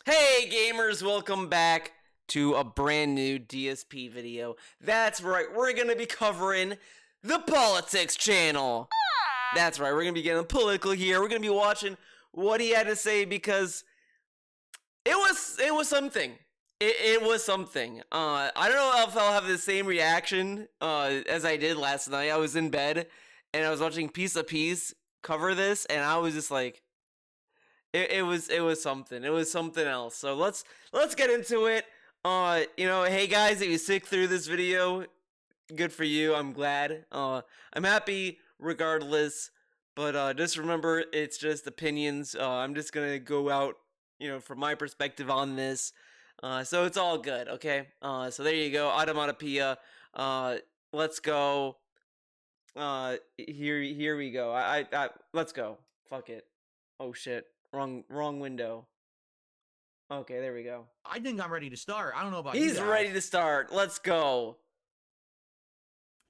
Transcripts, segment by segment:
Hey gamers, welcome back to a brand new DSP video. That's right, we're gonna be covering the politics channel. That's right, we're gonna be getting political here. We're gonna be watching what he had to say because it was something. It was something. I don't know if I'll have the same reaction as I did last night. I was in bed and I was watching Piece of Peace cover this, and I was just like, it was something. It was something else. So let's get into it. Hey guys, if you stick through this video, good for you. I'm glad. I'm happy regardless. But just remember, it's just opinions. I'm just gonna go out, from my perspective on this. So it's all good, okay? So there you go. Automatopoeia. Let's go. Here we go. Let's go. Fuck it. Oh shit. Wrong window. Okay, there we go. I think I'm ready to start. I don't know about you He's guys. ready to start. Let's go.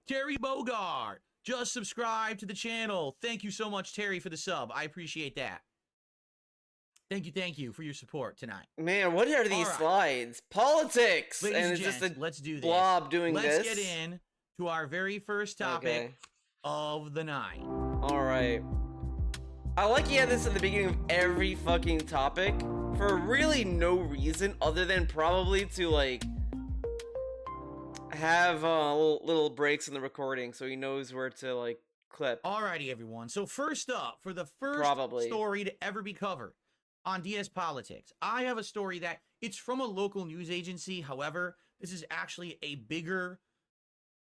Terry Bogart, just subscribe to the channel. Thank you so much, Terry, for the sub. I appreciate that. Thank you for your support tonight. Man, what are these slides? Politics! Ladies and it's gents, just a let's do this. Blob doing let's this. Let's get in to our very first topic of the night. Alright. I like he had this at the beginning of every fucking topic for really no reason other than probably to, like, have little breaks in the recording so he knows where to, like, clip. Alrighty, everyone. So first up, for the first story to ever be covered on DS Politics, I have a story that it's from a local news agency. However, this is actually a bigger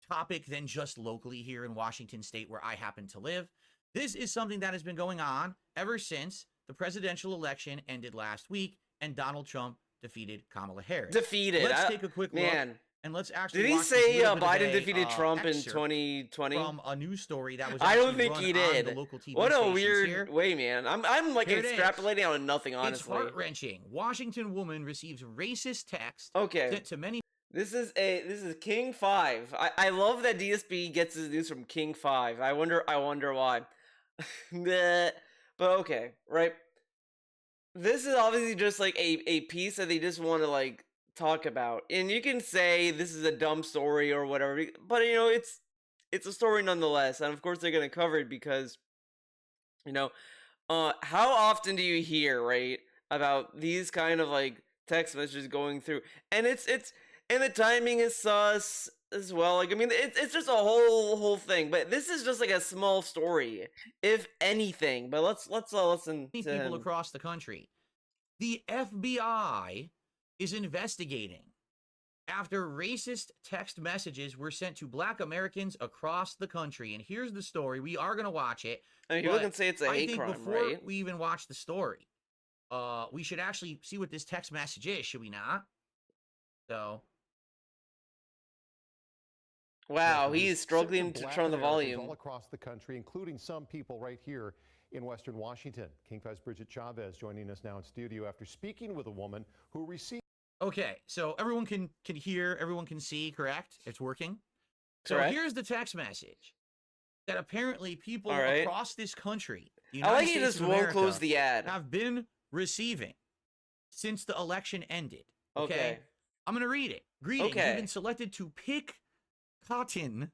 topic than just locally here in Washington State where I happen to live. This is something that has been going on ever since the presidential election ended last week and Donald Trump defeated Kamala Harris. Let's take a quick look. And let's actually. Did he say Biden defeated Trump in 2020? From a news story that was. I don't think he did. The local TV what a weird here. way, man. I'm like extrapolating out of nothing, honestly. It's heart-wreshing. Washington woman receives racist text. Sent to many. This is King 5. I love that DSP gets his news from King 5. I wonder why. But okay, right. This is obviously just like a piece that they just want to like talk about, and you can say this is a dumb story or whatever, but it's a story nonetheless, and of course they're gonna cover it because how often do you hear about these kind of like text messages going through, and and the timing is sus as well. Like, I mean, it's just a whole thing, but this is just like a small story, if anything. But let's listen to people across the country. The FBI is investigating after racist text messages were sent to Black Americans across the country. And here's the story. We are going to watch it. I mean, people can say it's a hate crime, before we even watch the story, we should actually see what this text message is, should we not? So. Wow, he's struggling to turn the volume. All across the country, including some people right here in Western Washington. King 5's Bridget Chavez joining us now in studio after speaking with a woman who received. Okay, so everyone can hear, everyone can see, correct? It's working. So here's the text message that apparently people across this country, the United States just of America, won't close the ad, have been receiving since the election ended. Okay. I'm going to read it. Greetings. You've been selected to pick cotton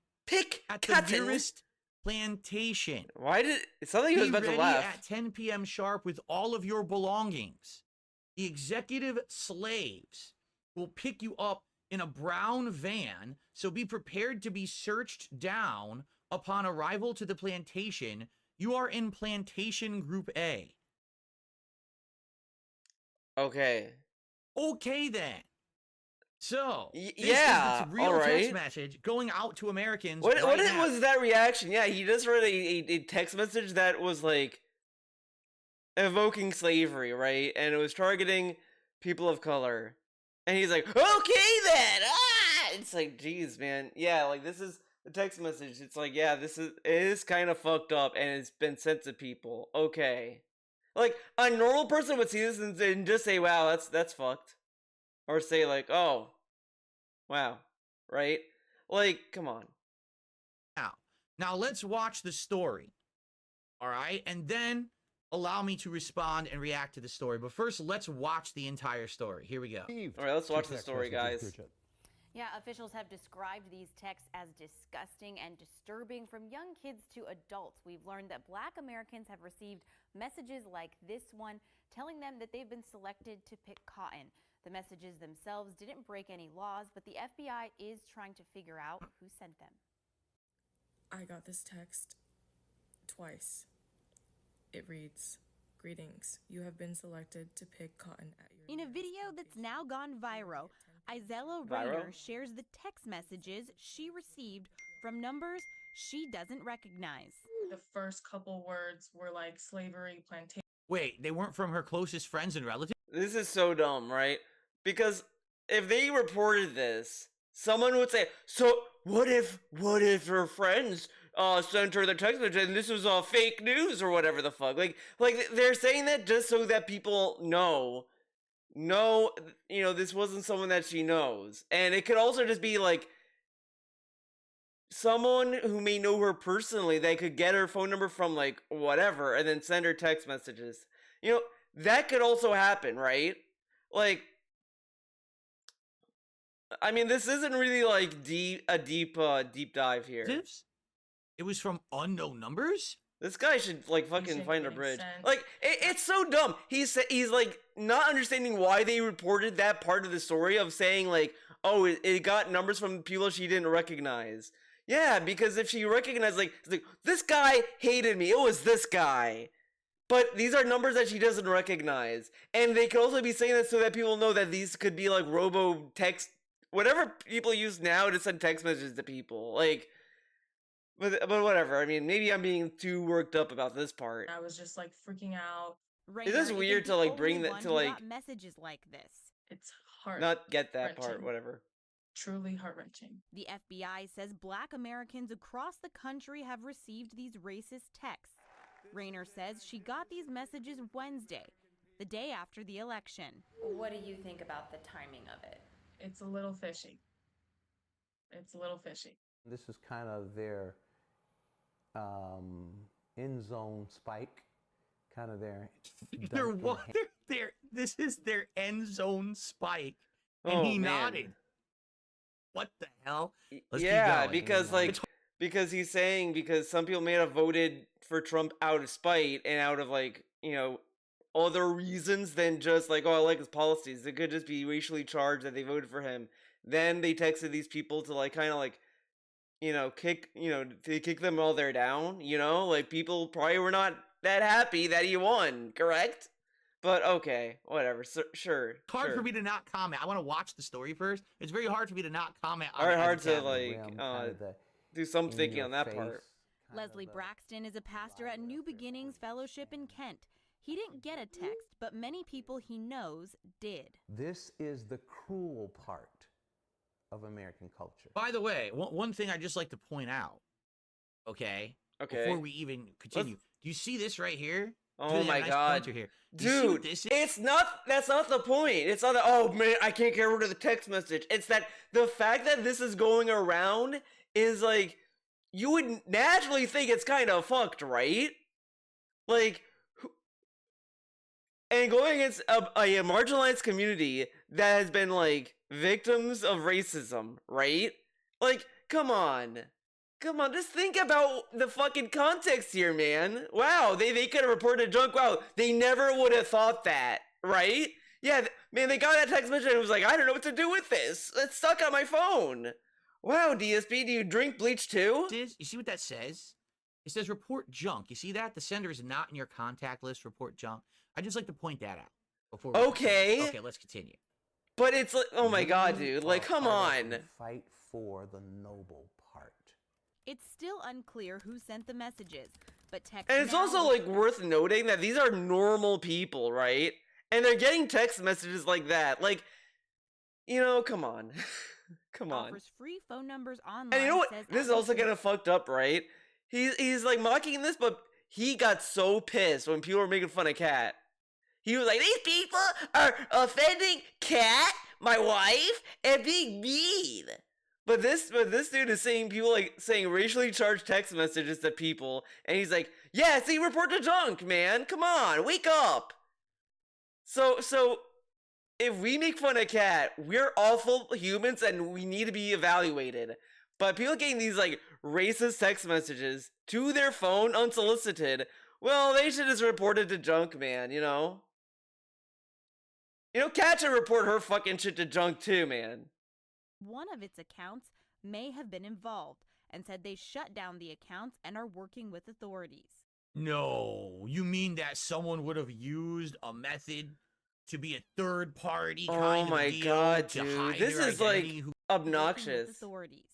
at the nearest plantation. Why did it sound like he was about to laugh? At 10 p.m. sharp with all of your belongings. The executive slaves will pick you up in a brown van, so be prepared to be searched down upon arrival to the plantation. You are in Plantation Group A. Okay then. So, this is a real text message going out to Americans. What was that reaction? Yeah, he just read a text message that was like evoking slavery, right? And it was targeting people of color. And he's like, okay then! Ah! It's like, geez, man. Yeah, like, this is the text message. It's like, yeah, it is kind of fucked up, and it's been sent to people. Okay. Like, a normal person would see this and just say, wow, that's fucked. Or say, like, oh, wow, right? Like, come on. Now let's watch the story. All right? And then allow me to respond and react to the story. But first, let's watch the entire story. Here we go. All right, let's watch the story, guys. Yeah, officials have described these texts as disgusting and disturbing from young kids to adults. We've learned that Black Americans have received messages like this one telling them that they've been selected to pick cotton. The messages themselves didn't break any laws, but the FBI is trying to figure out who sent them. I got this text twice. It reads, "Greetings, you have been selected to pick cotton at your..." In a video that's now gone viral, Isella Rayner shares the text messages she received from numbers she doesn't recognize. The first couple words were like slavery, plantation. Wait, they weren't from her closest friends and relatives? This is so dumb, right? Because if they reported this, someone would say, so what if her friends sent her the text message and this was fake news or whatever the fuck? Like they're saying that just so that people know, you know, this wasn't someone that she knows. And it could also just be like someone who may know her personally, they could get her phone number from like whatever and then send her text messages. You know, that could also happen, right? Like, I mean, this isn't really like a deep dive here. It was from unknown numbers? This guy should like fucking find a bridge. Like, it's so dumb. He's like not understanding why they reported that part of the story of saying like, oh, it got numbers from people she didn't recognize. Yeah, because if she recognized like, it's like this guy hated me, it was this guy. But these are numbers that she doesn't recognize. And they could also be saying that so that people know that these could be like robo-text, whatever people use now to send text messages to people. Like, but whatever. I mean, maybe I'm being too worked up about this part. I was just like freaking out. Rayner it is weird to like bring that to like messages like this. It's hard. Not get that part, whatever. Truly heart-wrenching. The FBI says Black Americans across the country have received these racist texts. Rayner says she got these messages Wednesday, the day after the election. What do you think about the timing of it? It's a little fishy. It's a little fishy. This is kind of their end zone spike, kind of their. This is their end zone spike, and he nodded. What the hell? Let's keep going. Because like because he's saying because some people may have voted for Trump out of spite and out of like, you know, other reasons than just like, oh, I like his policies. It could just be racially charged that they voted for him. Then they texted these people to like kind of like, you know, kick them while they're down, you know? Like people probably were not that happy that he won, correct? But okay, whatever. Sure. It's hard for me to not comment. I want to watch the story first. It's very hard for me to not comment on it. Hard to like do some thinking on that part. Leslie Braxton is a pastor at New Beginnings Fellowship in Kent. He didn't get a text, but many people he knows did. This is the cruel part of American culture. By the way, one thing I'd just like to point out, okay? Before we even continue, do you see this right here? Oh my God, here. Dude, that's not the point. It's not that, oh man, I can't get rid of the text message. It's that the fact that this is going around is like, you would naturally think it's kind of fucked, right? Like, and going against a marginalized community that has been like victims of racism, right? Like, come on, just think about the fucking context here, man. Wow, they could have reported junk. Wow, they never would have thought that, right? Yeah, man, they got that text message and it was like, I don't know what to do with this. It's stuck on my phone. Wow, DSP, do you drink bleach too? You see what that says? It says report junk. You see that? The sender is not in your contact list, report junk. I'd just like to point that out. Before okay, let's continue. But it's like, oh my God, dude, like, come on. Fight for the noble part. It's still unclear who sent the messages, but text. And it's also like worth noting that these are normal people, right? And they're getting text messages like that. Like, you know, come on. Come on. Offers free phone numbers online. And you know what? This is also kind of fucked up, right? He's like mocking this, but he got so pissed when people were making fun of Kat. He was like, these people are offending Kat, my wife, and being mean. But this dude is saying people like saying racially charged text messages to people, and he's like, "Yeah, see, report to junk, man. Come on, wake up." So if we make fun of Cat, we're awful humans and we need to be evaluated. But people getting these like racist text messages to their phone unsolicited, well, they should just report it to junk, man. You know, Cat should report her fucking shit to junk too, man. One of its accounts may have been involved and said they shut down the accounts and are working with authorities. No, you mean that someone would have used a method to be a third party Oh kind my of deal god, to dude. hide This their is like identity? obnoxious. Authorities.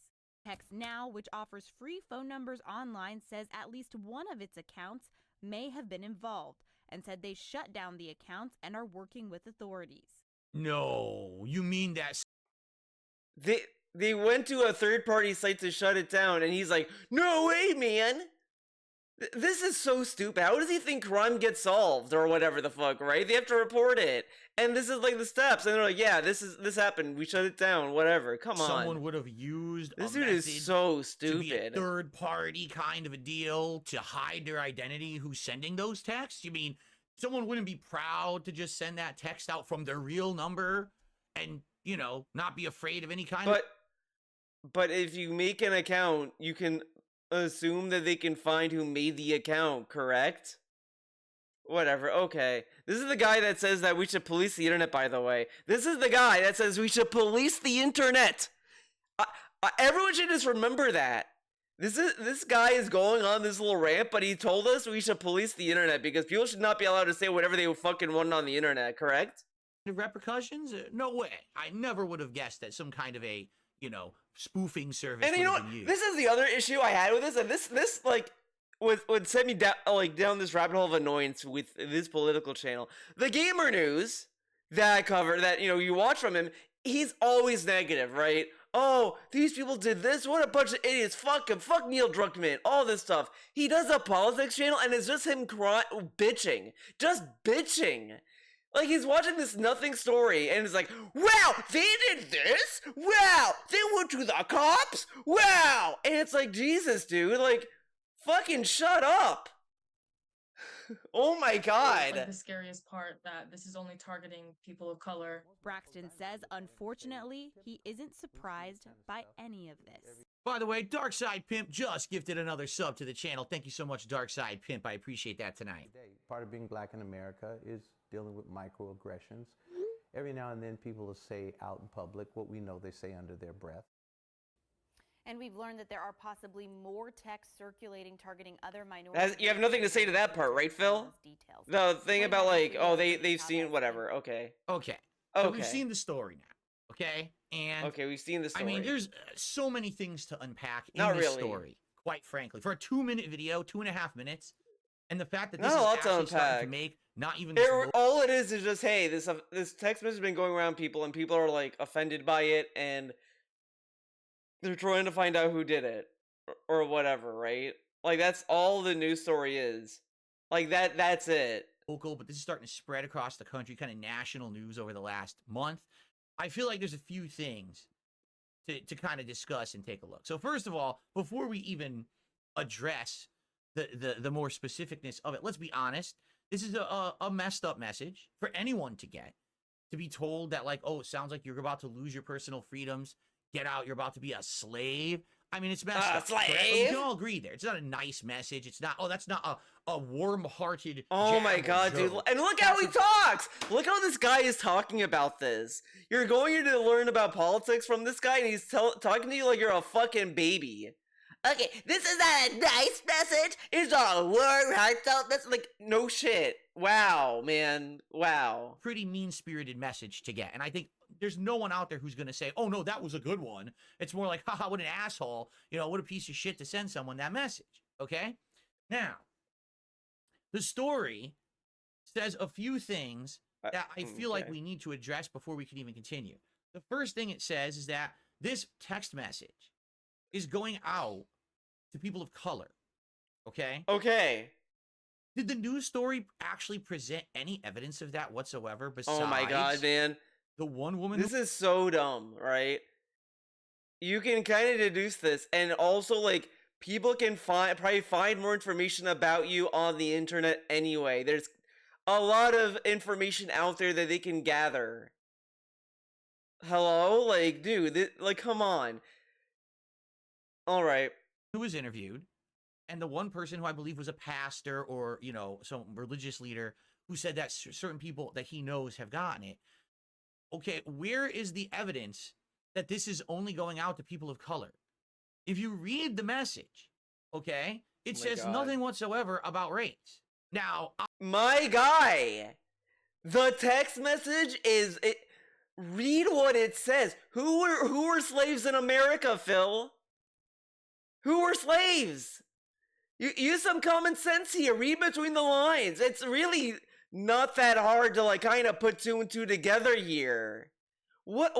Text Now, which offers free phone numbers online, says at least one of its accounts may have been involved and said they shut down the accounts and are working with authorities. No, you mean that They went to a third party site to shut it down, and he's like, "No way, man. This is so stupid. How does he think crime gets solved or whatever the fuck, right? They have to report it. And this is like the steps. And they're like, yeah, this happened. We shut it down. Whatever. Come on. someone would have used This a dude method is so to be a stupid. third party kind of a deal to hide their identity who's sending those texts? You mean someone wouldn't be proud to just send that text out from their real number and, not be afraid of any kind of... But if you make an account, you can assume that they can find who made the account, correct? Whatever, okay. This is the guy that says that we should police the internet, by the way. This is the guy that says we should police the internet. Everyone should just remember that. This guy is going on this little rant, but he told us we should police the internet because people should not be allowed to say whatever they fucking want on the internet, correct? The repercussions? No way. I never would have guessed that some kind of a, spoofing service And you know what? been used. This is the other issue I had with this, and this like would send me down down this rabbit hole of annoyance with this political channel. The gamer news that I cover, that you watch from him, he's always negative, right? Oh, these people did this. What a bunch of idiots. Fuck him. Fuck Neil Druckmann. All this stuff. He does a politics channel, and it's just him bitching. Just bitching. Like, he's watching this nothing story, and it's like, wow, they did this? Wow, they went to the cops? Wow! And it's like, Jesus, dude, like, fucking shut up. Oh my god. Like the scariest part, that this is only targeting people of color. Braxton says, unfortunately, he isn't surprised by any of this. By the way, Darkside Pimp just gifted another sub to the channel. Thank you so much, Darkside Pimp. I appreciate that tonight. Part of being black in America is dealing with microaggressions. Every now and then people will say out in public what we know they say under their breath. And we've learned that there are possibly more texts circulating targeting other minorities. You have nothing to say to that part, right, Phil? The thing about, like, oh, they've seen whatever. Okay. Okay. Okay. So we've seen the story now. Okay? And okay, we've seen the story. I mean, there's so many things to unpack in Not this really. story, quite frankly. For a 2-minute video, 2.5 minutes, and the fact that this Not a is lot to actually starting unpack. to make not even this all it is just, hey, this text message has been going around people, and people are like offended by it, and they're trying to find out who did it or whatever, right? Like, that's all the news story is. Like, that's it. local, but this is starting to spread across the country, kind of national news over the last month. I feel like there's a few things to kind of discuss and take a look. So first of all, before we even address the more specificness of it, let's be honest. This is a messed up message for anyone to get. To be told that, like, oh, it sounds like you're about to lose your personal freedoms. Get out, you're about to be a slave. I mean, it's messed up. Slave? We can all agree there. It's not a nice message. It's not, oh, that's not a warm-hearted Oh my jab or god, dude. joke. And look how he talks! Look how this guy is talking about this. You're going here to learn about politics from this guy, and he's talking to you like you're a fucking baby. Okay, this is not a nice message. It's a warm, heartfelt message. Like, no shit. Wow, man. Wow. Pretty mean-spirited message to get. And I think there's no one out there who's going to say, oh, no, that was a good one. It's more like, haha, what an asshole. You know, what a piece of shit to send someone that message. Okay? Now, the story says a few things that I feel like we need to address before we can even continue. The first thing it says is that this text message is going out to people of color. Okay? Okay. Did the news story actually present any evidence of that whatsoever besides Oh my god, man. the one woman This is so dumb, right? you can kind of deduce this, and also like people can probably find more information about you on the internet anyway. There's a lot of information out there that they can gather. Hello, like, dude, like, come on. All right. Who was interviewed, and the one person who I believe was a pastor or, you know, some religious leader who said that certain people that he knows have gotten it. Okay, where is the evidence that this is only going out to people of color? If you read the message, okay, it says nothing whatsoever about race. Now, my guy, the text message is it. Read what it says. Who were slaves in America, Phil? Who were slaves? You use some common sense here. Read between the lines. It's really not that hard to like kind of put two and two together here. What?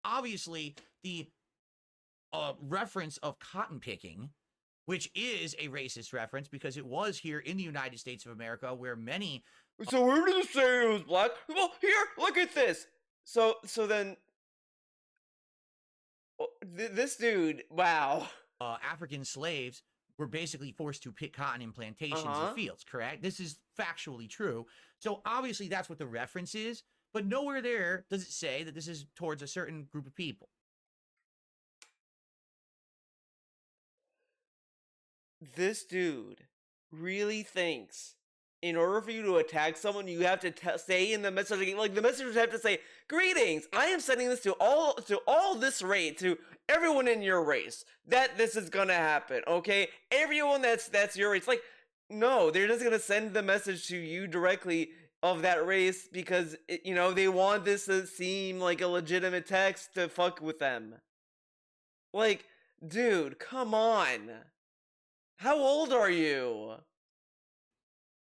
Obviously, the reference of cotton picking, which is a racist reference because it was here in the United States of America where many. So where did it say it was black? Well, here, look at this. So then, this dude, wow. African slaves were basically forced to pick cotton in plantations and fields, correct? This is factually true. So obviously that's what the reference is, but nowhere there does it say that this is towards a certain group of people. This dude really thinks in order for you to attack someone, you have to say in the message, like the message would have to say, "Greetings, I am sending this to all this race, to everyone in your race, that this is gonna happen, okay? Everyone that's your race." Like, no, they're just gonna send the message to you directly of that race because you know they want this to seem like a legitimate text to fuck with them. Like, dude, come on. How old are you?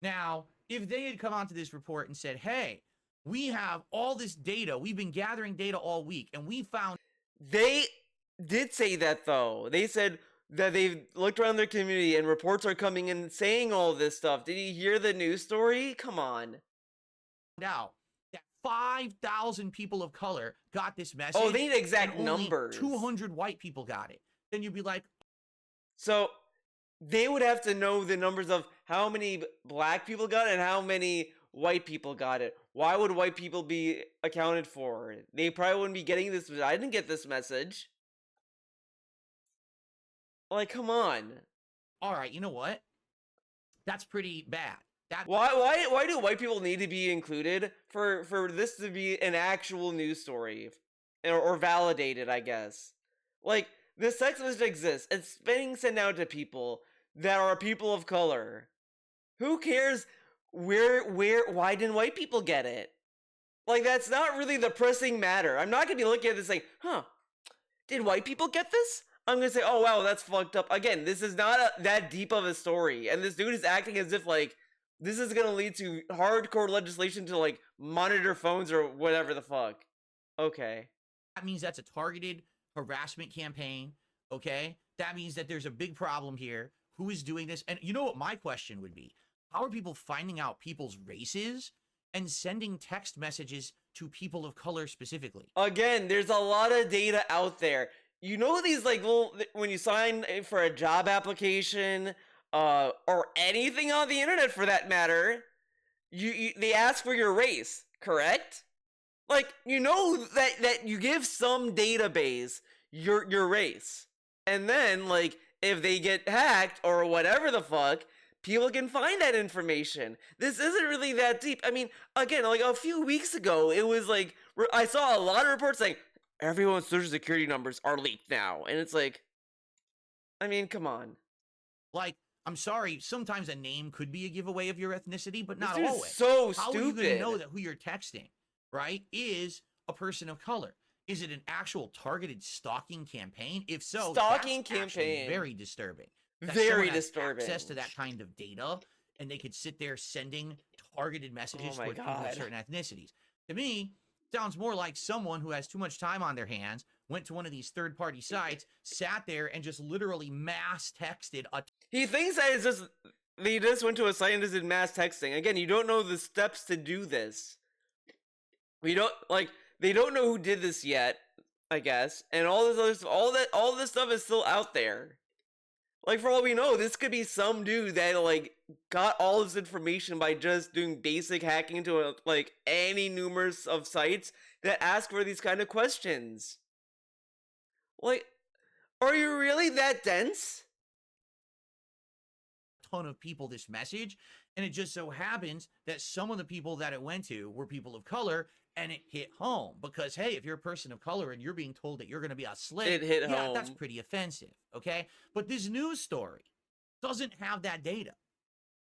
Now, if they had come onto this report and said, hey, we have all this data, we've been gathering data all week, and we found... They did say that, though. They said that they've looked around their community and reports are coming in saying all this stuff. Did you hear the news story? Come on. Now, that 5,000 people of color got this message. Oh, they need exact and only numbers. 200 white people got it. Then you'd be like... So... they would have to know the numbers of how many black people got it and how many white people got it. Why would white people be accounted for? They probably wouldn't be getting this. I didn't get this message. Like, come on. All right, you know what? That's pretty bad. Why do white people need to be included for this to be an actual news story or validated, I guess? Like, this text message exists. It's being sent out to people that are people of color. Who cares why didn't white people get it? Like, that's not really the pressing matter. I'm not gonna be looking at this like, did white people get this? I'm gonna say, oh wow, that's fucked up. Again, this is not that deep of a story. And this dude is acting as if like, this is gonna lead to hardcore legislation to like monitor phones or whatever the fuck. Okay. That means that's a targeted harassment campaign, okay? That means that there's a big problem here. Who is doing this? And you know what my question would be? How are people finding out people's races and sending text messages to people of color specifically? Again, there's a lot of data out there. You know these like little, when you sign for a job application, or anything on the internet for that matter, they ask for your race, correct? Like, you know that you give some database your race. And then, like, if they get hacked or whatever the fuck, people can find that information. This isn't really that deep. I mean, again, like a few weeks ago, it was like, I saw a lot of reports saying, everyone's social security numbers are leaked now. And it's like, I mean, come on. Like, I'm sorry, sometimes a name could be a giveaway of your ethnicity, but not this always. So How stupid. are you going to know that who you're texting, right, is a person of color? Is it an actual targeted stalking campaign? If so, stalking that's campaign, very disturbing. That very has disturbing. Access to that kind of data, and they could sit there sending targeted messages towards people of certain ethnicities. To me, sounds more like someone who has too much time on their hands went to one of these third-party sites, sat there, and just literally mass texted a. He thinks that it's just they just went to a site and just did mass texting. Again, you don't know the steps to do this. We don't like. They don't know who did this yet. I guess, and all this other all this stuff is still out there. Like, for all we know, this could be some dude that, like, got all this information by just doing basic hacking into, like, any numerous of sites that ask for these kind of questions. Like, are you really that dense? Ton of people this message, and it just so happens that some of the people that it went to were people of color, and it hit home because, hey, if you're a person of color and you're being told that you're going to be a slave, It hit yeah, home. that's pretty offensive, okay? But this news story doesn't have that data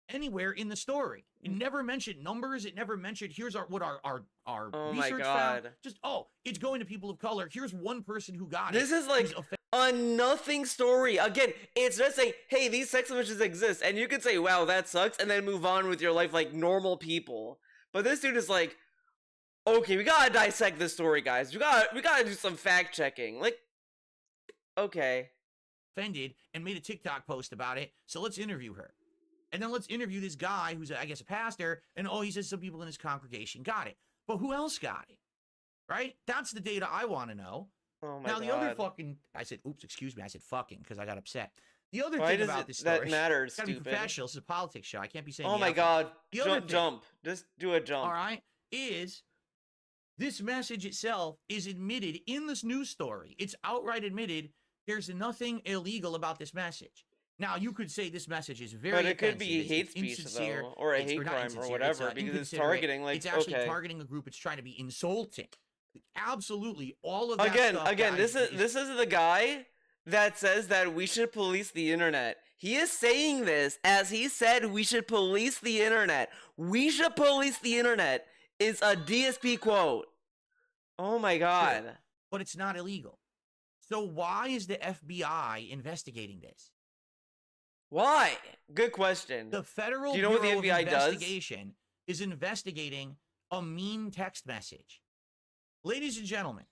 anywhere in the story. It never mentioned numbers. It never mentioned here's what our Oh my research God. found. Just, oh, it's going to people of color. Here's one person who got This it. is like a nothing story. Again, it's just saying, hey, these sex images exist, and you could say, wow, that sucks, and then move on with your life like normal people. But this dude is like, okay, we gotta dissect this story, guys. We gotta do some fact checking. Like, okay. offended and made a TikTok post about it. So let's interview her. And then let's interview this guy who's, I guess, a pastor. And oh, he says some people in his congregation got it. But who else got it? Right? That's the data I want to know. Oh my now, God. the other fucking, I said, oops, excuse me. I said fucking because I got upset. The other Why thing does about it, this story. that matters, Gotta be stupid? professional. This is a politics show. I can't be saying Oh the my F word. God. The other thing, Jump. Just do a jump. all right, is this message itself is admitted in this news story. It's outright admitted there's nothing illegal about this message. Now, you could say this message is very But it could offensive, be it's hate speech, insincere, though, or a hate not crime, or insincere, whatever, because it's inconsiderate. targeting, like, It's actually okay. targeting a group. It's trying to be insulting. Absolutely, all of that Again, stuff, guys, this is the guy that says that we should police the internet. He is saying this as he said we should police the internet. We should police the internet is a DSP quote. Oh my God. True, but it's not illegal. So why is the FBI investigating this? Why? Good question. The Federal Do you know what the Bureau of FBI does? Investigation is investigating a mean text message. Ladies and gentlemen,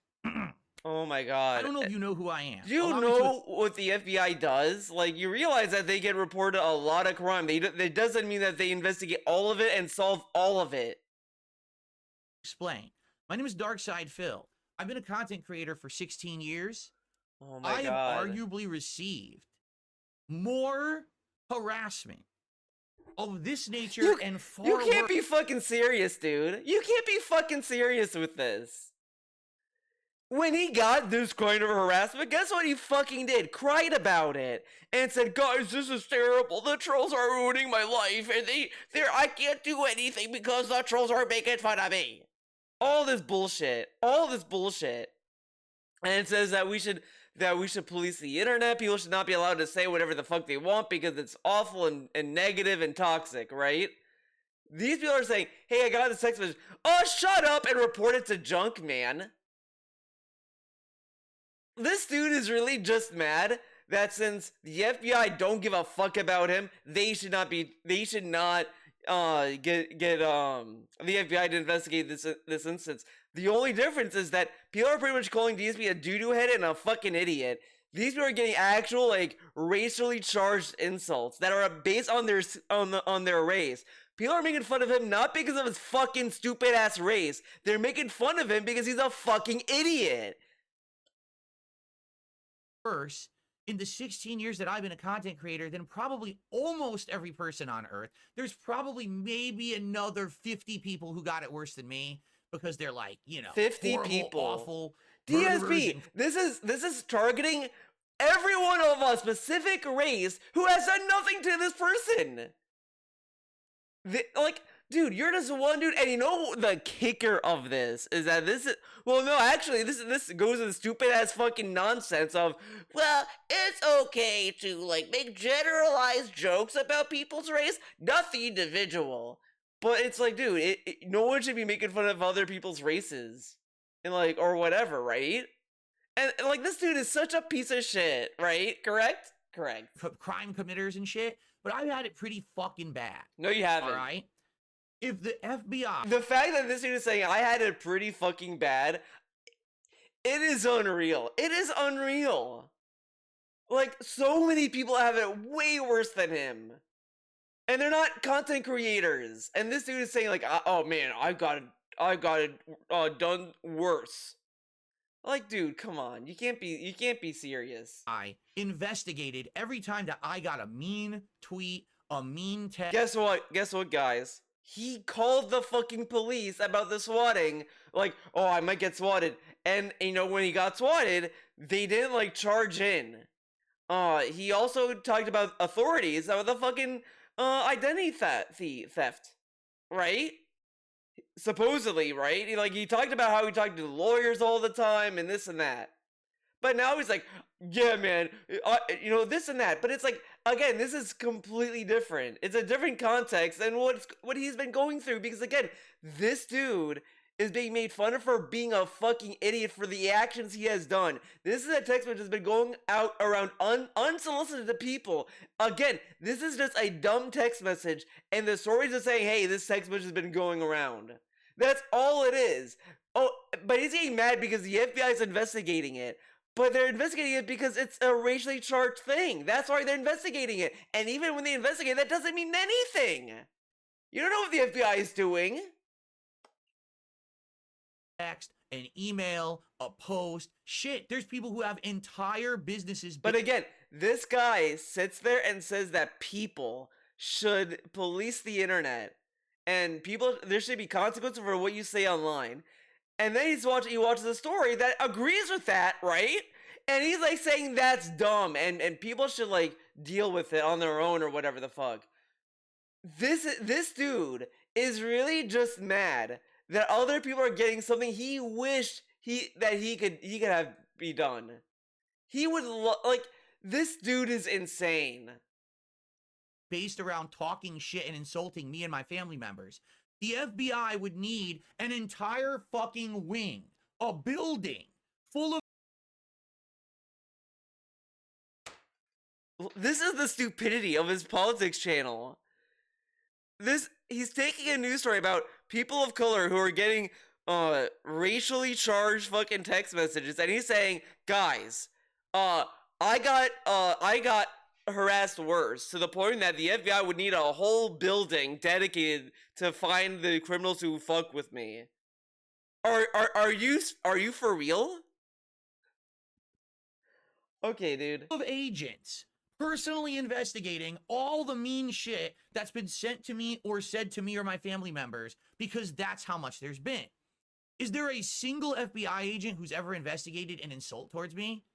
Oh my God. I don't know if you know who I am. Do you Allow me know what the FBI does? Like, you realize that they get reported a lot of crime. That doesn't mean that they investigate all of it and solve all of it. explain. My name is Darkside Phil. I've been a content creator for 16 years. Oh my I have God. arguably received more harassment of this nature and far You can't worse. be fucking serious, dude. You can't be fucking serious with this. When he got this kind of harassment, guess what he fucking did? Cried about it and said, "Guys, this is terrible. The trolls are ruining my life, and I can't do anything because the trolls are making fun of me." All this bullshit. And it says that we should police the internet. People should not be allowed to say whatever the fuck they want because it's awful and negative and toxic, right? These people are saying, "Hey, I got this text message." Oh, shut up and report it to junk, man. This dude is really just mad that since the FBI don't give a fuck about him, they should not get the FBI to investigate this instance. The only difference is that people are pretty much calling DSP a doo-doo head and a fucking idiot. These people are getting actual, like, racially charged insults that are based on their race. People are making fun of him not because of his fucking stupid ass race. They're making fun of him because he's a fucking idiot. Worse in the 16 years that I've been a content creator than probably almost every person on earth. There's probably maybe another 50 people who got it worse than me because they're like, 50 horrible, people. awful DSP, and this is targeting everyone of a specific race who has done nothing to this person. Dude, you're just one dude, and you know the kicker of this is that this goes to the stupid ass fucking nonsense of, well, it's okay to like make generalized jokes about people's race, not the individual. But it's like, dude, no one should be making fun of other people's races, and like, or whatever, right? And like, this dude is such a piece of shit, right? Correct. crime committers and shit, but I've had it pretty fucking bad. No, you haven't. All right? If the FBI... The fact that this dude is saying, I had it pretty fucking bad, it is unreal. It is unreal. Like, so many people have it way worse than him. And they're not content creators. And this dude is saying, like, oh man, I got it done worse. Like, dude, come on. You can't be serious. I investigated every time that I got a mean tweet, a mean text. Guess what, guys? He called the fucking police about the swatting. Like, oh, I might get swatted. And, you know, when he got swatted, they didn't, like, charge in. He also talked about authorities about the fucking, identity theft. Right? Supposedly, right? He talked about how he talked to the lawyers all the time and this and that. But now he's like, yeah, man, you know, this and that. But it's like, again, this is completely different. It's a different context than what he's been going through. Because again, this dude is being made fun of for being a fucking idiot for the actions he has done. This is a text which has been going out around unsolicited to people. Again, this is just a dumb text message, and the stories are saying, hey, this text message has been going around. That's all it is. Oh, but he's getting mad because the FBI is investigating it. But they're investigating it because it's a racially charged thing. That's why they're investigating it. And even when they investigate, that doesn't mean anything. You don't know what the FBI is doing. Text, an email, a post. Shit, there's people who have entire businesses. But again, this guy sits there and says that people should police the internet. And there should be consequences for what you say online. And then he watches a story that agrees with that, right? And he's like saying that's dumb and people should like deal with it on their own or whatever the fuck. This dude is really just mad that other people are getting something he wished he could have be done. He would like, this dude is insane. Based around talking shit and insulting me and my family members. The FBI would need an entire fucking wing, a building full of... This is the stupidity of his politics channel. He's taking a news story about people of color who are getting racially charged fucking text messages, and he's saying, guys, I got harassed worse, to the point that the FBI would need a whole building dedicated to find the criminals who fuck with me. Are you for real? Okay, dude. Of agents personally investigating all the mean shit that's been sent to me or said to me or my family members, because that's how much there's been. Is there a single FBI agent who's ever investigated an insult towards me?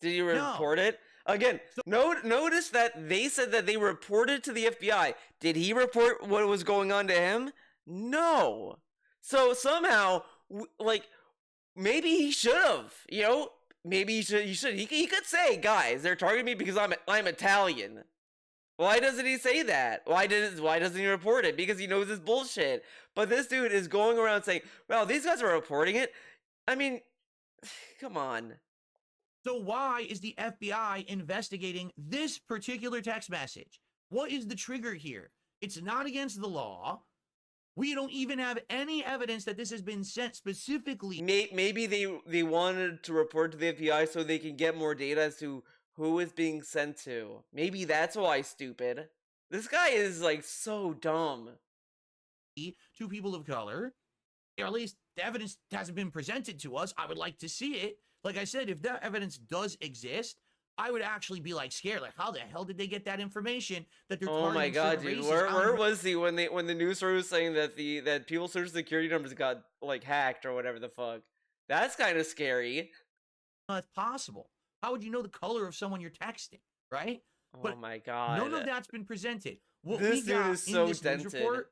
Did you report it? Again, notice that they said that they reported to the FBI. Did he report what was going on to him? No. So somehow, like, maybe he should have. You know, maybe he should. He could say, guys, they're targeting me because I'm Italian. Why doesn't he say that? Why doesn't he report it? Because he knows it's bullshit. But this dude is going around saying, well, these guys are reporting it. I mean, come on. So why is the FBI investigating this particular text message? What is the trigger here? It's not against the law. We don't even have any evidence that this has been sent specifically. Maybe they wanted to report to the FBI so they can get more data as to who is being sent to. Maybe that's why, stupid. This guy is like so dumb. To people of color, or at least the evidence hasn't been presented to us. I would like to see it. Like I said, if that evidence does exist, I would actually be like scared. Like, how the hell did they get that information that they're targeting? Oh my god, dude! Where was he when the news story was saying that people's social security numbers got like hacked or whatever the fuck? That's kind of scary. It's possible. How would you know the color of someone you're texting, right? Oh my god! None of that's been presented. What this we got dude is so in this dented. news report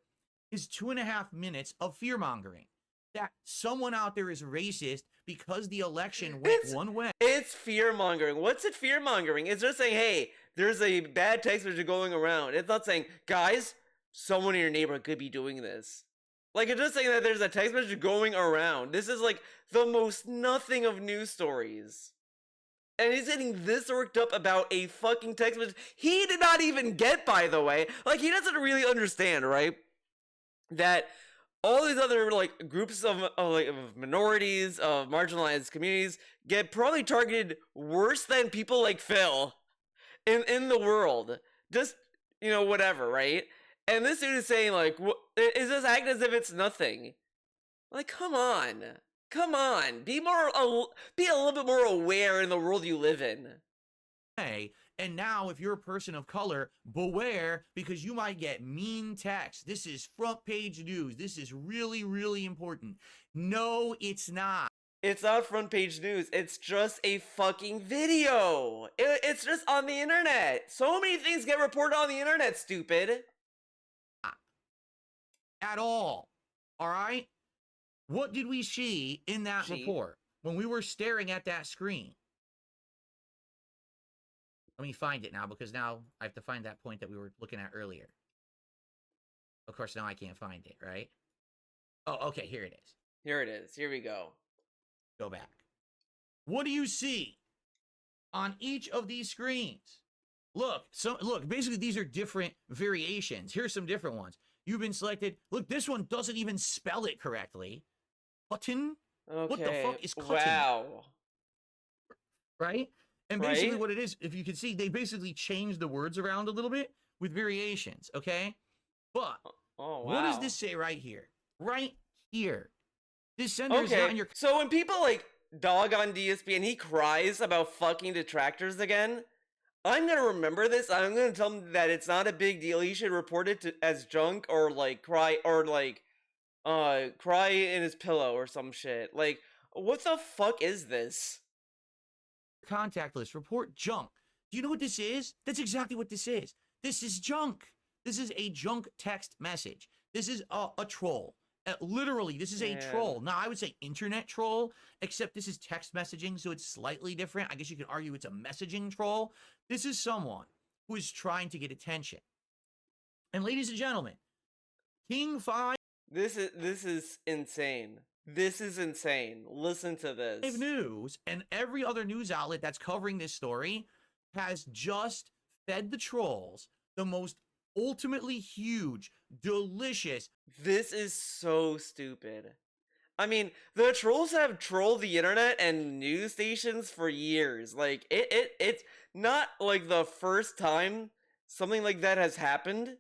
is 2.5 minutes of fear mongering. That someone out there is racist because the election went one way. It's fear-mongering. What's it fear-mongering? It's just saying, hey, there's a bad text message going around. It's not saying, guys, someone in your neighborhood could be doing this. Like, it's just saying that there's a text message going around. This is like the most nothing of news stories. And he's getting this worked up about a fucking text message he did not even get, by the way. Like, he doesn't really understand, right? That all these other like groups of minorities, of marginalized communities get probably targeted worse than people like Phil in the world. Just, you know, whatever, right? And this dude is saying like, is this acting as if it's nothing? Like, come on. Come on, be a little bit more aware in the world you live in. And now, if you're a person of color, beware, because you might get mean text. This is front page news. This is really, really important. No, it's not. It's not front page news. It's just a fucking video. It's just on the internet. So many things get reported on the internet, stupid. At all. All right? What did we see in that report when we were staring at that screen? Let me find it now, because now I have to find that point that we were looking at earlier. Of course, now I can't find it, right? Oh, okay, here it is. Here it is. Here we go. Go back. What do you see on each of these screens? Look, basically these are different variations. Here's some different ones. You've been selected. Look, this one doesn't even spell it correctly. Cutting? Okay. What the fuck is cutting? Wow. Right? And basically what it is, if you can see, they basically changed the words around a little bit with variations, okay? But what does this say right here? Right here. This sender is not in your... So when people like dog on DSP and he cries about fucking detractors again, I'm gonna remember this. I'm gonna tell him that it's not a big deal. He should report it as junk, or like cry in his pillow or some shit. Like, what the fuck is this? Contact list, report junk. Do you know what this is? That's exactly what this is. This is junk. This is a junk text message. This is a troll. Literally, this is a troll. Now, I would say internet troll, except this is text messaging, so it's slightly different. I guess you could argue it's a messaging troll. This is someone who is trying to get attention. And ladies and gentlemen, King 5... This is insane. This is insane. Listen to this. News and every other news outlet that's covering this story has just fed the trolls the most ultimately huge, delicious... This is so stupid. I mean, the trolls have trolled the internet and news stations for years. Like, it's not like the first time something like that has happened.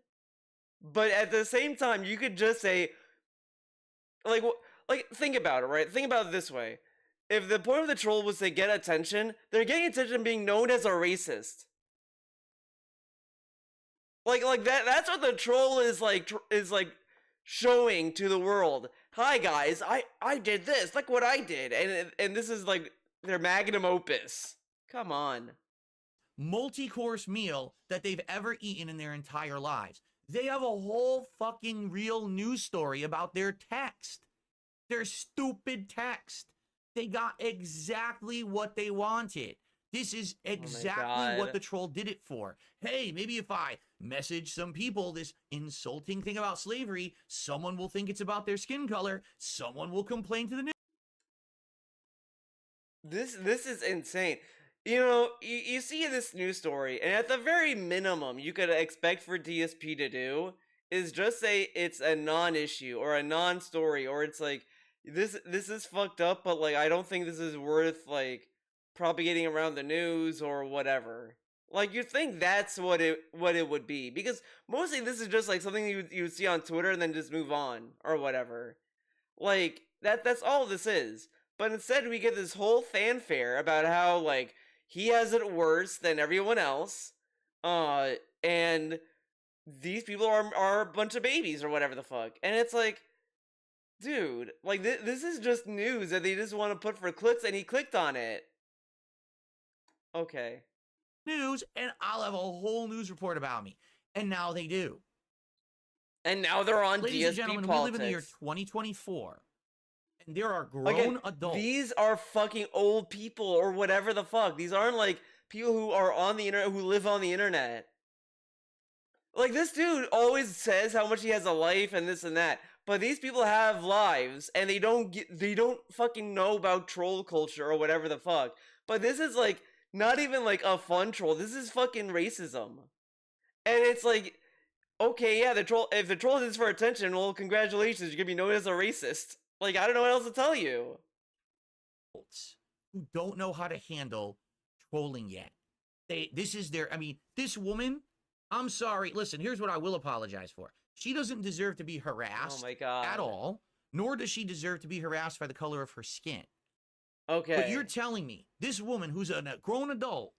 But at the same time, you could just say, like, think about it, right? Think about it this way. If the point of the troll was to get attention, they're getting attention being known as a racist. Like that's what the troll is like showing to the world. Hi guys, I did this. Look what I did. And this is like their magnum opus. Come on. Multi-course meal that they've ever eaten in their entire lives. They have a whole fucking real news story about their text. Their stupid text. They got exactly what they wanted. This is exactly what the troll did it for. Hey, maybe if I message some people this insulting thing about slavery, someone will think it's about their skin color. Someone will complain to the news. This is insane. You know, you see this news story, and at the very minimum you could expect for DSP to do is just say it's a non-issue or a non-story, or it's like, this is fucked up, but like I don't think this is worth like propagating around the news or whatever. Like, you'd think that's what it would be, because mostly this is just like something you would see on Twitter and then just move on or whatever. Like, that's all this is. But instead we get this whole fanfare about how like he has it worse than everyone else, and these people are a bunch of babies or whatever the fuck. And it's like, dude, like this is just news that they just want to put for clicks, and he clicked on it. Okay. News, and I'll have a whole news report about me. And now they do. And now they're on Ladies DSP and gentlemen, politics. we live in the year 2024. And there are grown adults. These are fucking old people or whatever the fuck. These aren't like people who are on the internet, who live on the internet. Like, this dude always says how much he has a life and this and that. But these people have lives, and they don't fucking know about troll culture or whatever the fuck. But this is like not even like a fun troll. This is fucking racism. And it's like, okay, yeah, if the troll is for attention, well, congratulations, you're gonna be known as a racist. Like, I don't know what else to tell you. Who don't know how to handle trolling yet. This woman, I'm sorry. Listen, here's what I will apologize for. She doesn't deserve to be harassed Oh my God. at all. nor does she deserve to be harassed by the color of her skin. Okay. But you're telling me this woman who's a grown adult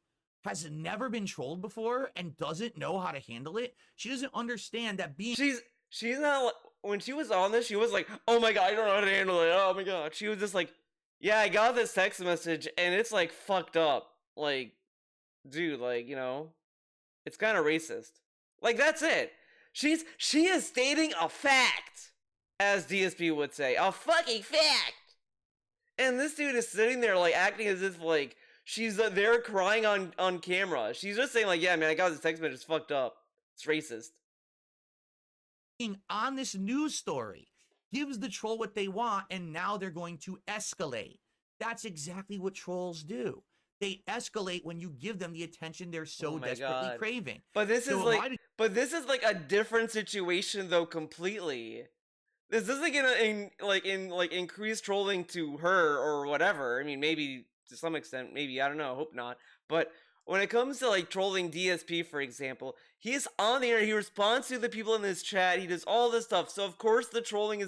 has never been trolled before and doesn't know how to handle it? She doesn't understand that being... She's not... When she was on this, she was like, oh my god, I don't know how to handle it. Oh my god. She was just like, yeah, I got this text message and it's like fucked up. Like, dude, like, you know, it's kind of racist. Like, that's it. She is stating a fact, as DSP would say. A fucking fact! And this dude is sitting there, like, acting as if, like, she's there crying on camera. She's just saying, like, yeah, man, I got this text message, it's fucked up. It's racist. On this news story gives the troll what they want, and now they're going to escalate. That's exactly what trolls do. They escalate when you give them the attention they're so desperately craving. But this is like a different situation though completely. This isn't gonna increase trolling to her or whatever. I mean, maybe to some extent, maybe, I don't know, hope not. But when it comes to like trolling DSP, for example, he's on the air, he responds to the people in this chat, he does all this stuff. So of course the trolling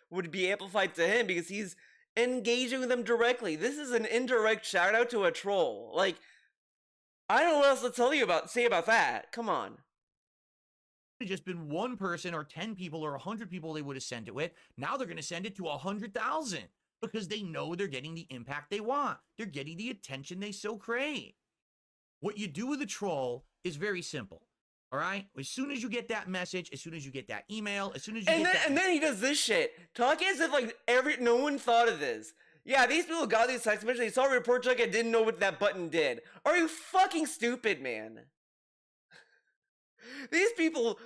would be amplified to him because he's engaging with them directly. This is an indirect shout out to a troll. Like, I don't know what else to say about that. Come on. Just been one person or 10 people or 100 people they would have sent it with. Now they're going to send it to 100,000 because they know they're getting the impact they want. They're getting the attention they so crave. What you do with a troll is very simple. All right? As soon as you get that message, as soon as you get that email, as soon as you and then he does this shit. Talking as if like no one thought of this. Yeah, these people got these text messages, they saw a report check and didn't know what that button did. Are you fucking stupid, man? These people,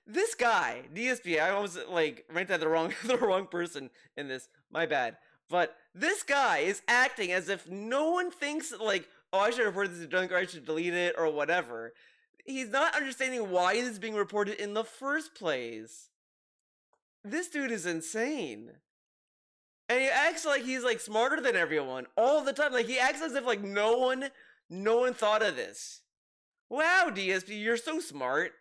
this guy, DSP, I almost like ranked at the wrong person in this. My bad. But this guy is acting as if no one thinks like, oh, I should report this to junk or I should delete it or whatever. He's not understanding why this is being reported in the first place. This dude is insane. And he acts like he's like smarter than everyone all the time. Like he acts as if like no one thought of this. Wow, DSP, you're so smart.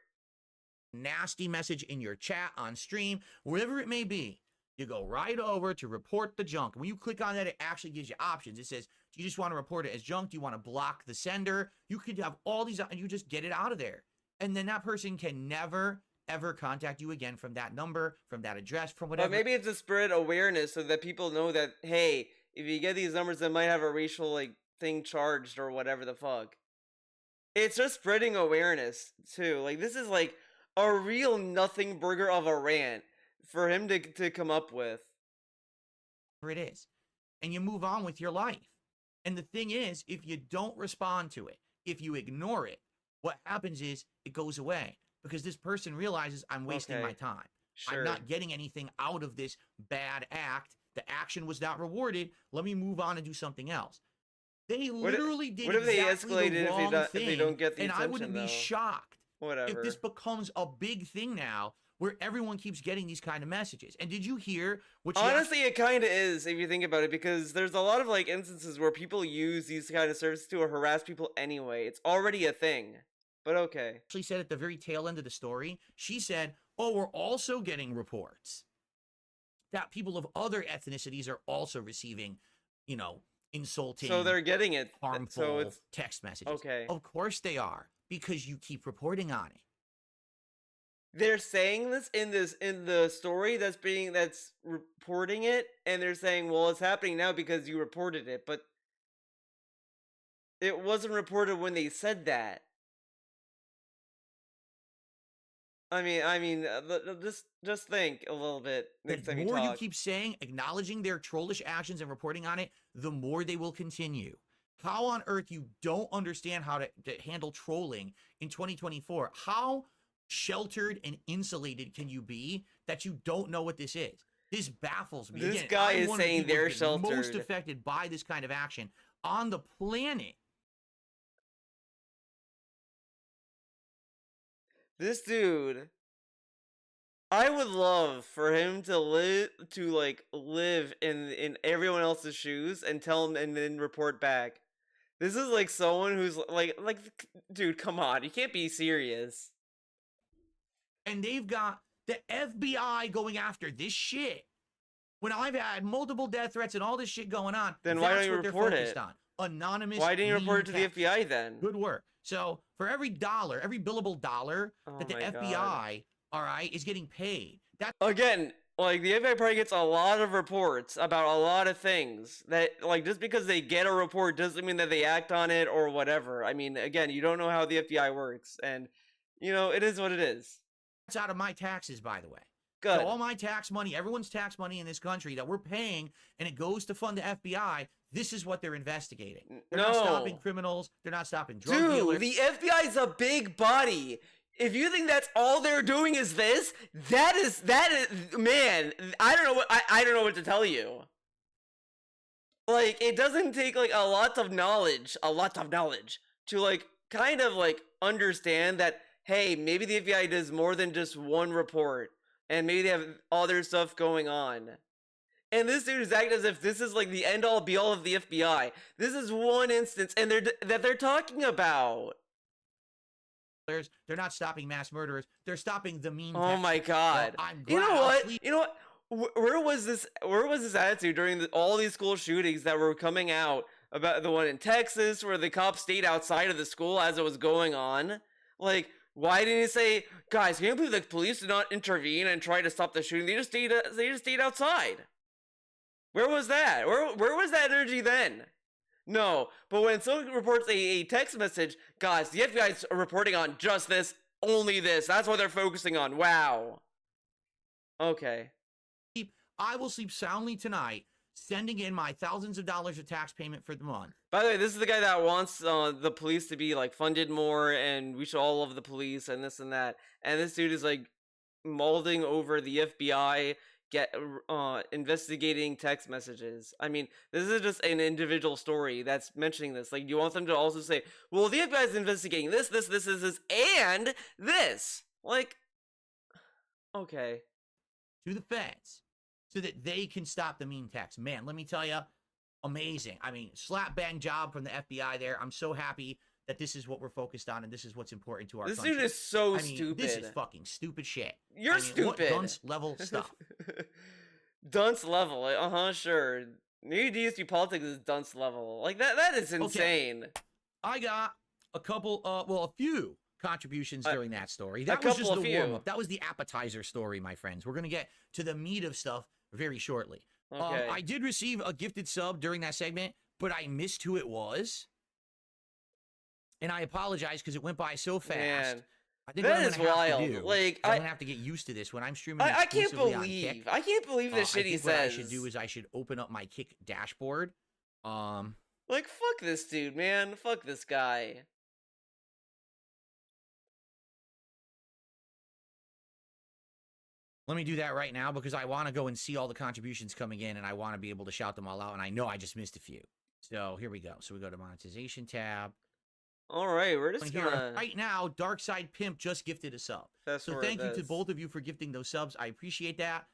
Nasty message in your chat, on stream, wherever it may be. You go right over to report the junk. When you click on that, it actually gives you options. It says, do you just want to report it as junk? Do you want to block the sender? You could have all these, and you just get it out of there. And then that person can never, ever contact you again from that number, from that address, from whatever. But maybe it's to spread awareness so that people know that, hey, if you get these numbers, that might have a racial like thing charged or whatever the fuck. It's just spreading awareness too. Like this is like a real nothing burger of a rant for him to come up with. It is. And you move on with your life. And the thing is, if you don't respond to it, if you ignore it, what happens is it goes away because this person realizes I'm wasting my time. Sure. I'm not getting anything out of this bad act. The action was not rewarded. Let me move on and do something else. They literally did exactly the wrong thing, if they don't get the and attention, I wouldn't be shocked if this becomes a big thing now where everyone keeps getting these kind of messages. And did you hear what honestly it kind of is if you think about it, because there's a lot of like instances where people use these kind of services to harass people anyway. It's already a thing. But okay. She said at the very tail end of the story, she said, oh, we're also getting reports that people of other ethnicities are also receiving, you know, insulting, so they're getting it, harmful text messages. Okay. Of course they are, because you keep reporting on it. They're saying this in the story that's reporting it, and they're saying, well, it's happening now because you reported it, but it wasn't reported when they said that. I mean, just think a little bit next time you talk. The more you keep saying, acknowledging their trollish actions and reporting on it, the more they will continue. How on earth you don't understand how to handle trolling in 2024? How sheltered and insulated can you be that you don't know what this is? This baffles me. This guy is saying they're sheltered. Most affected by this kind of action on the planet. This dude, I would love for him to live in everyone else's shoes and tell him and then report back. This is like someone who's like, dude, come on, you can't be serious. And they've got the FBI going after this shit when I've had multiple death threats and all this shit going on, Then why don't you what report they're focused it? on. Anonymous. Why didn't you report it to the text. FBI then? Good work. So for every billable dollar that the FBI, all right, is getting paid. That again, like the FBI probably gets a lot of reports about a lot of things that, like, just because they get a report doesn't mean that they act on it or whatever. I mean, again, you don't know how the FBI works, and you know it is what it is. That's out of my taxes, by the way. Good. So all my tax money, everyone's tax money in this country that we're paying, and it goes to fund the FBI. This is what they're investigating. They're not stopping criminals. They're not stopping drug dealers. Dude, the FBI is a big body. If you think that's all they're doing is this, that is man, I don't know what to tell you. Like, it doesn't take like a lot of knowledge to like kind of like understand that, hey, maybe the FBI does more than just one report, and maybe they have other stuff going on. And this dude is acting as if this is like the end all be all of the FBI. This is one instance, and they're talking about. They're not stopping mass murderers. They're stopping the mean. Oh my God! You know what? You know what? Where was this attitude during all these school shootings that were coming out? About the one in Texas where the cops stayed outside of the school as it was going on. Like, why didn't he say, guys, can you believe the police did not intervene and try to stop the shooting? They just stayed outside. Where was that? Where was that energy then? No, but when someone reports a text message, guys, the FBI's reporting on just this, only this. That's what they're focusing on. Wow. Okay. I will sleep soundly tonight, sending in my thousands of dollars of tax payment for the month. By the way, this is the guy that wants the police to be like funded more, and we should all love the police and this and that. And this dude is like molding over the FBI investigating text messages. I mean, this is just an individual story that's mentioning this. Like, you want them to also say, well, the FBI is investigating this, and this. Like, okay. To the feds, so that they can stop the mean text. Man, let me tell you, amazing. I mean, slap bang job from the FBI there. I'm so happy that this is what we're focused on, and this is what's important to our country. This dude is so stupid. This is fucking stupid shit. You're stupid. What dunce level stuff. Dunce level. Sure. Maybe DSP politics is dunce level. Like, that is insane. Okay. I got a few contributions during that story. That was just the warm-up. That was the appetizer story, my friends. We're going to get to the meat of stuff very shortly. Okay. I did receive a gifted sub during that segment, but I missed who it was. And I apologize because it went by so fast. Man, I think that is wild. Like, I'm gonna have to get used to this when I'm streaming. I can't believe. I can't believe the shit he says. What I should do is I should open up my Kick dashboard. Like, fuck this dude, man. Fuck this guy. Let me do that right now because I want to go and see all the contributions coming in, and I want to be able to shout them all out. And I know I just missed a few. So here we go. So we go to monetization tab. All right, we're just gonna... Right now, Darkside Pimp just gifted a sub. So thank you to both of you for gifting those subs. I appreciate that.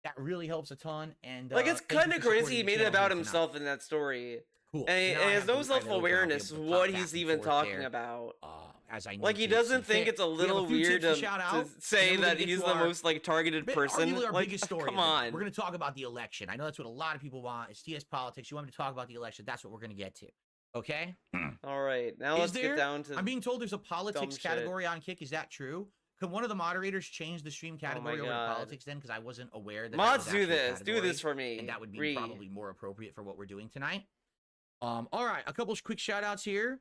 That really helps a ton. And like, it's kind of crazy he made it about himself in that story. Cool. And he has no self-awareness what he's even talking about. As I like, he doesn't think it's a little weird to say that he's the most like targeted person. Our like, biggest story. Come on. We're gonna talk about the election. I know that's what a lot of people want. It's TS politics. You want me to talk about the election? That's what we're gonna get to. Okay. All right. Now let's get down to. I'm being told there's a politics category on Kick. Is that true? Could one of the moderators change the stream category over to politics then? Because I wasn't aware that. Mods, do this. Do this for me. And that would be probably more appropriate for what we're doing tonight. All right. A couple quick shout outs here.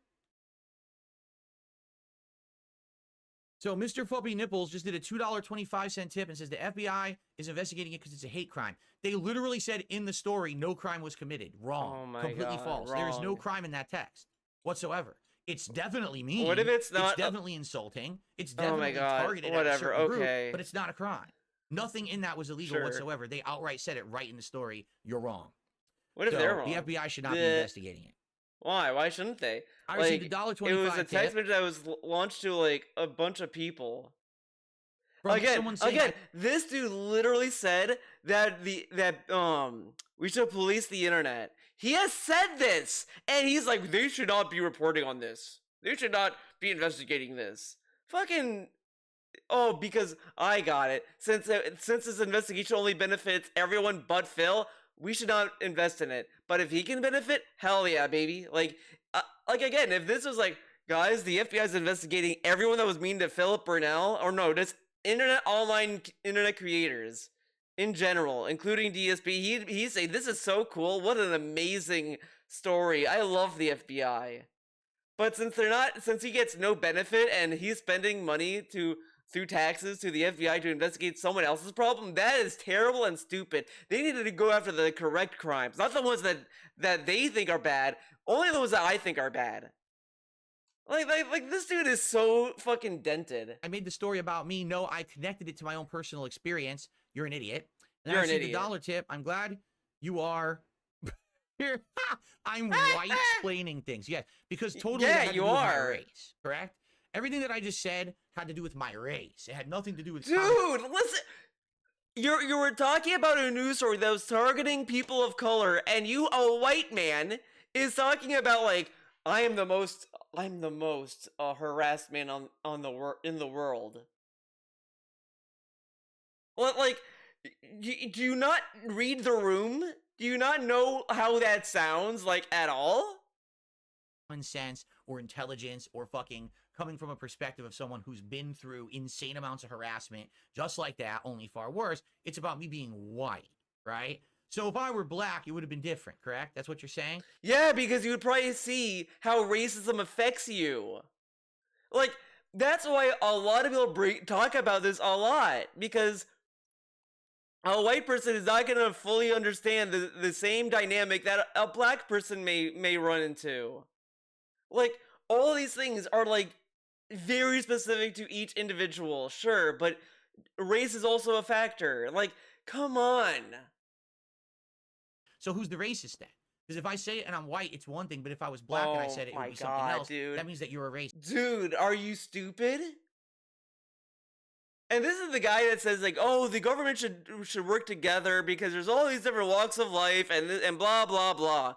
So Mr. Puppy Nipples just did a $2.25 tip and says the FBI is investigating it because it's a hate crime. They literally said in the story no crime was committed. Wrong. Oh my Completely God, false. wrong. There is no crime in that text whatsoever. It's definitely mean. What if it's not? It's definitely insulting. It's definitely targeted whatever. at a certain group, Okay. but it's not a crime. Nothing in that was illegal whatsoever. They outright said it right in the story. You're wrong. What if they're wrong? The FBI should not be investigating it. Why? Why shouldn't they? I received a $1.25 It was a text message that was launched to like a bunch of people. Again, this dude literally said that we should police the internet. He has said this, and he's like, they should not be reporting on this. They should not be investigating this. Fucking, oh, because I got it. Since this investigation only benefits everyone but Phil, we should not invest in it. But if he can benefit, hell yeah, baby. Like again, if this was like, guys, the FBI is investigating everyone that was mean to Philip Burnell, or no, just online internet creators in general, including DSP. He'd say, this is so cool. What an amazing story. I love the FBI. But since he gets no benefit and he's spending money through taxes to the FBI to investigate someone else's problem, that is terrible and stupid. They needed to go after the correct crimes, not the ones that they think are bad, only the ones that I think are bad. Like this dude is so fucking dented. I made the story about me. No, I connected it to my own personal experience. You're an idiot. And You're I an idiot. The dollar tip. I'm glad you are. Here, I'm white-splaining things. Yes, because totally Yeah, it had to you do with my are. race, correct? Everything that I just said had to do with my race. It had nothing to do with Dude, listen. You were talking about a news story that was targeting people of color, and you, a white man, is talking about like, I'm the most harassed man in the world. Like, do you not read the room? Do you not know how that sounds, like, at all? common sense or intelligence or fucking coming from a perspective of someone who's been through insane amounts of harassment, just like that, only far worse. It's about me being white, right? So if I were black, it would have been different, correct? That's what you're saying? Yeah, because you would probably see how racism affects you. Like, that's why a lot of people talk about this a lot, because a white person is not going to fully understand the same dynamic that a black person may run into. Like, all these things are, like, very specific to each individual, sure, but race is also a factor. Like, come on. So who's the racist then? Because if I say it and I'm white, it's one thing, but if I was black and I said it, it would be something else. Dude. That means that you're a racist. Dude, are you stupid? And this is the guy that says, like, oh, the government should work together because there's all these different walks of life and blah, blah, blah.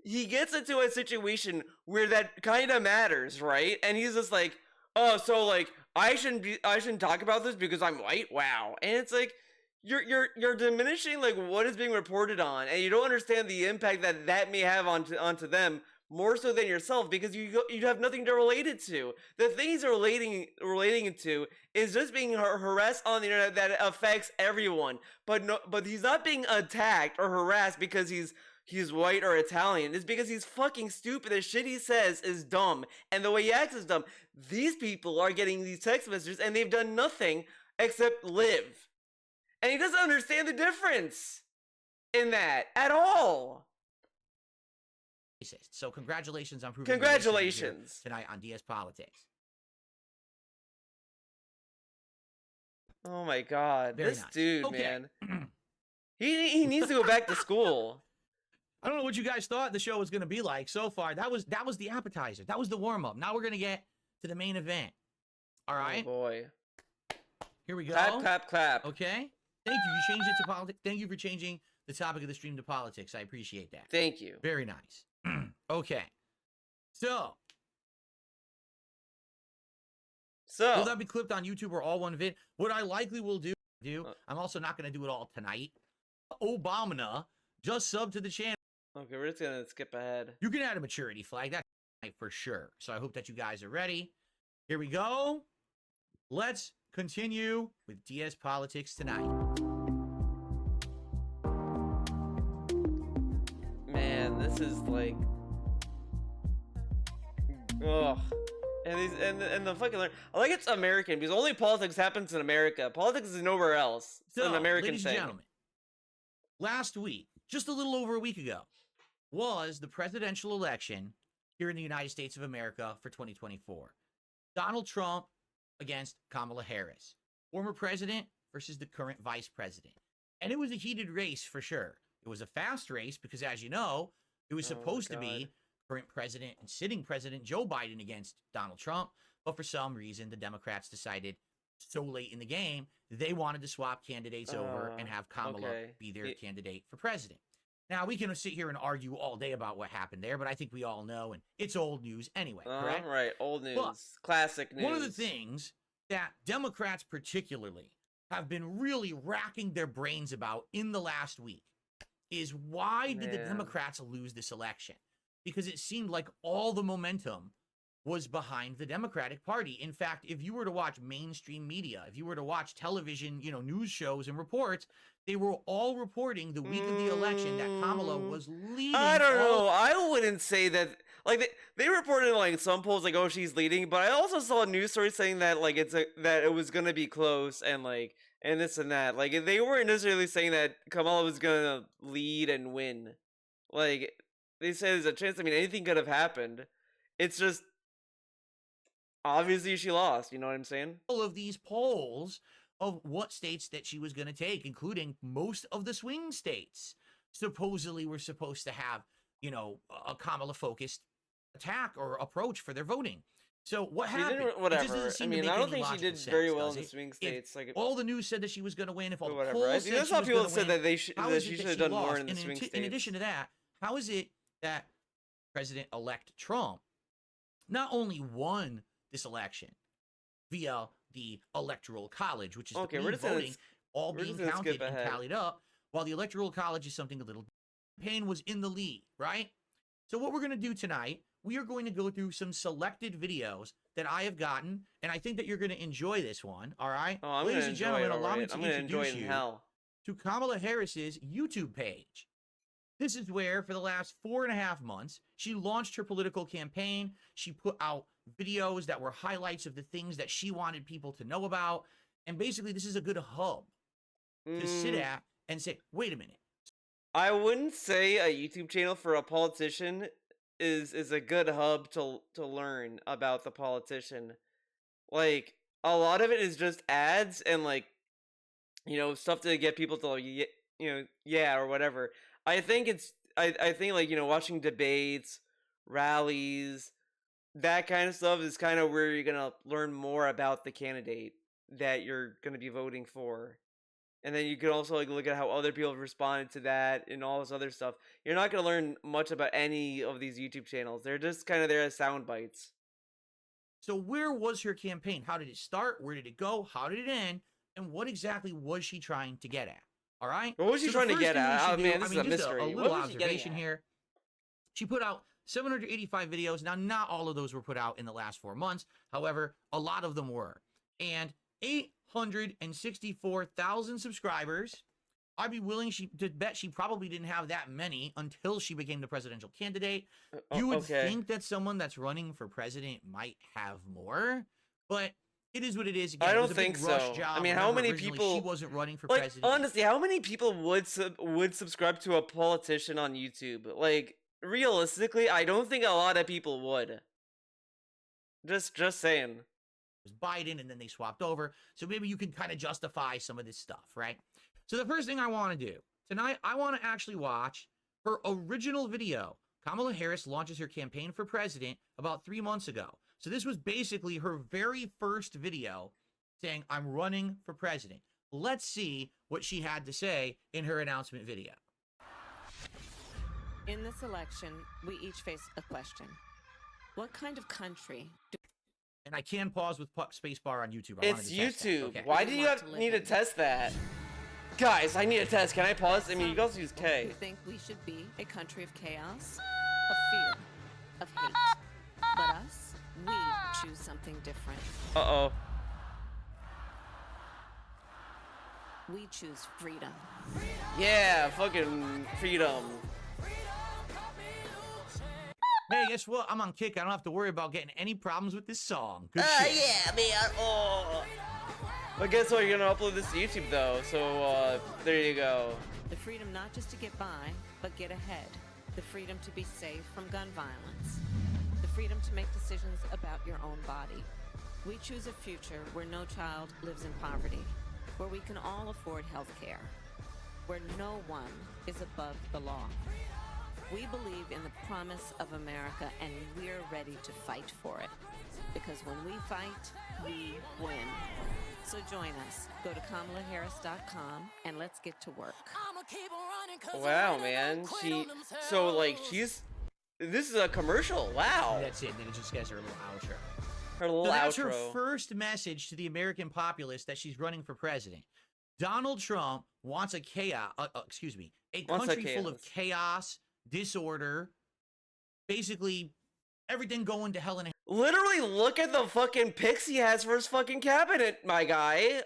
He gets into a situation where that kind of matters, right? And he's just like, oh, so, like, I shouldn't talk about this because I'm white? Wow. And it's like, you're diminishing, like, what is being reported on, and you don't understand the impact that may have onto them, more so than yourself, because you have nothing to relate it to. The things you're relating it to is just being harassed on the internet that affects everyone. But he's not being attacked or harassed because he's white or Italian. It's because he's fucking stupid. The shit he says is dumb, and the way he acts is dumb. These people are getting these text messages, and they've done nothing except live. And he doesn't understand the difference in that at all. So congratulations on proving Congratulations tonight on DS Politics. Oh my god, Very this nice. dude, Okay. man. He needs to go back to school. I don't know what you guys thought the show was going to be like so far. That was the appetizer. That was the warm-up. Now we're going to get to the main event. All right? Oh boy. Here we go. Clap, clap, clap. Okay. Thank you. You changed it to politics. Thank you for changing the topic of the stream to politics. I appreciate that. Thank you. Very nice. Okay. So, will that be clipped on YouTube or all one vid? What I likely will do, I'm also not going to do it all tonight. Obama just subbed to the channel. Okay, we're just going to skip ahead. You can add a maturity flag. That's for sure. So I hope that you guys are ready. Here we go. Let's continue with DS Politics tonight. Man, this is like, ugh. And the fucking, I like it's American because only politics happens in America. Politics is nowhere else. It's an American ladies thing. and gentlemen, last week, just a little over a week ago, was the presidential election here in the United States of America for 2024. Donald Trump against Kamala Harris. Former president versus the current vice president. And it was a heated race for sure. It was a fast race because, as you know, it was supposed to be current president and sitting president Joe Biden against Donald Trump. But for some reason, the Democrats decided so late in the game, they wanted to swap candidates over and have Kamala be their candidate for president. Now, we can sit here and argue all day about what happened there, but I think we all know, and it's old news anyway, correct? Right, old news. But classic news. One of the things that Democrats particularly have been really racking their brains about in the last week is why did the Democrats lose this election? Because it seemed like all the momentum was behind the Democratic Party. In fact, if you were to watch mainstream media, if you were to watch television, news shows and reports, they were all reporting the week of the election that Kamala was leading. I don't know. I wouldn't say that. Like they reported like some polls like, oh, she's leading, but I also saw a news story saying that like that it was gonna be close and like and this and that. Like they weren't necessarily saying that Kamala was gonna lead and win. Like they said there's a chance. I mean, anything could have happened. It's just obviously she lost. You know what I'm saying? All of these polls of what states that she was going to take, including most of the swing states, supposedly were supposed to have, a Kamala-focused attack or approach for their voting. So what happened? Whatever. I mean, I don't think she did very well in the swing states. Like all the news said that she was going to win. If all the polls said that's how people said that she should have done more in the and swing states. In addition to that, how is it that President-elect Trump not only won this election via the Electoral College, which is the voting, all being counted and tallied up, while the Electoral College is something a little different. Campaign was in the lead, right? So what we're going to do tonight, we are going to go through some selected videos that I have gotten, and I think that you're going to enjoy this one, all right? Oh, Ladies and gentlemen, allow me to introduce you hell. to Kamala Harris's YouTube page. This is where, for the last 4.5 months, she launched her political campaign. She put out videos that were highlights of the things that she wanted people to know about. And basically, this is a good hub to sit at and say, wait a minute. I wouldn't say a YouTube channel for a politician is a good hub to learn about the politician. Like, a lot of it is just ads and, like, stuff to get people to, like, yeah, or whatever. I think I think, like, watching debates, rallies, that kind of stuff is kind of where you're going to learn more about the candidate that you're going to be voting for. And then you can also like look at how other people have responded to that and all this other stuff. You're not going to learn much about any of these YouTube channels. They're just kind of there as sound bites. So where was her campaign? How did it start? Where did it go? How did it end? And what exactly was she trying to get at? All right? What was she trying to get at? Oh, man, this is a mystery. A little observation here. She put out 785 videos. Now, not all of those were put out in the last 4 months. However, a lot of them were. And 864,000 subscribers. I'd be willing to bet she probably didn't have that many until she became the presidential candidate. You would think that someone that's running for president might have more, but it is what it is. Again, I don't think so. I mean, how many people? She wasn't running for president. Honestly, how many people would subscribe to a politician on YouTube? Like, realistically, I don't think a lot of people would. Just saying. Was Biden, and then they swapped over. So maybe you can kind of justify some of this stuff, right? So the first thing I want to do tonight, I want to actually watch her original video. Kamala Harris launches her campaign for president about 3 months ago. So this was basically her very first video saying, I'm running for president. Let's see what she had to say in her announcement video. In this election, we each face a question. What kind of country do And I can pause with spacebar on YouTube. It's YouTube. Okay. Why do you need to test that? Guys, I need a test. Can I pause? I mean, you guys use K. You think we should be a country of chaos, of fear, of hate. But us, we choose something different. Uh-oh. We choose freedom. Yeah, fucking freedom. Hey, guess what? I'm on kick. I don't have to worry about getting any problems with this song. Good shit. Yeah, man. Oh. But guess what? You're gonna upload this to YouTube, though. So, there you go. The freedom not just to get by, but get ahead. The freedom to be safe from gun violence. The freedom to make decisions about your own body. We choose a future where no child lives in poverty, where we can all afford health care, where no one is above the law. We believe in the promise of America, and we're ready to fight for it. Because when we fight, we win. So join us. Go to KamalaHarris.com and let's get to work. Wow, man. This is a commercial. Wow. That's it. Then it just gets her little outro. Her little So that's outro. her first message to the American populace that she's running for president. Donald Trump wants a country full of chaos, disorder, basically everything going to hell in a... Literally, look at the fucking pics he has for his fucking cabinet, my guy.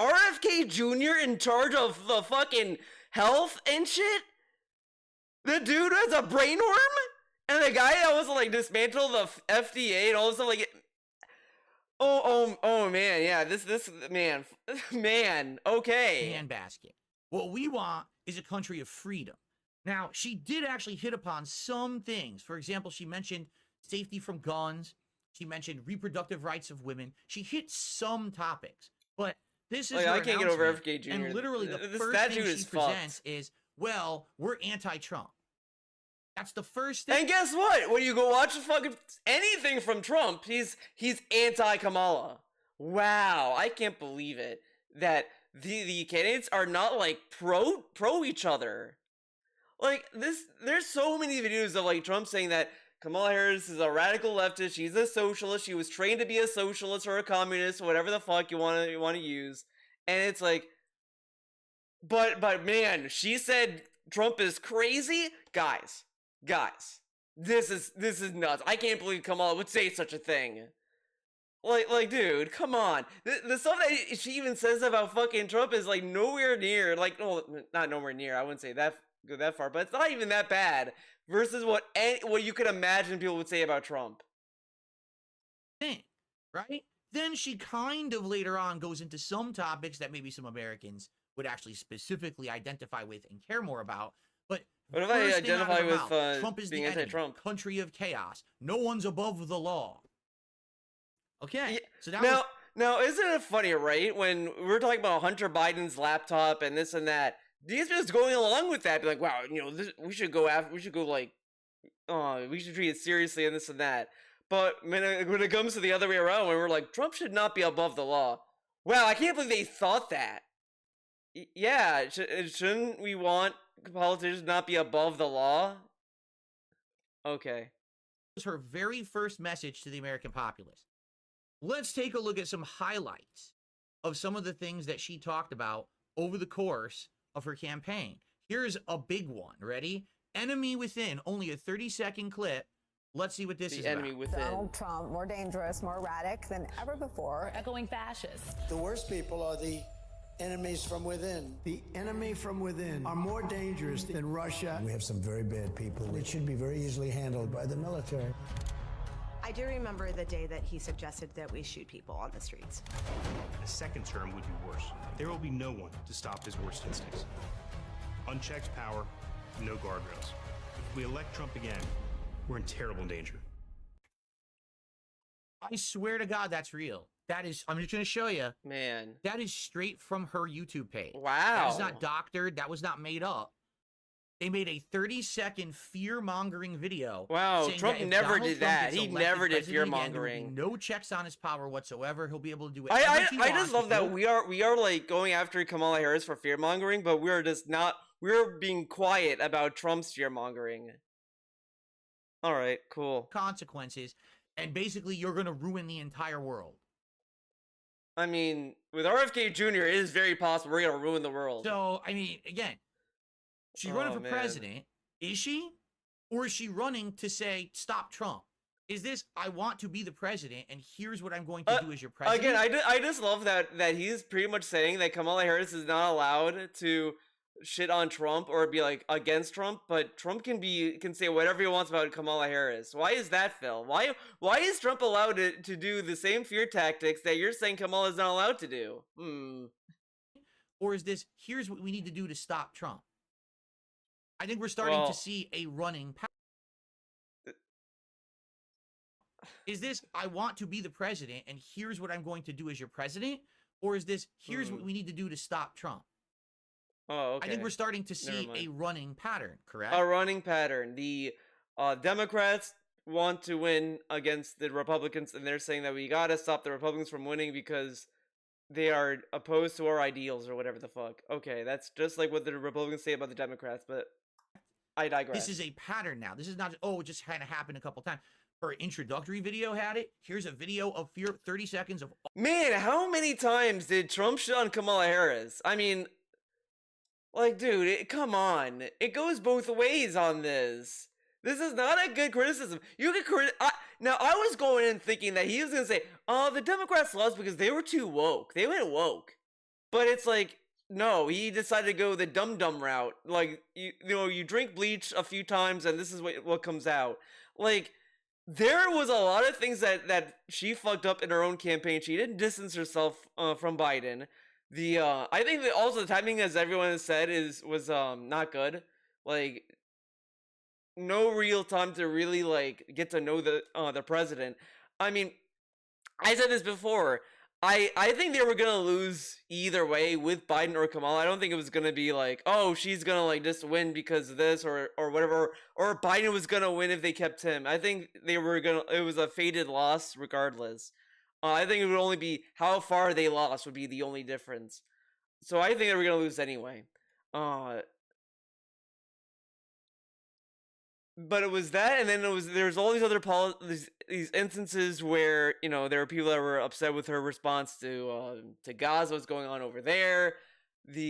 RFK Jr. in charge of the fucking health and shit? The dude has a brain worm? And the guy that was like dismantle the FDA and all this stuff, like... Oh man, yeah, this man, okay. Handbasket. What we want is a country of freedom. Now, she did actually hit upon some things. For example, she mentioned safety from guns. She mentioned reproductive rights of women. She hit some topics, but this is Like, her I can't get over announcement, FK Jr. And literally, the This first that thing dude she is presents fucked. is, well, we're anti-Trump. That's the first thing. And guess what? When you go watch fucking anything from Trump, he's anti-Kamala. Wow, I can't believe it that the candidates are not like pro each other. Like this, there's so many videos of like Trump saying that Kamala Harris is a radical leftist. She's a socialist. She was trained to be a socialist or a communist, whatever the fuck you want to use. And it's like, but man, she said Trump is crazy, guys. This is nuts. I can't believe Kamala would say such a thing. Like, dude, come on. The stuff that she even says about fucking Trump is like nowhere near, like, no, not nowhere near. I wouldn't say go that far, but it's not even that bad versus what you could imagine people would say about Trump. Thing, right? Then she kind of later on goes into some topics that maybe some Americans would actually specifically identify with and care more about. But what if I identify with Trump is being the anti-Trump? enemy, country of chaos. No one's above the law. Okay, Yeah, so that now isn't it funny, right? When we're talking about Hunter Biden's laptop and this and that, DSP is going along with that, like, wow, you know, we should treat it seriously and this and that. But when it comes to the other way around, when we're like, Trump should not be above the law. Wow, I can't believe they thought that. Yeah, shouldn't we want politicians not be above the law? Okay. was her very first message to the American populace. Let's take a look at some highlights of some of the things that she talked about over the course of her campaign. Here's a big one. Ready? Enemy Within, only a 30-second clip. Let's see what this is Enemy about. Within. Donald Trump, more dangerous, more erratic than ever before. Echoing fascist. The worst people are the enemies from within. The enemy from within are more dangerous than Russia. We have some very bad people. It should be very easily handled by the military. I do remember the day that he suggested that we shoot people on the streets. A second term would be worse. There will be no one to stop his worst instincts. Unchecked power, no guardrails. If we elect Trump again, we're in terrible danger. I swear to God, that's real. That is, I'm just going to show you. Man. That is straight from her YouTube page. Wow. That is not doctored. That was not made up. They made a 30-second fear-mongering video. Wow, Trump never did that. He never did fear-mongering. No checks on his power whatsoever. He'll be able to do it. I just love that we are like going after Kamala Harris for fear-mongering, but we're just not. We're being quiet about Trump's fear-mongering. All right, cool. Consequences, and basically you're going to ruin the entire world. I mean, with RFK Jr., it is very possible we're going to ruin the world. So, I mean, again, she's running for president. Is she? Or is she running to say, stop Trump? Is this, I want to be the president, and here's what I'm going to do as your president? Again, I just love that he's pretty much saying that Kamala Harris is not allowed to shit on Trump or be like against Trump, but Trump can say whatever he wants about Kamala Harris. Why is that, Phil? Why is Trump allowed to do the same fear tactics that you're saying Kamala is not allowed to do? Or is this, here's what we need to do to stop Trump? I think we're starting to see a running pattern. Is this, I want to be the president, and here's what I'm going to do as your president? Or is this, here's what we need to do to stop Trump? Oh, okay. I think we're starting to see a running pattern, correct? A running pattern. The Democrats want to win against the Republicans, and they're saying that we gotta stop the Republicans from winning because they are opposed to our ideals or whatever the fuck. Okay, that's just like what the Republicans say about the Democrats, but I digress. This is a pattern now. This is not, oh, it just kind of happened a couple times. Her introductory video had it. Here's a video of 30 seconds of... Man, how many times did Trump shit on Kamala Harris? I mean, like, dude, come on. It goes both ways on this. This is not a good criticism. You can now, I was going in thinking that he was going to say, oh, the Democrats lost because they were too woke. They went woke. But it's like, no, he decided to go the dumb route. Like, you know, you drink bleach a few times and this is what comes out. Like, there was a lot of things that she fucked up in her own campaign. She didn't distance herself from Biden. I think that also the timing, as everyone has said, was not good. Like, no real time to really like get to know the president. I mean, I said this before. I think they were gonna lose either way with Biden or Kamala. I don't think it was gonna be like, oh, she's gonna like just win because of this or whatever, or Biden was gonna win if they kept him. I think it was a fated loss regardless. I think it would only be how far they lost would be the only difference. So I think they were gonna lose anyway. But it was that, and then there's all these other these instances where, you know, there were people that were upset with her response to Gaza, what's going on over there, and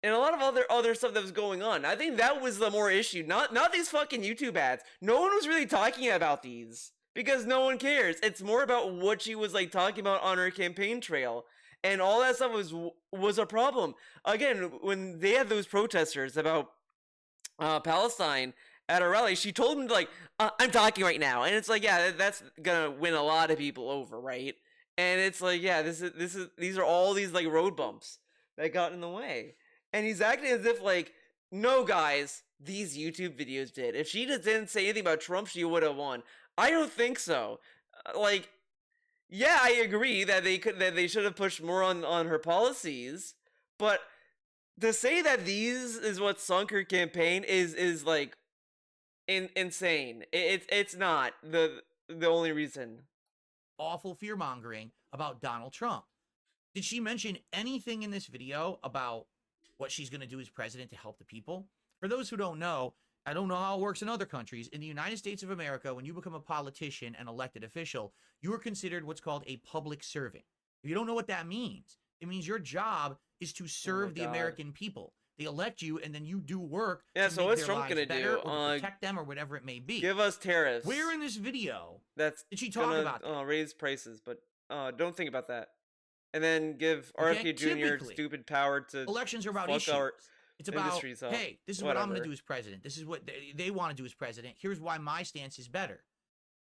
a lot of other stuff that was going on. I think that was the more issue, not these fucking YouTube ads. No one was really talking about these because no one cares. It's more about what she was like talking about on her campaign trail, and all that stuff was a problem. Again, when they had those protesters about Palestine at a rally, she told him like, I'm talking right now, and it's like, yeah, that's gonna win a lot of people over, right? And it's like, yeah, these are all these like road bumps that got in the way, and he's acting as if like, no guys, these YouTube videos did. If she just didn't say anything about Trump, she would have won. I don't think so. Like, yeah, I agree that they should have pushed more on her policies, but to say that these is what sunk her campaign is like insane. It's not the only reason. Awful fear-mongering about Donald Trump. Did she mention anything in this video about what she's going to do as president to help the people? For those who don't know, I don't know how it works in other countries. In the United States of America, when you become a politician and elected official, you are considered what's called a public servant. If you don't know what that means, it means your job is to serve the American people. They elect you, and then you do work. Yeah, to so make what's their Trump lives gonna better do? Or to protect them, or whatever it may be. Give us tariffs. Where in this video did she talk about that? Raise prices, but don't think about that. And then give RFK Jr. stupid power to elections are about fuck issues. It's about, hey, this is what I'm going to do as president. This is what they want to do as president. Here's why my stance is better.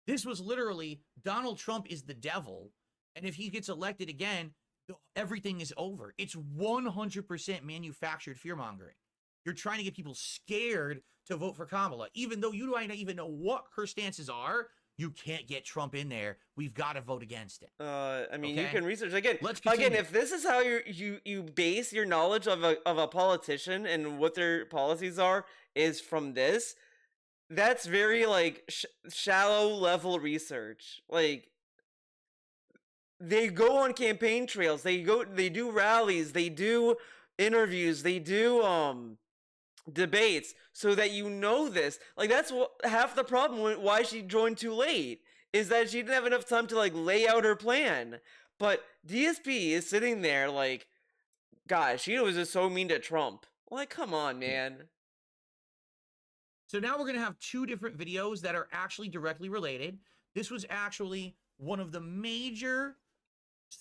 This was literally, Donald Trump is the devil, and if he gets elected again, everything is over. It's 100% manufactured fear-mongering. You're trying to get people scared to vote for Kamala. Even though you don't even know what her stances are, you can't get Trump in there. We've got to vote against it. I mean, you can research again. Let's continue. Again, if this is how you base your knowledge of a politician and what their policies are is from this, that's very like shallow level research. Like, they go on campaign trails, they do rallies, they do interviews, they do debates, so that you know this. Like, that's half the problem why she joined too late, is that she didn't have enough time to like lay out her plan. But DSP is sitting there like, gosh, she was just so mean to Trump. Like, come on, man. So now we're going to have two different videos that are actually directly related. This was actually one of the major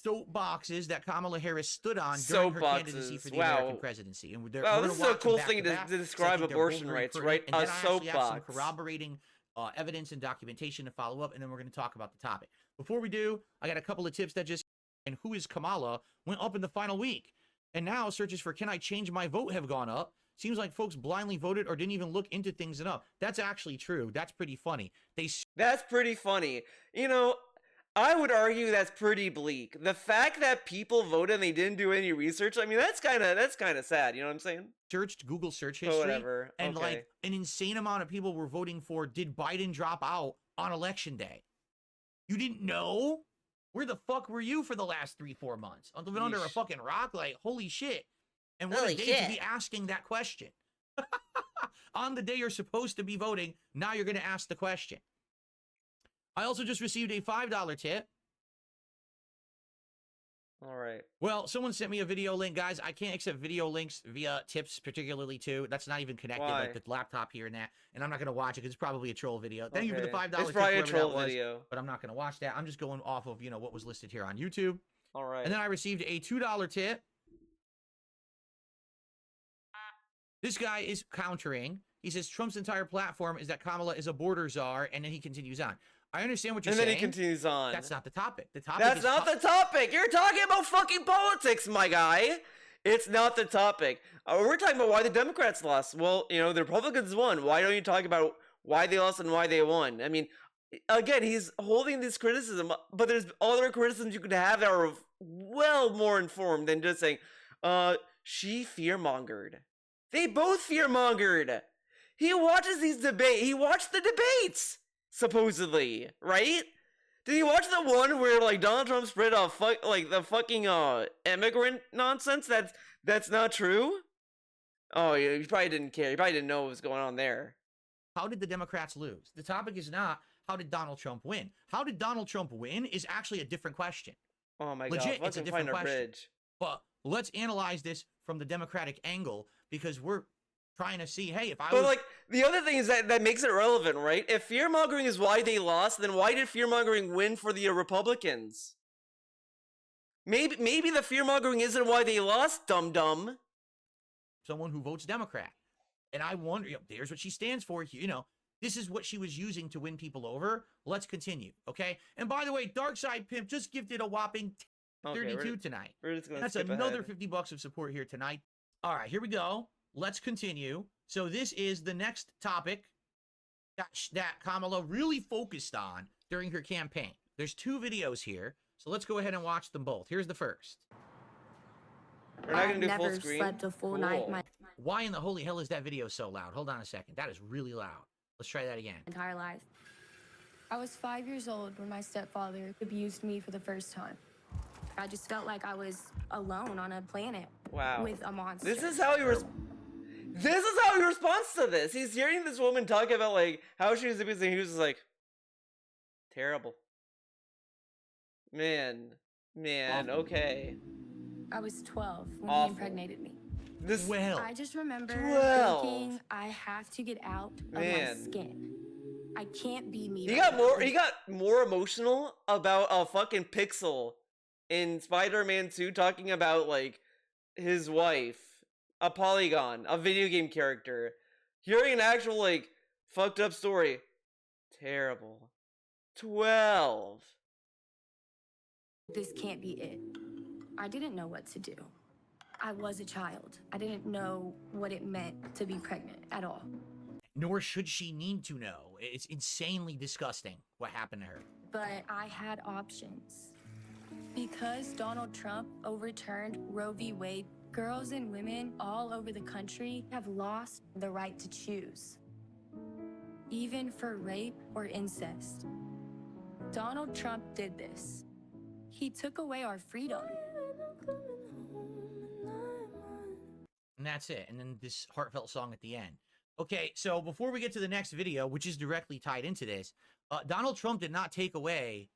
soapboxes that Kamala Harris stood on during her candidacy for the American presidency. And wow, this is a cool thing to describe abortion rights, right? A soapbox. Some corroborating evidence and documentation to follow up, and then we're going to talk about the topic. Before we do, I got a couple of tips that just, and who is Kamala, went up in the final week. And now searches for can I change my vote have gone up. Seems like folks blindly voted or didn't even look into things enough. That's actually true. That's pretty funny. That's pretty funny. You know, I would argue that's pretty bleak. The fact that people voted and they didn't do any research, I mean, that's kind of sad. You know what I'm saying? Searched Google search history, whatever. And like an insane amount of people were voting for, did Biden drop out on election day? You didn't know? Where the fuck were you for the last 3-4 months? I'm living under a fucking rock? Like, holy shit. And what a day to be asking that question. On the day you're supposed to be voting, now you're going to ask the question. I also just received a $5 tip. All right. Well, someone sent me a video link, guys. I can't accept video links via tips, particularly too. That's not even connected, Why? like the laptop here and that. And I'm not gonna watch it because it's probably a troll video. Thank you for the $5 It's tip, probably a whoever troll that was, video. but I'm not gonna watch that. I'm just going off of what was listed here on YouTube. All right. And then I received a $2 tip. This guy is countering. He says Trump's entire platform is that Kamala is a border czar, and then he continues on. I understand what you're saying. And then he continues on. That's not the topic. The topic That's is not the topic. You're talking about fucking politics, my guy. It's not the topic. We're talking about why the Democrats lost. Well, the Republicans won. Why don't you talk about why they lost and why they won? I mean, again, he's holding this criticism, but there's other criticisms you could have that are well more informed than just saying, she fear-mongered. They both fear-mongered. He watches these debates. He watched the debates, supposedly, right? Did you watch the one where like Donald Trump spread the fucking immigrant nonsense? That's not true. Oh, yeah, you probably didn't care. You probably didn't know what was going on there. How did the Democrats lose? The topic is not how did Donald Trump win. How did Donald Trump win is actually a different question. Oh my Legit, God! it's a different find a question. bridge. But let's analyze this from the Democratic angle because we're trying to see, hey, if I But was... like the other thing is that makes it relevant, right? If fear-mongering is why they lost, then why did fear-mongering win for the Republicans? Maybe the fear-mongering isn't why they lost, dum-dum. Someone who votes Democrat. And I wonder, there's what she stands for. This is what she was using to win people over. Let's continue, okay? And by the way, Dark Side Pimp just gifted a whopping 32 tonight. We're just gonna That's skip another ahead. $50 of support here tonight. All right, here we go. Let's continue. So this is the next topic that Kamala really focused on during her campaign. There's 2 videos here, so let's go ahead and watch them both. Here's the first. We're not gonna do full never screen. slept a full Cool. night my Why in the holy hell is that video so loud? Hold on a second. That is really loud. Let's try that again. entire life. I was 5 years old when my stepfather abused me for the first time. I just felt like I was alone on a planet Wow. with a monster. This is how he responds to this. He's hearing this woman talk about like how she was abused, and he was just like, terrible. Man, okay. I was 12 when Awful. he impregnated me. This I just remember 12. thinking I have to get out of my Man. skin. I can't be me. He right got now. more emotional about a fucking pixel in Spider-Man 2 talking about like his wife, a polygon, a video game character, hearing an actual like fucked up story. Terrible. 12. This can't be it. I didn't know what to do. I was a child. I didn't know what it meant to be pregnant at all. Nor should she need to know. It's insanely disgusting what happened to her. But I had options. Because Donald Trump overturned Roe v. Wade, girls and women all over the country have lost the right to choose. Even for rape or incest. Donald Trump did this. He took away our freedom. And that's it. And then this heartfelt song at the end. Okay, so before we get to the next video, which is directly tied into this, Donald Trump did not take away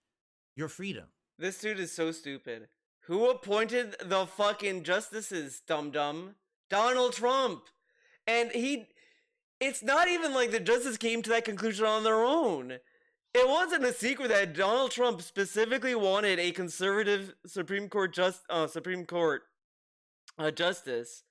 your freedom. This dude is so stupid. Who appointed the fucking justices, dum-dum? Donald Trump. And it's not even like the justices came to that conclusion on their own. It wasn't a secret that Donald Trump specifically wanted a conservative Supreme Court justice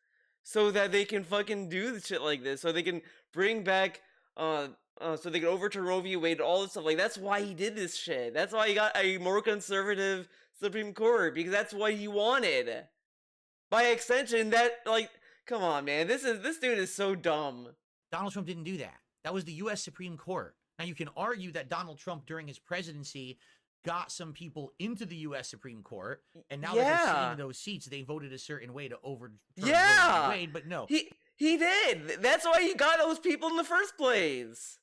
so that they can fucking do shit like this, so they can bring back so they can overturn Roe v. Wade, all this stuff. Like, that's why he did this shit. That's why he got a more conservative Supreme Court, because that's what he wanted. By extension, that, like, come on, man. This dude is so dumb. Donald Trump didn't do that. That was the U.S. Supreme Court. Now, you can argue that Donald Trump, during his presidency, got some people into the U.S. Supreme Court, and now that they're sitting in those seats, they voted a certain way to overturn Roe v. Wade, but no. He did. That's why he got those people in the first place.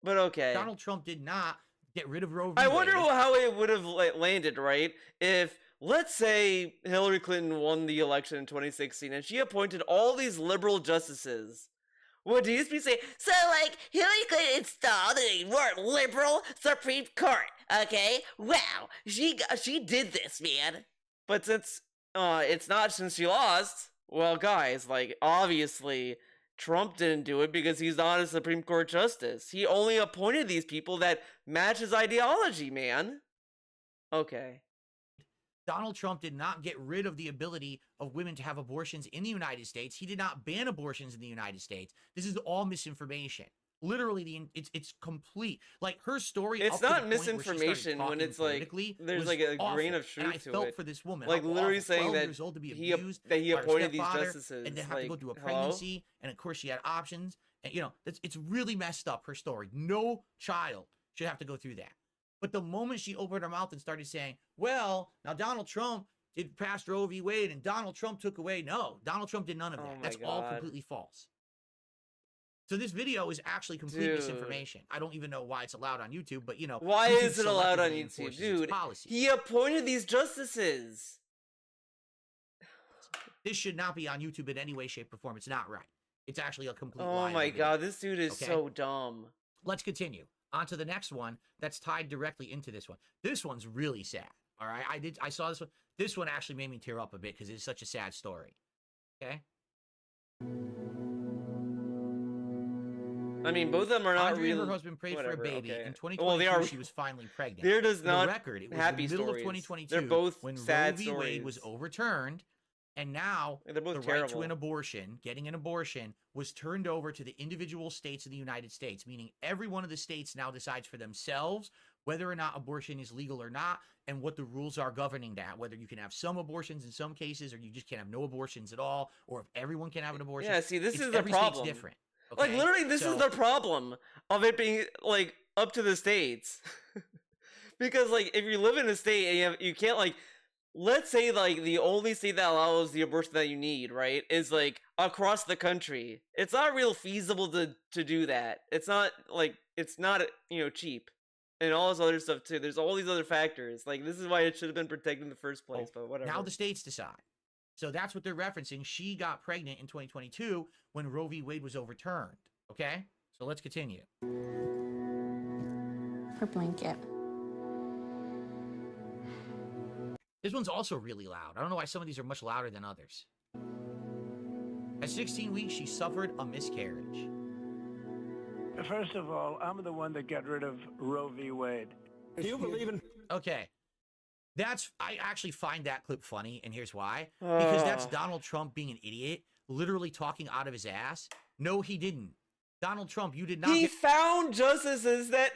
But okay. Donald Trump did not get rid of Roe v. Wade. I wonder how it would have landed, right? If, let's say, Hillary Clinton won the election in 2016 and she appointed all these liberal justices. What DSP say? So, like, Hillary Clinton installed a more liberal Supreme Court, okay? Wow, she did this, man. But since, it's not since she lost, well, guys, like, obviously, Trump didn't do it because he's not a Supreme Court justice. He only appointed these people that match his ideology, man. Okay. Donald Trump did not get rid of the ability of women to have abortions in the United States. He did not ban abortions in the United States. This is all misinformation. Literally, it's complete. Like, her story. It's not misinformation when it's like there's like a grain of truth and I to felt it. for this woman, like literally saying that years old to be he abused appointed by these her justices, and then have to go through a pregnancy, and of course she had options, and you know it's really messed up. Her story. No child should have to go through that. But the moment she opened her mouth and started saying, well, now Donald Trump did pass Roe v. Wade and Donald Trump took away. No, Donald Trump did none of that. That's all completely false. So this video is actually complete misinformation. I don't even know why it's allowed on YouTube, but you know. Why is it allowed on YouTube? Dude, he appointed these justices. This should not be on YouTube in any way, shape, or form. It's not right. It's actually a complete lie. Oh my god, this dude is so dumb. Let's continue. On to the next one that's tied directly into this one. This one's really sad. All right, I saw this one. This one actually made me tear up a bit because it's such a sad story. Okay. I mean, both of them are not Andrea real. and her husband prayed for a baby. Okay. In 2022, well, they are, she was finally pregnant. There does not the record, it was happy in the middle stories. of 2022 They're both when sad Roe v. stories. Wade was overturned, and now they're both the terrible. right to an abortion, getting an abortion, was turned over to the individual states of the United States, meaning every one of the states now decides for themselves whether or not abortion is legal or not, and what the rules are governing that, whether you can have some abortions in some cases, or you just can't have no abortions at all, or if everyone can have an abortion. Yeah, see, this is the every problem. State's different. Okay? Like, literally, this is the problem of it being, like, up to the states. Because, like, if you live in a state and you can't, like, let's say, like, the only state that allows the abortion that you need, right, is, like, across the country. It's not real feasible to do that. It's not, like, it's not, you know, cheap. And all this other stuff, too. There's all these other factors. Like, this is why it should have been protected in the first place, but whatever. Now the states decide. So that's what they're referencing. She got pregnant in 2022 when Roe v. Wade was overturned. Okay? So let's continue. Her blanket. This one's also really loud. I don't know why some of these are much louder than others. At 16 weeks, she suffered a miscarriage. First of all, I'm the one that got rid of Roe v. Wade. Do you believe in... Okay. I actually find that clip funny, and here's why. Because that's Donald Trump being an idiot, literally talking out of his ass. No, he didn't. Donald Trump, you did not. He found justices that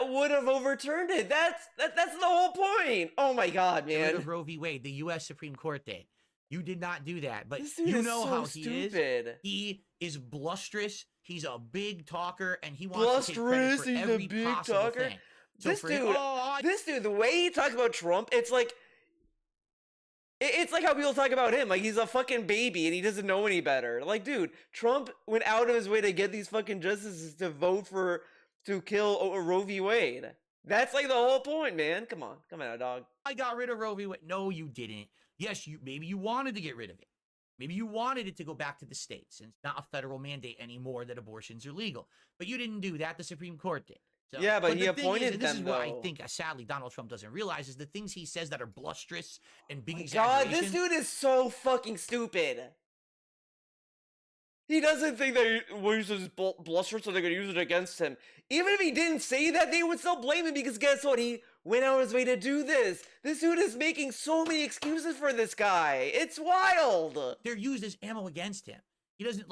would have overturned it. That's the whole point. Oh my god, man. Of Roe v. Wade, the U.S. Supreme Court did. You did not do that, but this dude you is know so how stupid. He is blusterous. He's a big talker, and he wants to take credit for every possible thing. So this dude, the way he talks about Trump, it's like how people talk about him. Like, he's a fucking baby and he doesn't know any better. Like, dude, Trump went out of his way to get these fucking justices to vote to kill Roe v. Wade. That's like the whole point, man. Come on dog. I got rid of Roe v. Wade. No, you didn't. Yes, maybe you wanted to get rid of it. Maybe you wanted it to go back to the states, and it's not a federal mandate anymore that abortions are legal. But you didn't do that. The Supreme Court did. So, yeah, but he appointed them, this is what I though. think, sadly, Donald Trump doesn't realize is the things he says that are blusterous and big God, exaggeration. this dude is so fucking stupid. He doesn't think that we're using this bluster, so they're gonna use it against him. Even if he didn't say that, they would still blame him because guess what? He went out of his way to do this. This dude is making so many excuses for this guy. It's wild. They're used as ammo against him. He doesn't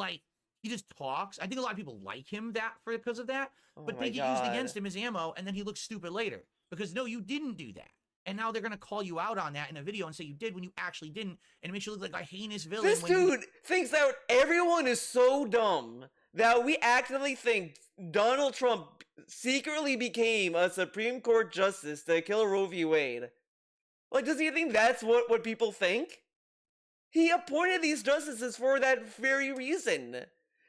he just talks. I think a lot of people like him because of that, but they get used against him as ammo, and then he looks stupid later. Because no, you didn't do that. And now they're going to call you out on that in a video and say you did when you actually didn't, and it makes you look like a heinous villain. This dude thinks that everyone is so dumb that we actively think Donald Trump secretly became a Supreme Court justice to kill Roe v. Wade. Like, does he think that's what people think? He appointed these justices for that very reason.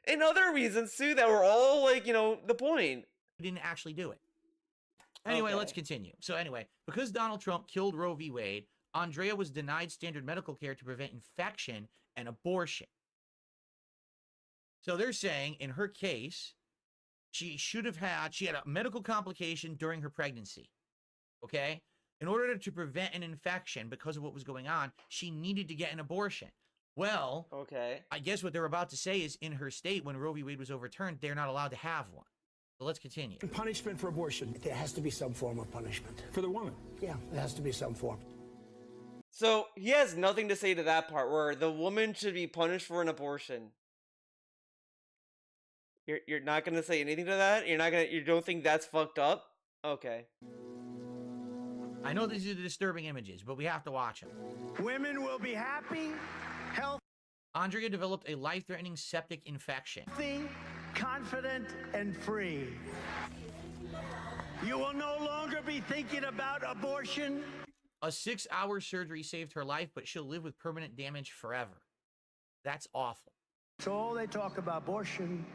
And other reasons, too, that were all, like, you know, the point. He didn't actually do it. Anyway, let's continue. So anyway, because Donald Trump killed Roe v. Wade, Andrea was denied standard medical care to prevent infection and abortion. So they're saying in her case, she had a medical complication during her pregnancy. Okay? In order to prevent an infection because of what was going on, she needed to get an abortion. Well, okay. I guess what they're about to say is in her state, when Roe v. Wade was overturned, they're not allowed to have one. So let's continue. Punishment for abortion. There has to be some form of punishment. For the woman? Yeah, there has to be some form. So he has nothing to say to that part where the woman should be punished for an abortion. You're not gonna say anything to that? You don't think that's fucked up? Okay. I know these are the disturbing images, but we have to watch them. Women will be happy, healthy, Andrea developed a life-threatening septic infection. confident, and free. You will no longer be thinking about abortion. A 6-hour surgery saved her life, but she'll live with permanent damage forever. That's awful. So all they talk about abortion,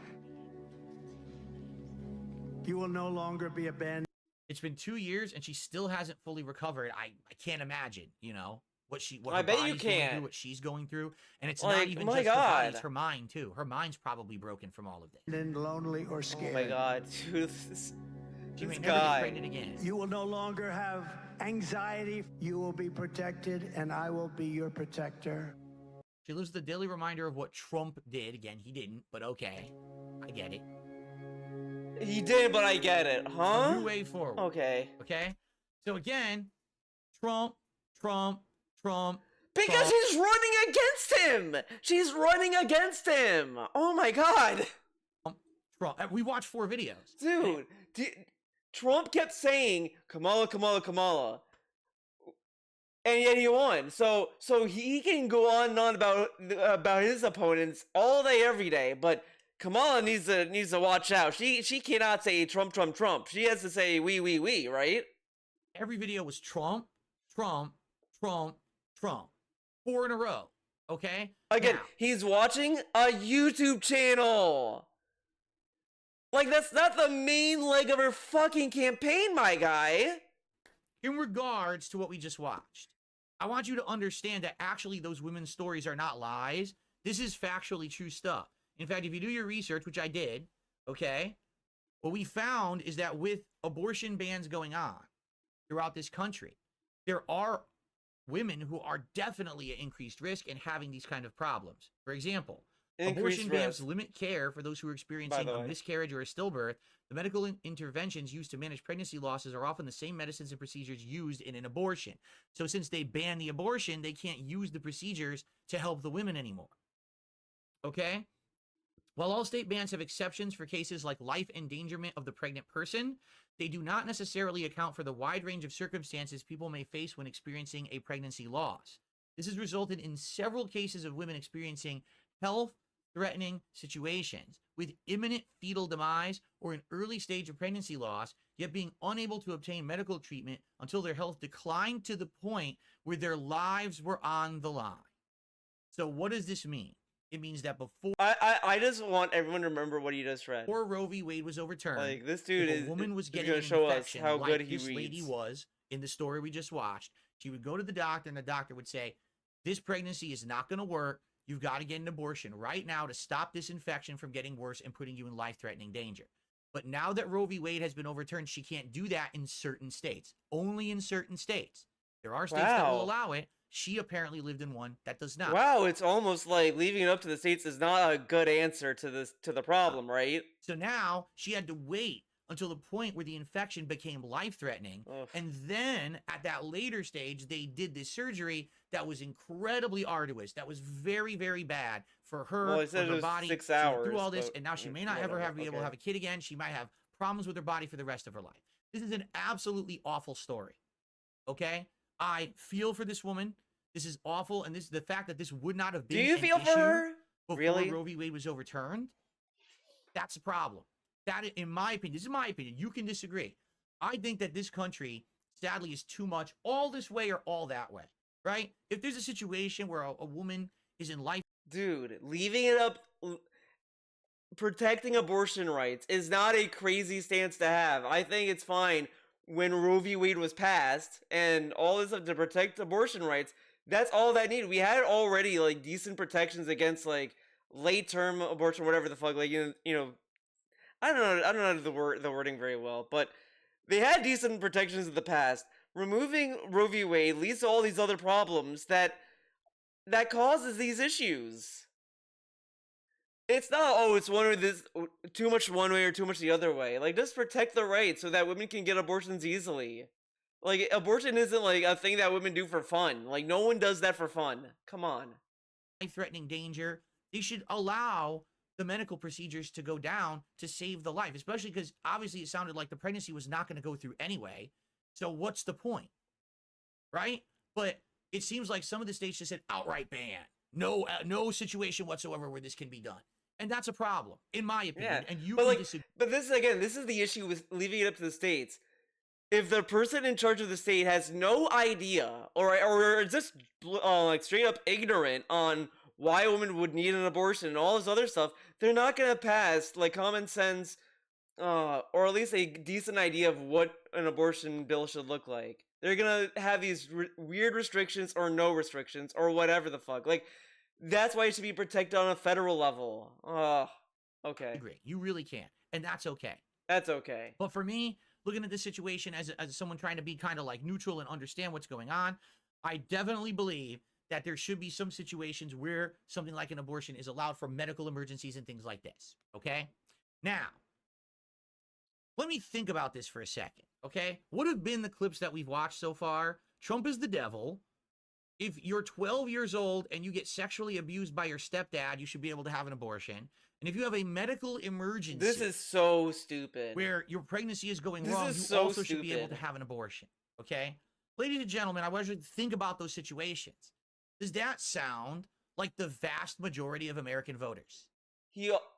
you will no longer be abandoned. It's been 2 years and she still hasn't fully recovered. I can't imagine, what I her bet you body's going can. through, what she's going through. And it's Like, not even my just her body, God. it's her mind too. Her mind's probably broken from all of this. And lonely or Oh scared. my god, dude, this She may this never get guy. pregnant again. You will no longer have anxiety. You will be protected, and I will be your protector. She lives the daily reminder of what Trump did. Again, he didn't, but okay. I get it. He did, but I get it, A huh? new way forward. Okay. Okay? So again, Trump. Because Trump. she's running against him! She's running against him! Oh my god! Trump. We watched 4 videos. Dude, Trump kept saying, Kamala, Kamala, Kamala. And yet he won. So he can go on and on about his opponents all day, every day, but Kamala needs to watch out. She cannot say Trump, Trump, Trump. She has to say we, right? Every video was Trump. 4 in a row. Okay? Again, Now, he's watching a YouTube channel. Like, that's not the main leg of her fucking campaign, my guy. in regards to what we just watched, I want you to understand that actually those women's stories are not lies. This is factually true stuff. In fact, if you do your research, which I did, okay, what we found is that with abortion bans going on throughout this country, there are women who are definitely at increased risk and having these kind of problems. For example, abortion bans limit care for those who are experiencing a miscarriage or a stillbirth. The medical interventions used to manage pregnancy losses are often the same medicines and procedures used in an abortion. So since they ban the abortion, they can't use the procedures to help the women anymore. Okay? While all state bans have exceptions for cases like life endangerment of the pregnant person, they do not necessarily account for the wide range of circumstances people may face when experiencing a pregnancy loss. This has resulted in several cases of women experiencing health-threatening situations with imminent fetal demise or an early stage of pregnancy loss, yet being unable to obtain medical treatment until their health declined to the point where their lives were on the line. So what does this mean? It means that before I just want everyone to remember what he just read. Before Roe v. Wade was overturned, Like, this dude if a woman was getting gonna an show us infection how like good he this lady reads. was in the story we just watched, she would go to the doctor and the doctor would say, this pregnancy is not going to work. You've got to get an abortion right now to stop this infection from getting worse and putting you in life-threatening danger. But now that Roe v. Wade has been overturned, she can't do that in certain states. Only in certain states. There are states that will Wow. allow it. She apparently lived in one that does not. Wow, it's almost like leaving it up to the states is not a good answer to the problem, right? So now she had to wait until the point where the infection became life-threatening. And then at that later stage, they did this surgery that was incredibly arduous. That was very, very bad for her, Well, he for said it her was body. 6 She went hours, through all this, but, and now she may not ever whatever, be able to okay. have a kid again. She might have problems with her body for the rest of her life. This is an absolutely awful story. Okay? I feel for this woman. This is awful, and this the fact that this would not have been Do you an feel for issue her? before Really? Roe v. Wade was overturned. That's a problem. That, in my opinion, this is my opinion. You can disagree. I think that this country, sadly, is too much all this way or all that way, right? If there's a situation where a woman is in life, Dude, leaving it up, protecting abortion rights is not a crazy stance to have. I think it's fine when Roe v. Wade was passed and all this stuff to protect abortion rights. That's all that needed. We had already like decent protections against like late-term abortion, whatever the fuck, like, you know, I don't know the wording very well, but they had decent protections in the past. Removing Roe v. Wade leads to all these other problems that causes these issues. It's not, oh, it's one way this, too much one way or too much the other way. Like, just protect the right so that women can get abortions easily. Like, abortion isn't like a thing that women do for fun. Like, no one does that for fun. Come on. Life-threatening danger. They should allow the medical procedures to go down to save the life, especially because obviously it sounded like the pregnancy was not going to go through anyway. So what's the point? Right? But it seems like some of the states just said outright ban. No situation whatsoever where this can be done. And that's a problem, in my opinion. Yeah. And you but can like, disagree. but this is the issue with leaving it up to the states. If the person in charge of the state has no idea or is just like straight up ignorant on why a woman would need an abortion and all this other stuff, they're not gonna pass like common sense or at least a decent idea of what an abortion bill should look like. They're gonna have these weird restrictions or no restrictions or whatever the fuck. Like, that's why it should be protected on a federal level. Okay. Agree. You really can't. And that's okay. That's okay. But for me, looking at this situation as someone trying to be kind of like neutral and understand what's going on, I definitely believe that there should be some situations where something like an abortion is allowed for medical emergencies and things like this. Okay? Now, let me think about this for a second. Okay? What have been the clips that we've watched so far? Trump is the devil. If you're 12 years old and you get sexually abused by your stepdad, you should be able to have an abortion. And if you have a medical emergency... This is so stupid. ...where your pregnancy is going wrong, you also should be able to have an abortion. Okay? Ladies and gentlemen, I want you to think about those situations. Does that sound like the vast majority of American voters?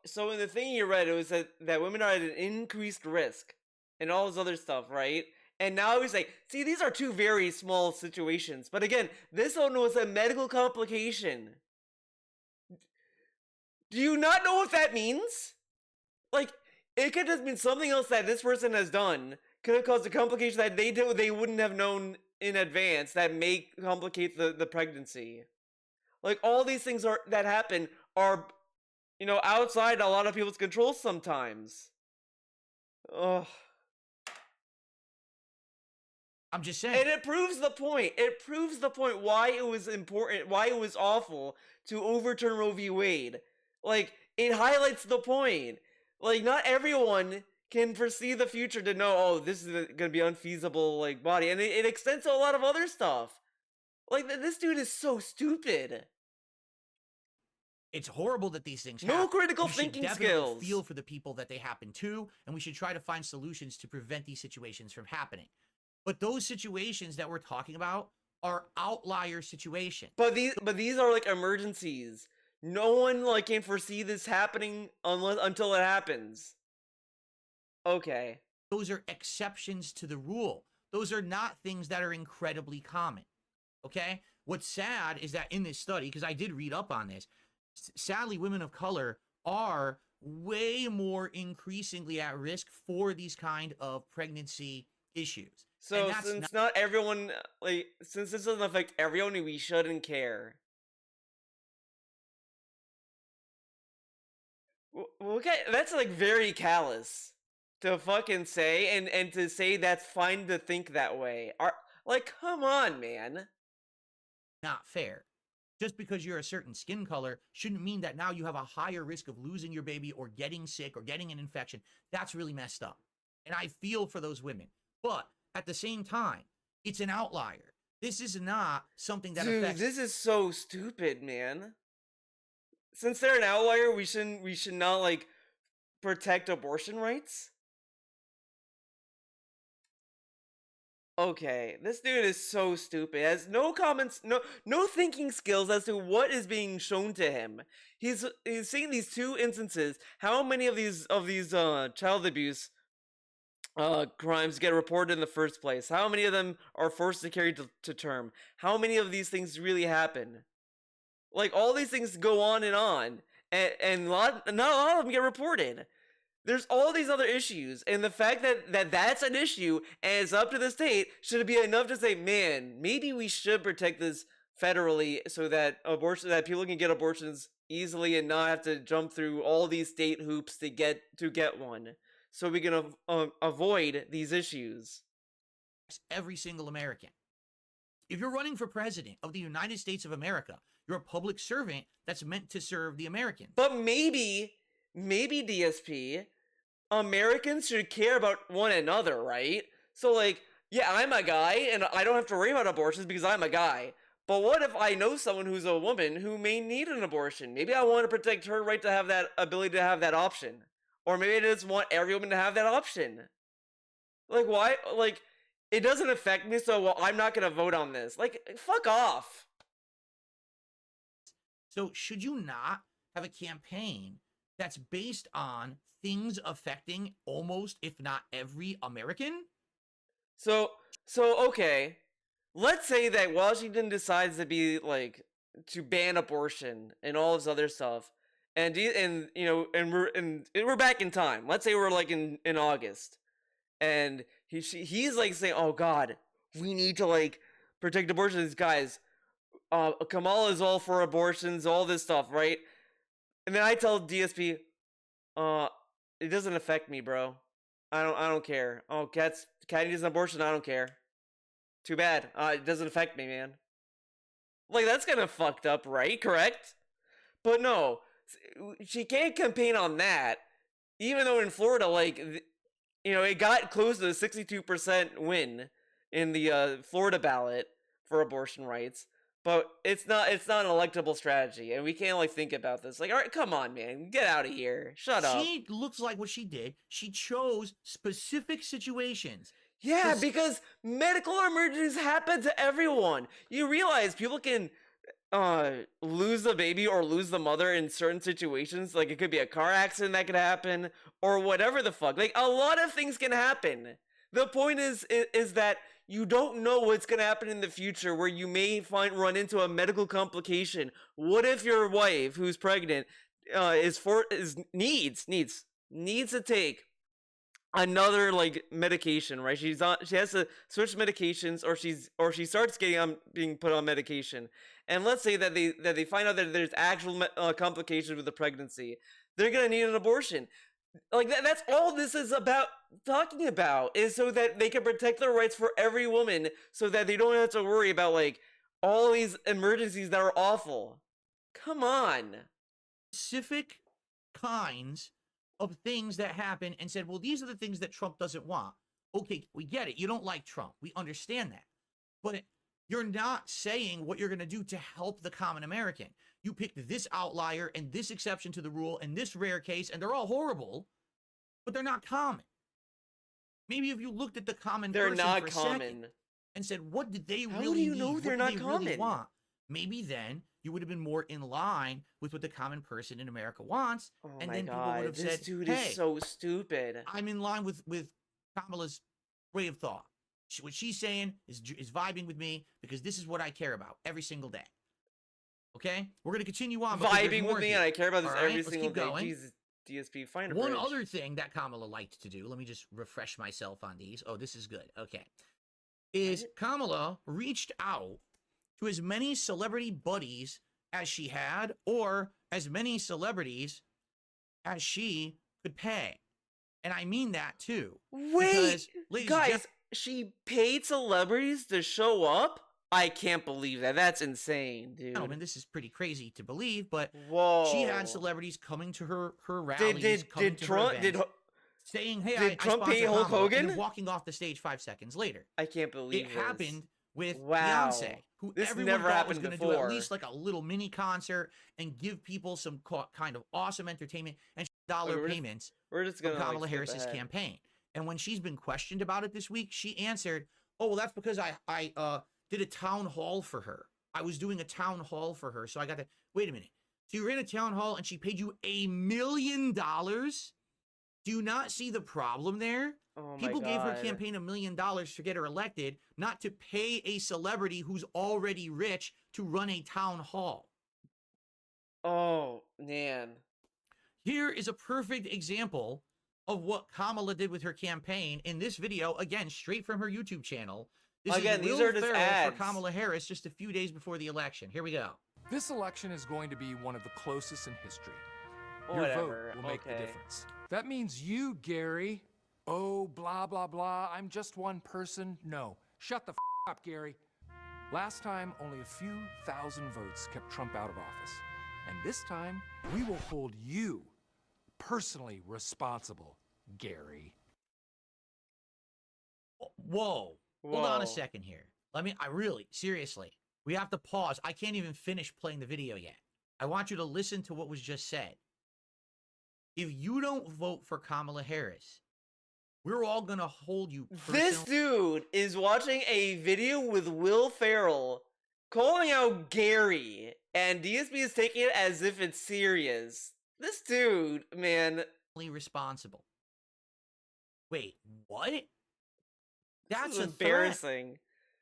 So in the thing you read, it was that women are at an increased risk and all this other stuff, right? And now he's like, see, these are two very small situations. But again, this one was a medical complication. Do you not know what that means? Like, it could just mean something else that this person has done could have caused a complication that they wouldn't have known in advance that may complicate the pregnancy. Like, all these things that happen are, you know, outside a lot of people's control sometimes. Ugh. I'm just saying. And it proves the point. It proves the point why it was important, why it was awful to overturn Roe v. Wade. Like, it highlights the point. Like, not everyone can foresee the future to know, oh, this is going to be unfeasible, like, body. And it extends to a lot of other stuff. Like, this dude is so stupid. It's horrible that these things happen. No critical thinking skills. We should feel for the people that they happen to, and we should try to find solutions to prevent these situations from happening. But those situations that we're talking about are outlier situations. But these are like emergencies. No one like can foresee this happening until it happens. Okay. Those are exceptions to the rule. Those are not things that are incredibly common. Okay? What's sad is that in this study, because I did read up on this, sadly, women of color are way more increasingly at risk for these kind of pregnancy issues. So since not everyone, like, since this doesn't affect everyone, we shouldn't care. Okay, that's like very callous to fucking say, and to say that's fine to think that way. Like, come on, man. Not fair. Just because you're a certain skin color shouldn't mean that now you have a higher risk of losing your baby or getting sick or getting an infection. That's really messed up. And I feel for those women. But at the same time, it's an outlier. This is not something that affects... Dude, this is so stupid, man. Since they're an outlier, we should not, like, protect abortion rights? Okay, this dude is so stupid. Has no comments, no thinking skills as to what is being shown to him. He's seeing these two instances. How many of these child abuse crimes get reported in the first place? How many of them are forced to carry to term? How many of these things really happen? Like, all these things go on, and not a lot of them get reported. There's all these other issues, and the fact that that's an issue and it's up to the state should be enough to say, man, maybe we should protect this federally so that people can get abortions easily and not have to jump through all these state hoops to get one, so we can avoid these issues. Every single American. If you're running for president of the United States of America, you're a public servant that's meant to serve the Americans. But maybe DSP, Americans should care about one another, right? So like, yeah, I'm a guy and I don't have to worry about abortions because I'm a guy. But what if I know someone who's a woman who may need an abortion? Maybe I want to protect her right to have that ability to have that option. Or maybe I just want every woman to have that option. Like, why? Like, it doesn't affect me, so well, I'm not going to vote on this. Like, fuck off. So should you not have a campaign that's based on things affecting almost, if not every American? So okay. Let's say that Washington decides to be like to ban abortion and all this other stuff, and we're back in time. Let's say we're like in August, and he's like saying, "Oh God, we need to like protect abortions, guys. Kamala is all for abortions, all this stuff, right?" And then I tell DSP, it doesn't affect me, bro. I don't care. Oh, Cat needs an abortion. I don't care. Too bad. It doesn't affect me, man. Like, that's kind of fucked up, right? Correct? But no, she can't campaign on that, even though in Florida, like, it got close to a 62% win in the Florida ballot for abortion rights. But it's not an electable strategy, and we can't like think about this. Like, all right, come on, man, get out of here, shut up. She looks like what she did. She chose specific situations. Yeah, because medical emergencies happen to everyone. You realize people can lose the baby or lose the mother in certain situations. Like, it could be a car accident that could happen, or whatever the fuck. Like, a lot of things can happen. The point is that you don't know what's going to happen in the future where you may run into a medical complication. What if your wife, who's pregnant, needs to take another like medication, right? She has to switch medications, or she starts being put on medication. And let's say that they find out that there's actual complications with the pregnancy. They're going to need an abortion. Like that's all this is about talking about, is so that they can protect their rights for every woman, so that they don't have to worry about like all these emergencies that are awful. Come on. Specific kinds of things that happen and said, well, these are the things that Trump doesn't want. Okay, we get it. You don't like Trump. We understand that. But you're not saying what you're going to do to help the common American. You picked this outlier and this exception to the rule and this rare case, and they're all horrible, but they're not common. Maybe if you looked at the common person for a second and said, what did they really How do you know need? they're What not do they common? really want? Maybe then you would have been more in line with what the common person in America wants, and then people would have this said, dude hey, is so stupid. I'm in line with Kamala's way of thought. What she's saying is vibing with me because this is what I care about every single day. Okay? We're going to continue on. Vibing with me, here. and I care about this every Let's single keep day. going. Jesus, DSP, find a One bridge. other thing that Kamala liked to do, let me just refresh myself on these. Oh, this is good. Okay. Is Kamala reached out to as many celebrity buddies as she had, or as many celebrities as she could pay. And I mean that too. Wait, Because, guys, she paid celebrities to show up? I can't believe that. That's insane, dude. I mean, this is pretty crazy to believe, but Whoa. she had celebrities coming to her rallies, Did Trump saying, "Hey, did Trump pay Hulk Hogan?" And then walking off the stage 5 seconds later. I can't believe it this. happened with Wow. Beyonce, who This everyone never thought happened was going to do before. at least like a little mini concert and give people some kind of awesome entertainment and dollar payments we're just gonna from Kamala like, skip Harris's ahead. campaign. And when she's been questioned about it this week, she answered, "Oh, well, that's because I did a town hall for her. I was doing a town hall for her, so I got to." Wait a minute. So you were in a town hall and she paid you $1 million? Do you not see the problem there? Oh my People gave her God. campaign $1 million to get her elected, not to pay a celebrity who's already rich to run a town hall. Oh, man. Here is a perfect example of what Kamala did with her campaign in this video, again, straight from her YouTube channel. This Again, is these Will are just Ferrell ads. for Kamala Harris just a few days before the election. Here we go. This election is going to be one of the closest in history. Your Whatever. vote will make the Okay. difference. That means you, Gary. Oh, blah, blah, blah. I'm just one person. No. Shut the up, Gary. Last time, only a few thousand votes kept Trump out of office. And this time, we will hold you personally responsible, Gary. Whoa. Hold on a second here. Seriously, we have to pause. I can't even finish playing the video yet. I want you to listen to what was just said. If you don't vote for Kamala Harris, we're all going to hold you This dude is watching a video with Will Ferrell calling out Gary, and DSP is taking it as if it's serious. This dude, man. Responsible. Wait, what? That's embarrassing.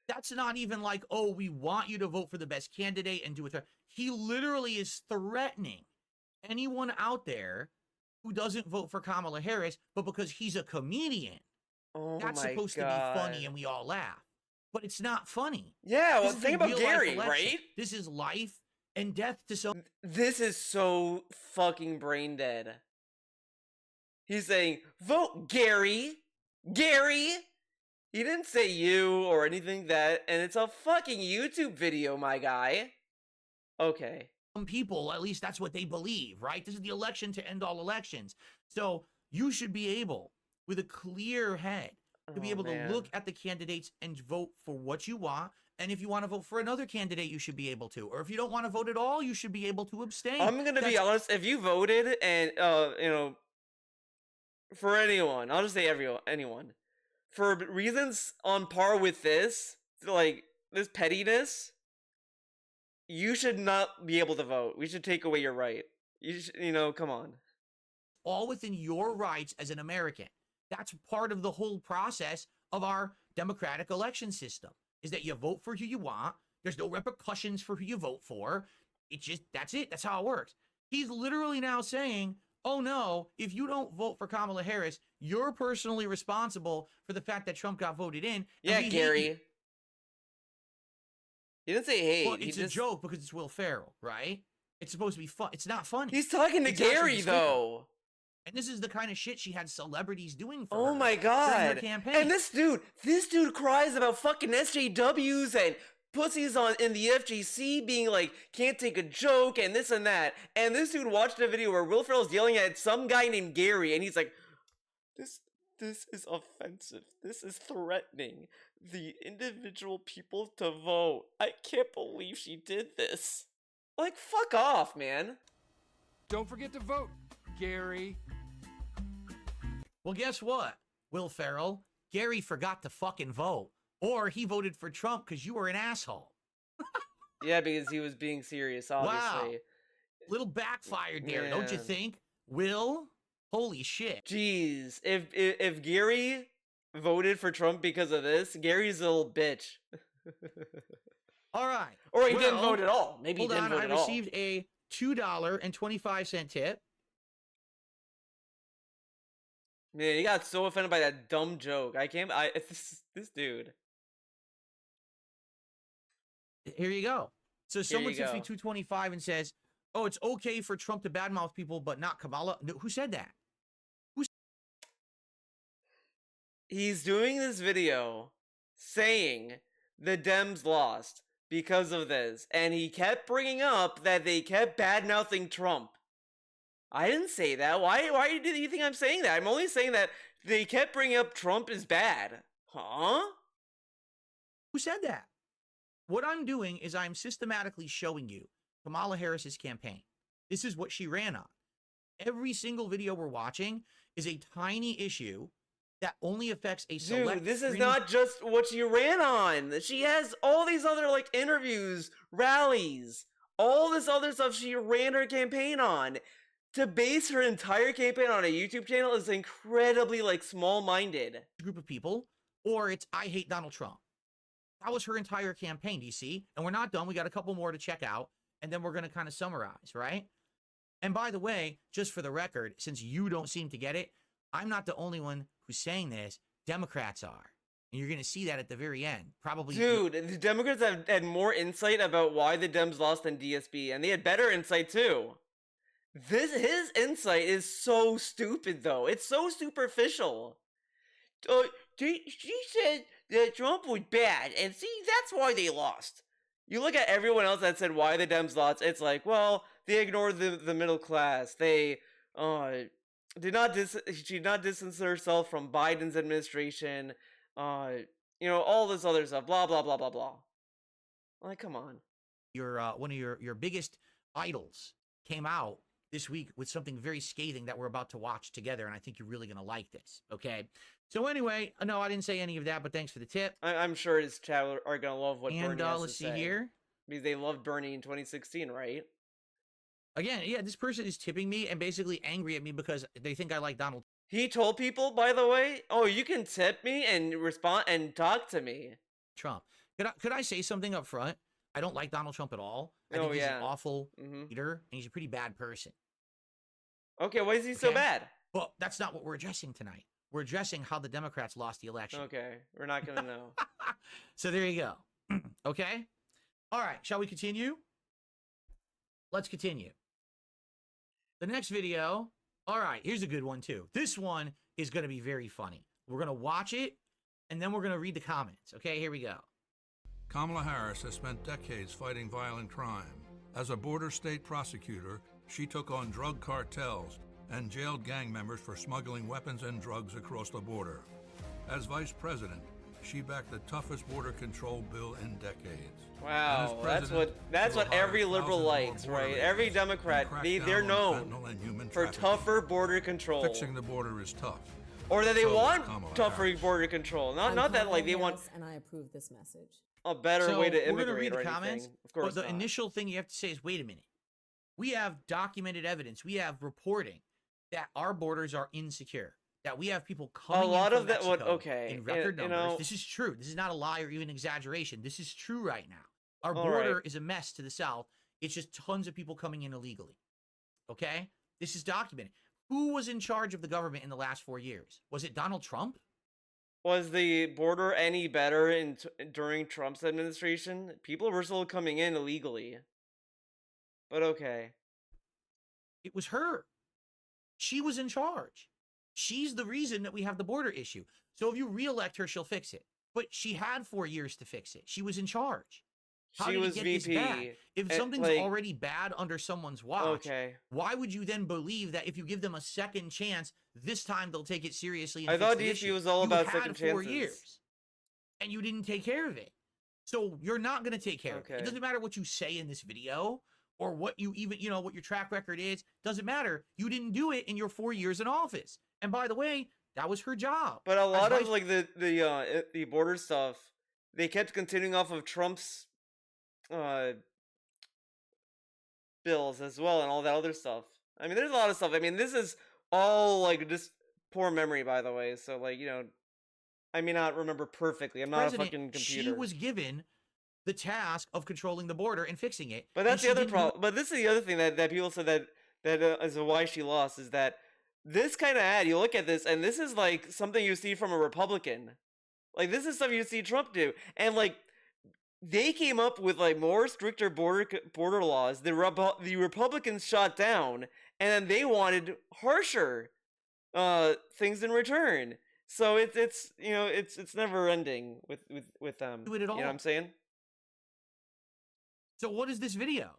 That's not even like, oh, we want you to vote for the best candidate and do it. He literally is threatening anyone out there who doesn't vote for Kamala Harris, but because he's a comedian. Oh That's my supposed God. to be funny and we all laugh. But it's not funny. Yeah, well, This is think a about real-life Gary, election. right? This is life and death to some. This is so fucking brain dead. He's saying, vote Gary! Gary! He didn't say you or anything that, and it's a fucking YouTube video, my guy. Okay. Some people, at least that's what they believe, right? This is the election to end all elections. So you should be able, with a clear head, to be able to look at the candidates and vote for what you want. And if you want to vote for another candidate, you should be able to. Or if you don't want to vote at all, you should be able to abstain. I'm gonna be honest, if you voted and, for anyone, I'll just say anyone, for reasons on par with this, like, this pettiness, you should not be able to vote. We should take away your right. You should, come on. All within your rights as an American. That's part of the whole process of our democratic election system, is that you vote for who you want. There's no repercussions for who you vote for. That's it. That's how it works. He's literally now saying, oh no, if you don't vote for Kamala Harris, you're personally responsible for the fact that Trump got voted in. Yeah, Gary. He didn't say hate. Well, it's a joke because it's Will Ferrell, right? It's supposed to be fun. It's not funny. He's talking to Gary, though. And this is the kind of shit she had celebrities doing for Oh her my during God. her campaign. And this dude cries about fucking SJWs and pussies in the FGC being like, can't take a joke and this and that. And this dude watched a video where Will Ferrell's yelling at some guy named Gary, and he's like, this is offensive. This is threatening the individual people to vote. I can't believe she did this. Like, fuck off, man. Don't forget to vote, Gary. Well, guess what, Will Ferrell? Gary forgot to fucking vote. Or he voted for Trump because you were an asshole. Yeah, because he was being serious, obviously. Wow. Little backfired there, don't you Man. think? Will? Holy shit. Jeez. If Gary voted for Trump because of this, Gary's a little bitch. All right. Or he didn't vote at all. Maybe he hold didn't on, vote at all. I received a $2.25 tip. Man, he got so offended by that dumb joke. This dude. Here you go. So someone you tips me go. $2.25 and says, oh, it's okay for Trump to badmouth people, but not Kamala. No, who said that? He's doing this video saying the Dems lost because of this, and he kept bringing up that they kept bad-mouthing Trump. I didn't say that. Why do you think I'm saying that? I'm only saying that they kept bringing up Trump is bad. Huh? Who said that? What I'm doing is I'm systematically showing you Kamala Harris's campaign. This is what she ran on. Every single video we're watching is a tiny issue that only affects a select. Dude, this is fringe- not just what she ran on. She has all these other like interviews, rallies, all this other stuff she ran her campaign on. To base her entire campaign on a YouTube channel is incredibly like small-minded. Group of people, or it's I hate Donald Trump. That was her entire campaign, do you see? And we're not done. We got a couple more to check out, and then we're going to kind of summarize, right? And by the way, just for the record, since you don't seem to get it, I'm not the only one who's saying this. Democrats are. And you're going to see that at the very end. Probably. Dude, the Democrats have had more insight about why the Dems lost than DSP, and they had better insight too. His insight is so stupid, though. It's so superficial. She said that Trump was bad, and see, that's why they lost. You look at everyone else that said why the Dems lost, it's like, well, they ignored the middle class. They did not she did not distance herself from Biden's administration. All this other stuff. Blah blah blah blah blah. Like, come on. One of your biggest idols came out this week with something very scathing that we're about to watch together, and I think you're really gonna like this. Okay. So anyway, no, I didn't say any of that, but thanks for the tip. I'm sure his chat are gonna love what Bernie has let's to see say. here. Because they loved Bernie in 2016, right? Again, yeah, this person is tipping me and basically angry at me because they think I like Donald. He told people, by the way, oh, you can tip me and respond and talk to me. Trump. Could I say something up front? I don't like Donald Trump at all. I think he's an awful leader, and he's a pretty bad person. Okay, why is he so bad? Well, that's not what we're addressing tonight. We're addressing how the Democrats lost the election. Okay, we're not going to know. So there you go. Okay? All right, shall we continue? Let's continue. The next video, all right, here's a good one too. This one is going to be very funny. We're going to watch it, and then we're going to read the comments. Okay, here we go. Kamala Harris has spent decades fighting violent crime. As a border state prosecutor, she took on drug cartels and jailed gang members for smuggling weapons and drugs across the border. As vice president, she backed the toughest border control bill in decades. Wow, that's what every liberal likes, right? Every Democrat, they're known for tougher border control. Fixing the border is tough. Or that they want tougher border control. Not that like they want. And I approve this message. A better way to immigrate. We're gonna read the comments. Of course, but the initial thing you have to say is, wait a minute. We have documented evidence. We have reporting that our borders are insecure. That we have people coming in from Mexico in record numbers. This is true. This is not a lie or even exaggeration. This is true right now. Our border is a mess to the south. It's just tons of people coming in illegally. Okay? This is documented. Who was in charge of the government in the last 4 years? Was it Donald Trump? Was the border any better during Trump's administration? People were still coming in illegally. But okay. It was her. She was in charge. She's the reason that we have the border issue. So if you reelect her, she'll fix it. But she had 4 years to fix it. She was in charge. How did it get this bad? If something's already bad under someone's watch, why would you then believe that if you give them a second chance, this time they'll take it seriously? And I thought DSP was all about second chances. 4 years, and you didn't take care of it. So you're not going to take care of it. It doesn't matter what you say in this video or what you even, what your track record is. Doesn't matter. You didn't do it in your 4 years in office. And by the way, that was her job. But a lot of like the border stuff, they kept continuing off of Trump's bills as well and all that other stuff. I mean, there's a lot of stuff. I mean, this is all like just poor memory, by the way. So like, I may not remember perfectly. I'm not a fucking computer. She was given the task of controlling the border and fixing it. But that's the other problem. But this is the other thing that people said that is why she lost, is that this kind of ad, you look at this, and this is like something you see from a Republican. Like, this is stuff you see Trump do. And like, they came up with like more stricter border laws. The Republicans shot down, and then they wanted harsher things in return. So it's never ending with them. Do it at all. You know what I'm saying? So what is this video?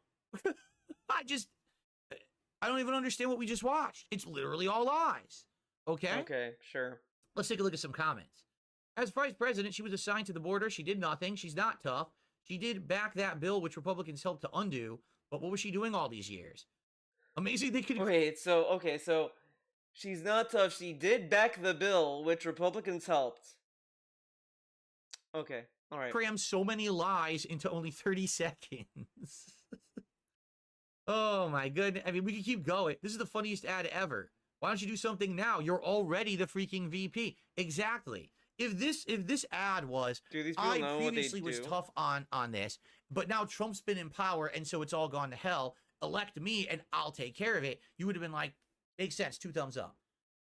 I don't even understand what we just watched. It's literally all lies. Okay? Okay, sure. Let's take a look at some comments. As vice president, she was assigned to the border. She did nothing. She's not tough. She did back that bill, which Republicans helped to undo. But what was she doing all these years? Amazing they could... Wait, so she's not tough. She did back the bill, which Republicans helped. Okay, all right. Cram so many lies into only 30 seconds. Oh my goodness. I mean, we could keep going. This is the funniest ad ever. Why don't you do something now? You're already the freaking VP. Exactly. If this ad was, I previously was tough on this, but now Trump's been in power, and so it's all gone to hell. Elect me, and I'll take care of it. You would have been like, makes sense. 2 thumbs up.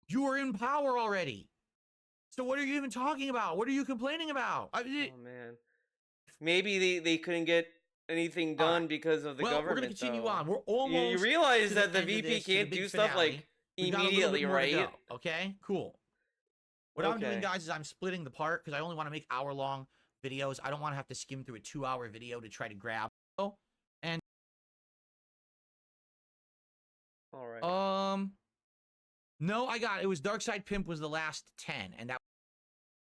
You are in power already. So what are you even talking about? What are you complaining about? Oh man, maybe they couldn't get anything done because of the government. We're gonna continue though. on. We're almost. You realize to that the end of VP this, to the can't big do stuff finale. like We've got a little bit immediately, more to right? go, okay, cool. What I'm doing, guys, is I'm splitting the part because I only want to make hour-long videos. I don't want to have to skim through a 2-hour video to try to grab. And all right. No, I got it. It was Dark Side Pimp was the last 10, and that.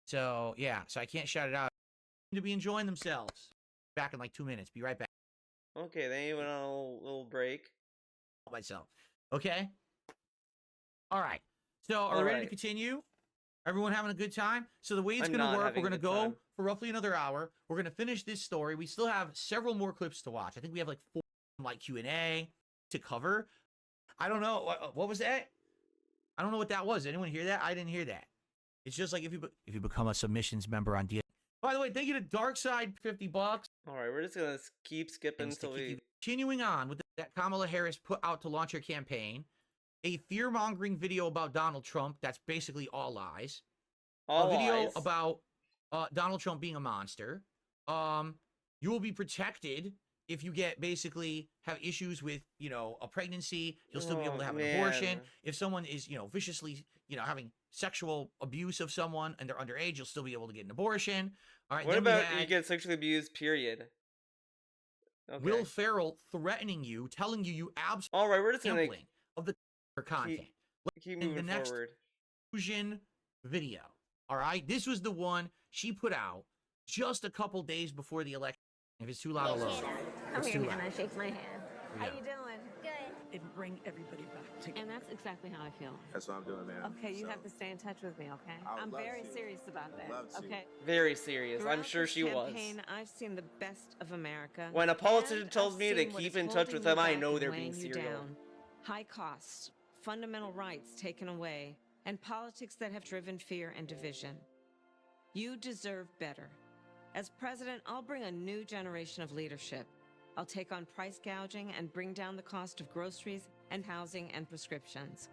So yeah, so I can't shout it out. To be enjoying themselves. Back in like 2 minutes. Be right back. Okay, then you went on a little break. Myself. Okay. All right. So are we ready to continue? Everyone having a good time? So the way it's going to work, we're going to go for roughly another hour. We're going to finish this story. We still have several more clips to watch. I think we have like 4 like Q&A to cover. I don't know. What was that? I don't know what that was. Did anyone hear that? I didn't hear that. It's just like if you become a submissions member on DSP. By the way, thank you to Darkside, $50. All right, we're just gonna keep skipping until we. Continuing on with that Kamala Harris put out to launch her campaign, a fear-mongering video about Donald Trump. That's basically all lies. All a video lies. about Donald Trump being a monster. You will be protected if you basically have issues with, a pregnancy. You'll still be able to have an abortion. If someone is, viciously, having sexual abuse of someone and they're underage, you'll still be able to get an abortion. All right. What about you get sexually abused, period? Okay. Will Ferrell threatening you, telling you absolutely. All right, we're just gonna of the content. Keep moving the next forward. Fusion video. All right, this was the one she put out just a couple days before the election. If it's too loud, I'll lower it. Come It's here, too loud. Hannah. Shake my hand. Yeah. How you doing? Good. It bring everybody back together. And that's exactly how I feel. That's what I'm doing, man. Okay, you have to stay in touch with me, okay? I would I'm love very to. serious about that. Love to. Okay. Very serious. I'm Throughout sure this she was. campaign, I've seen the best of America. When a politician and tells I've me to seen what keep is in touch holding with you them, I back know and they're weighing being you serial. down. High costs, fundamental rights taken away, and politics that have driven fear and division. You deserve better. As president, I'll bring a new generation of leadership. I'll take on price gouging and bring down the cost of groceries and housing and prescriptions.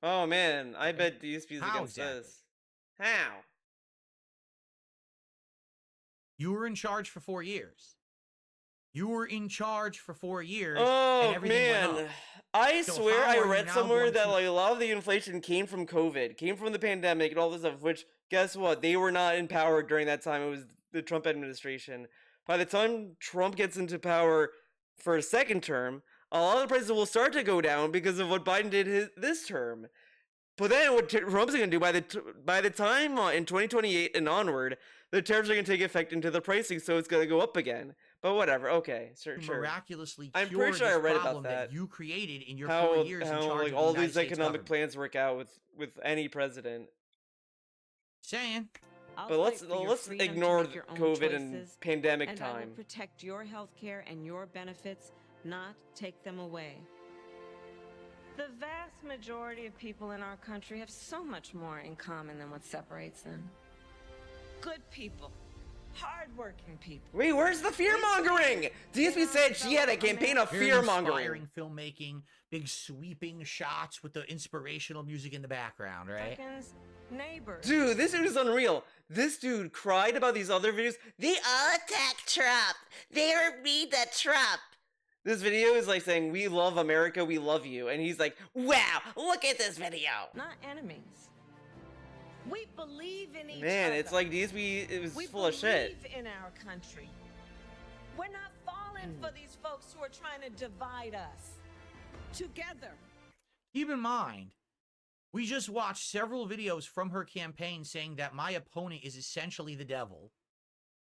Oh man, I bet DSP is How against exactly? this. How? You were in charge for 4 years. You were in charge for 4 years. Oh and everything went man, up. I So swear how I are you read now somewhere going that to- like a lot of the inflation came from COVID, came from the pandemic and all this stuff. Which guess what? They were not in power during that time. It was the Trump administration. By the time Trump gets into power for a second term, a lot of the prices will start to go down because of what Biden did this term. But then what Trump's going to do by the time in 2028 and onward, the tariffs are going to take effect into the pricing, so it's going to go up again. But whatever, okay, sure. Miraculously I'm cure pretty sure I this read problem about that. you created in your How 4 years in charge like of all the United these States economic government. plans work out with any president. Saying. I'll But let's fight for your let's freedom to ignore make your own COVID and choices, pandemic and I will time. protect your health care and your benefits, not take them away. The vast majority of people in our country have so much more in common than what separates them. Good people, hardworking people. Wait, where's the fear mongering? DSP said she had a campaign of Very fear mongering. inspiring filmmaking, big sweeping shots with the inspirational music in the background, right? Seconds, neighbors. Dude, this dude is unreal. This dude cried about these other videos. They all attack Trump. They read the Trump. This video is like saying, we love America, we love you. And he's like, wow, look at this video. Not enemies. We believe in each Man, other. it's like DSP is We full of shit. believe in our country. We're not falling for these folks who are trying to divide us. Together. Keep in mind, we just watched several videos from her campaign saying that my opponent is essentially the devil.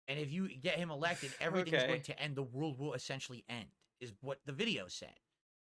And if you get him elected, everything's Okay. going to end. The world will essentially end, is what the video said.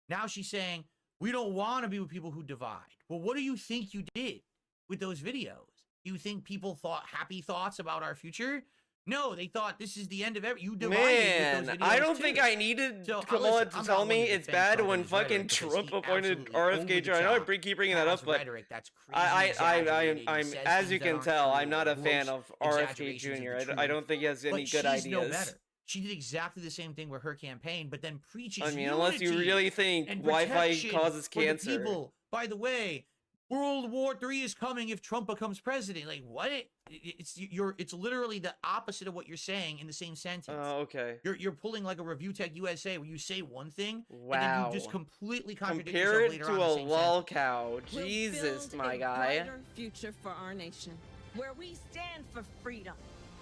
Now she's saying, we don't want to be with people who divide. Well, what do you think you did with those videos? Do you think people thought happy thoughts about our future? No, they thought this is the end of you divided Man, with those videos I don't too. think I needed So, Kamala listen, to I'm tell not me one to it's defend bad Trump when and his rhetoric fucking because Trump he appointed absolutely RFK Jr. I know I bring keep bringing that has up, but rhetoric that's crazy I'm exaggerated. He as says you things that can aren't tell, true, I'm not a fan gross of RFK exaggerations of Jr. the I truth. don't think he has any But good she's ideas. no better. She did exactly the same thing with her campaign, but then preaches I mean, unless you unity really think and Wi-Fi protection causes for the cancer. people. By the way, World War III is coming if Trump becomes president. Like, what? It's literally the opposite of what you're saying in the same sentence. Oh, okay. You're pulling like a Review Tech USA where you say one thing and then Wow. you just completely contradict Compare yourself it later to on a in the same lol sentence. cow. Jesus, We'll my build guy. a brighter future for our nation, where we stand for freedom,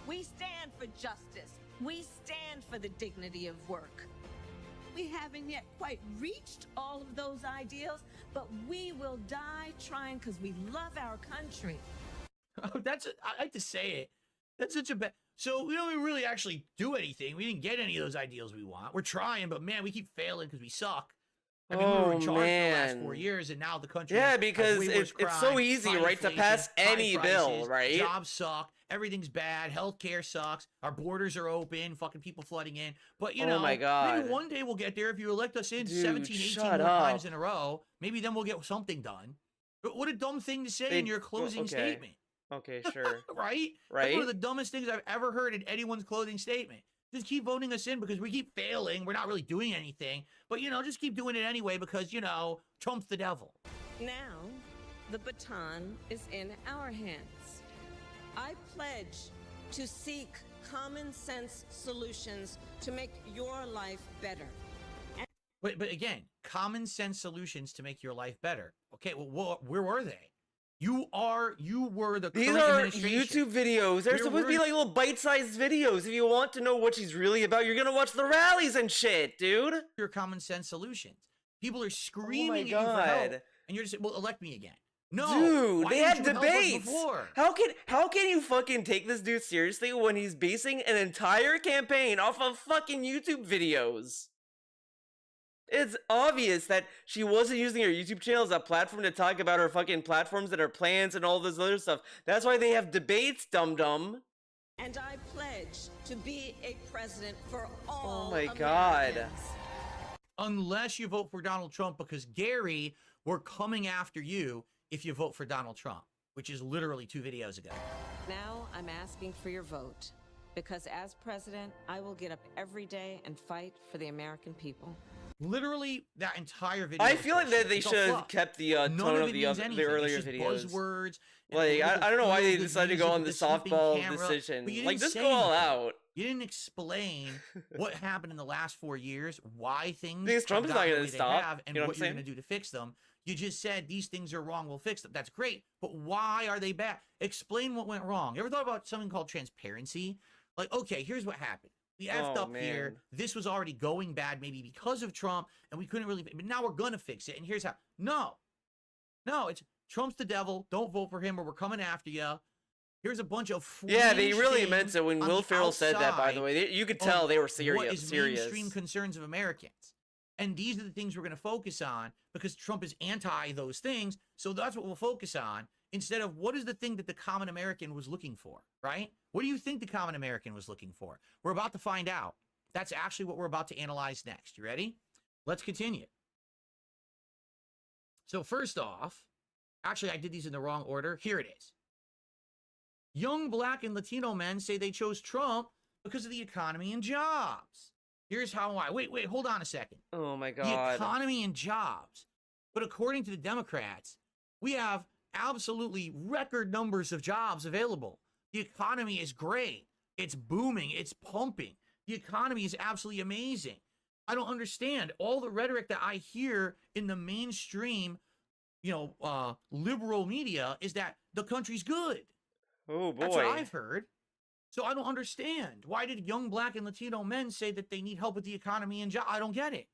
we stand for justice, we stand for the dignity of work. We haven't yet quite reached all of those ideals, but we will die trying because we love our country. Oh, I like to say it. That's such a bad. So we don't really actually do anything. We didn't get any of those ideals we want. We're trying, but man, we keep failing because we suck. I mean, we were in charge for the last 4 years, and now the country. Yeah, has because way worse it's so crime, easy, high right, to inflation, pass high any bill, prices, right? Jobs suck. Everything's bad. Healthcare sucks. Our borders are open. Fucking people flooding in. But, you know, Oh my God. maybe one day we'll get there. If you elect us in Dude, 17, 18 shut more up. times in a row, maybe then we'll get something done. But what a dumb thing to say in your closing statement. Okay, sure. Right? That's one of the dumbest things I've ever heard in anyone's closing statement. Just keep voting us in because we keep failing. We're not really doing anything. But, you know, just keep doing it anyway because, you know, Trump's the devil. Now, the baton is in our hands. I pledge to seek common sense solutions to make your life better. But again, common sense solutions to make your life better. Okay, well, where were they? You were the These current are administration. YouTube videos. They're supposed to be like little bite-sized videos. If you want to know what she's really about, you're gonna watch the rallies and shit, dude. Your common sense solutions. People are screaming at you God. for help, and you're just well, elect me again. No, Dude, why they didn't had you help us debates. before? How can you fucking take this dude seriously when he's basing an entire campaign off of fucking YouTube videos? It's obvious that she wasn't using her YouTube channel as a platform to talk about her fucking platforms and her plans and all this other stuff. That's why they have debates, dum-dum. And I pledge to be a president for all Oh my God. Americans. Unless you vote for Donald Trump, because Gary, we're coming after you if you vote for Donald Trump, which is literally 2 videos ago. Now I'm asking for your vote, because as president, I will get up every day and fight for the American people. Literally, that entire video. I feel like that they should have kept the tone of the earlier it's just videos. Buzzwords. Like, I don't know why they decided to go on the softball camera, decision. but you Like, didn't just say go all anything. out. You didn't explain what happened in the last 4 years, why things Because Trump's have not gotten gonna the way they stop, have, and you know what what I'm you're saying? going to do to fix them. You just said these things are wrong, we'll fix them. That's great, but why are they bad? Explain what went wrong. You ever thought about something called transparency? Like, okay, here's what happened. We effed up here. Man. This was already going bad, maybe because of Trump, and we couldn't really. But now we're gonna fix it, and here's how. No, it's Trump's the devil. Don't vote for him, or we're coming after you. Here's a bunch of Yeah, they fringe really things meant it when on Will the Ferrell said that. By the outside way, you could tell of they were What serious. is mainstream concerns of Americans, and these are the things we're going to focus on because Trump is anti those things. So that's what we'll focus on instead of what is the thing that the common American was looking for, right? What do you think the common American was looking for? We're about to find out. That's actually what we're about to analyze next. You ready? Let's continue. So first off, actually, I did these in the wrong order. Here it is. Young Black and Latino men say they chose Trump because of the economy and jobs. Here's how I... Wait, hold on a second. Oh my The God. economy and jobs. But according to the Democrats, we have absolutely record numbers of jobs available. The economy is great. It's booming. It's pumping. The economy is absolutely amazing. I don't understand. All the rhetoric that I hear in the mainstream, liberal media is that the country's good. Oh boy. That's what I've heard. So I don't understand. Why did young Black and Latino men say that they need help with the economy and job? I don't get it.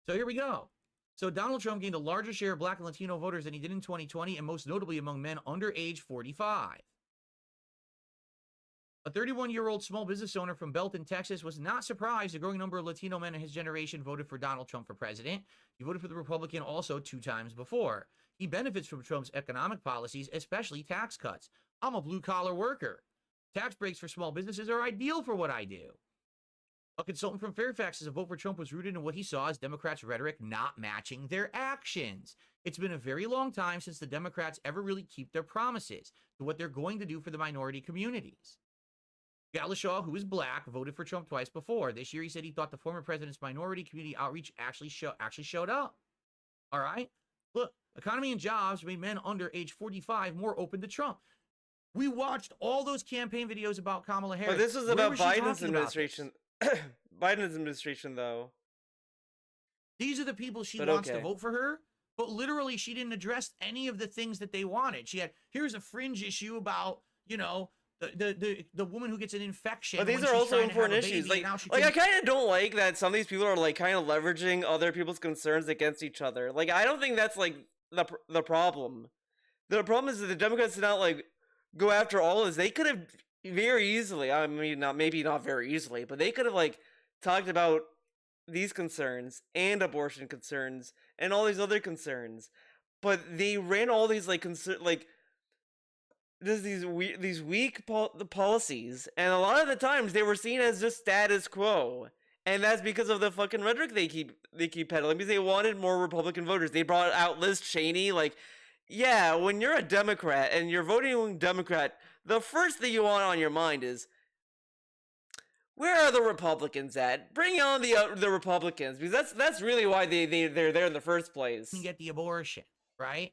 So here we go. So Donald Trump gained a larger share of Black and Latino voters than he did in 2020, and most notably among men under age 45. A 31-year-old small business owner from Belton, Texas, was not surprised a growing number of Latino men in his generation voted for Donald Trump for president. He voted for the Republican also 2 times before. He benefits from Trump's economic policies, especially tax cuts. I'm a blue-collar worker. Tax breaks for small businesses are ideal for what I do. A consultant from Fairfax says a vote for Trump was rooted in what he saw as Democrats' rhetoric not matching their actions. It's been a very long time since the Democrats ever really keep their promises to what they're going to do for the minority communities. Galashaw, who is Black, voted for Trump twice before. This year, he said he thought the former president's minority community outreach actually showed up. All right? Look, Economy and jobs made men under age 45 more open to Trump. We watched all those campaign videos about Kamala Harris. But this was Where about was she Biden's talking about this? administration. Biden's administration, though. These are the people she But wants to okay. vote for her. But literally, she didn't address any of the things that they wanted. She had, here's a fringe issue about, you know, the woman who gets an infection. But these when are she's also trying to have important a issues. baby, Like, and now she I can- kind of don't like that some of these people are like kind of leveraging other people's concerns against each other. Like, I don't think that's like the problem. The problem is that the Democrats did not like go after all this. They could have very easily. I mean, maybe not very easily, but they could have like talked about these concerns and abortion concerns and all these other concerns. But they ran all these like there's these weak policies, and a lot of the times they were seen as just status quo, and that's because of the fucking rhetoric they keep peddling, because they wanted more Republican voters. They brought out Liz Cheney. Like, yeah, when you're a Democrat and you're voting Democrat, the first thing you want on your mind is, where are the Republicans at? Bring on the Republicans, because that's really why they're there in the first place. and get the abortion, right?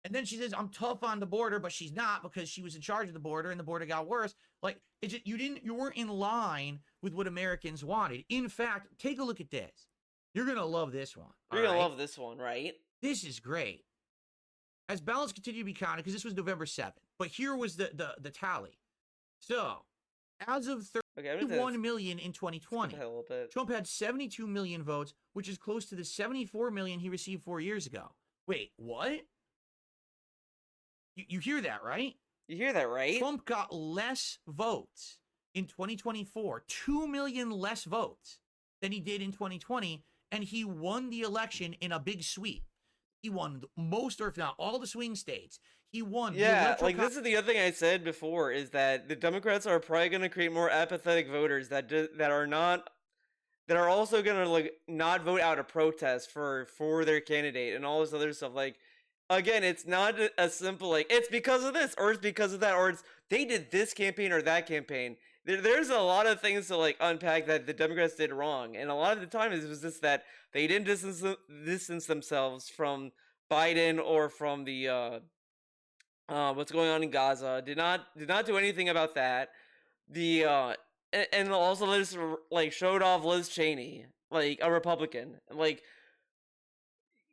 And then she says, I'm tough on the border, but she's not, because she was in charge of the border and the border got worse. Like, it's just, you weren't in line with what Americans wanted. In fact, take a look at this. You're going to love this one. You're going to love this one, right? This is great. As ballots continue to be counted, because this was November 7th, but here was the tally. So, as of 31 million in 2020, Trump had 72 million votes, which is close to the 74 million he received 4 years ago. Wait, what? You hear that, right? You hear that, right? Trump got less votes in 2024, 2 million less votes than he did in 2020, and he won the election in a big sweep. He won most, or if not all, the swing states. He won. Yeah, like this is the other thing I said before, is that the Democrats are probably going to create more apathetic voters that are also going to like not vote out a protest for their candidate and all this other stuff. Like, again, it's not as simple like it's because of this or it's because of that or it's they did this campaign or that campaign. There's a lot of things to like unpack that the Democrats did wrong, and a lot of the time it was just that they didn't distance themselves from Biden or from the what's going on in Gaza. Did not do anything about that. And also just like showed off Liz Cheney, like a Republican, like.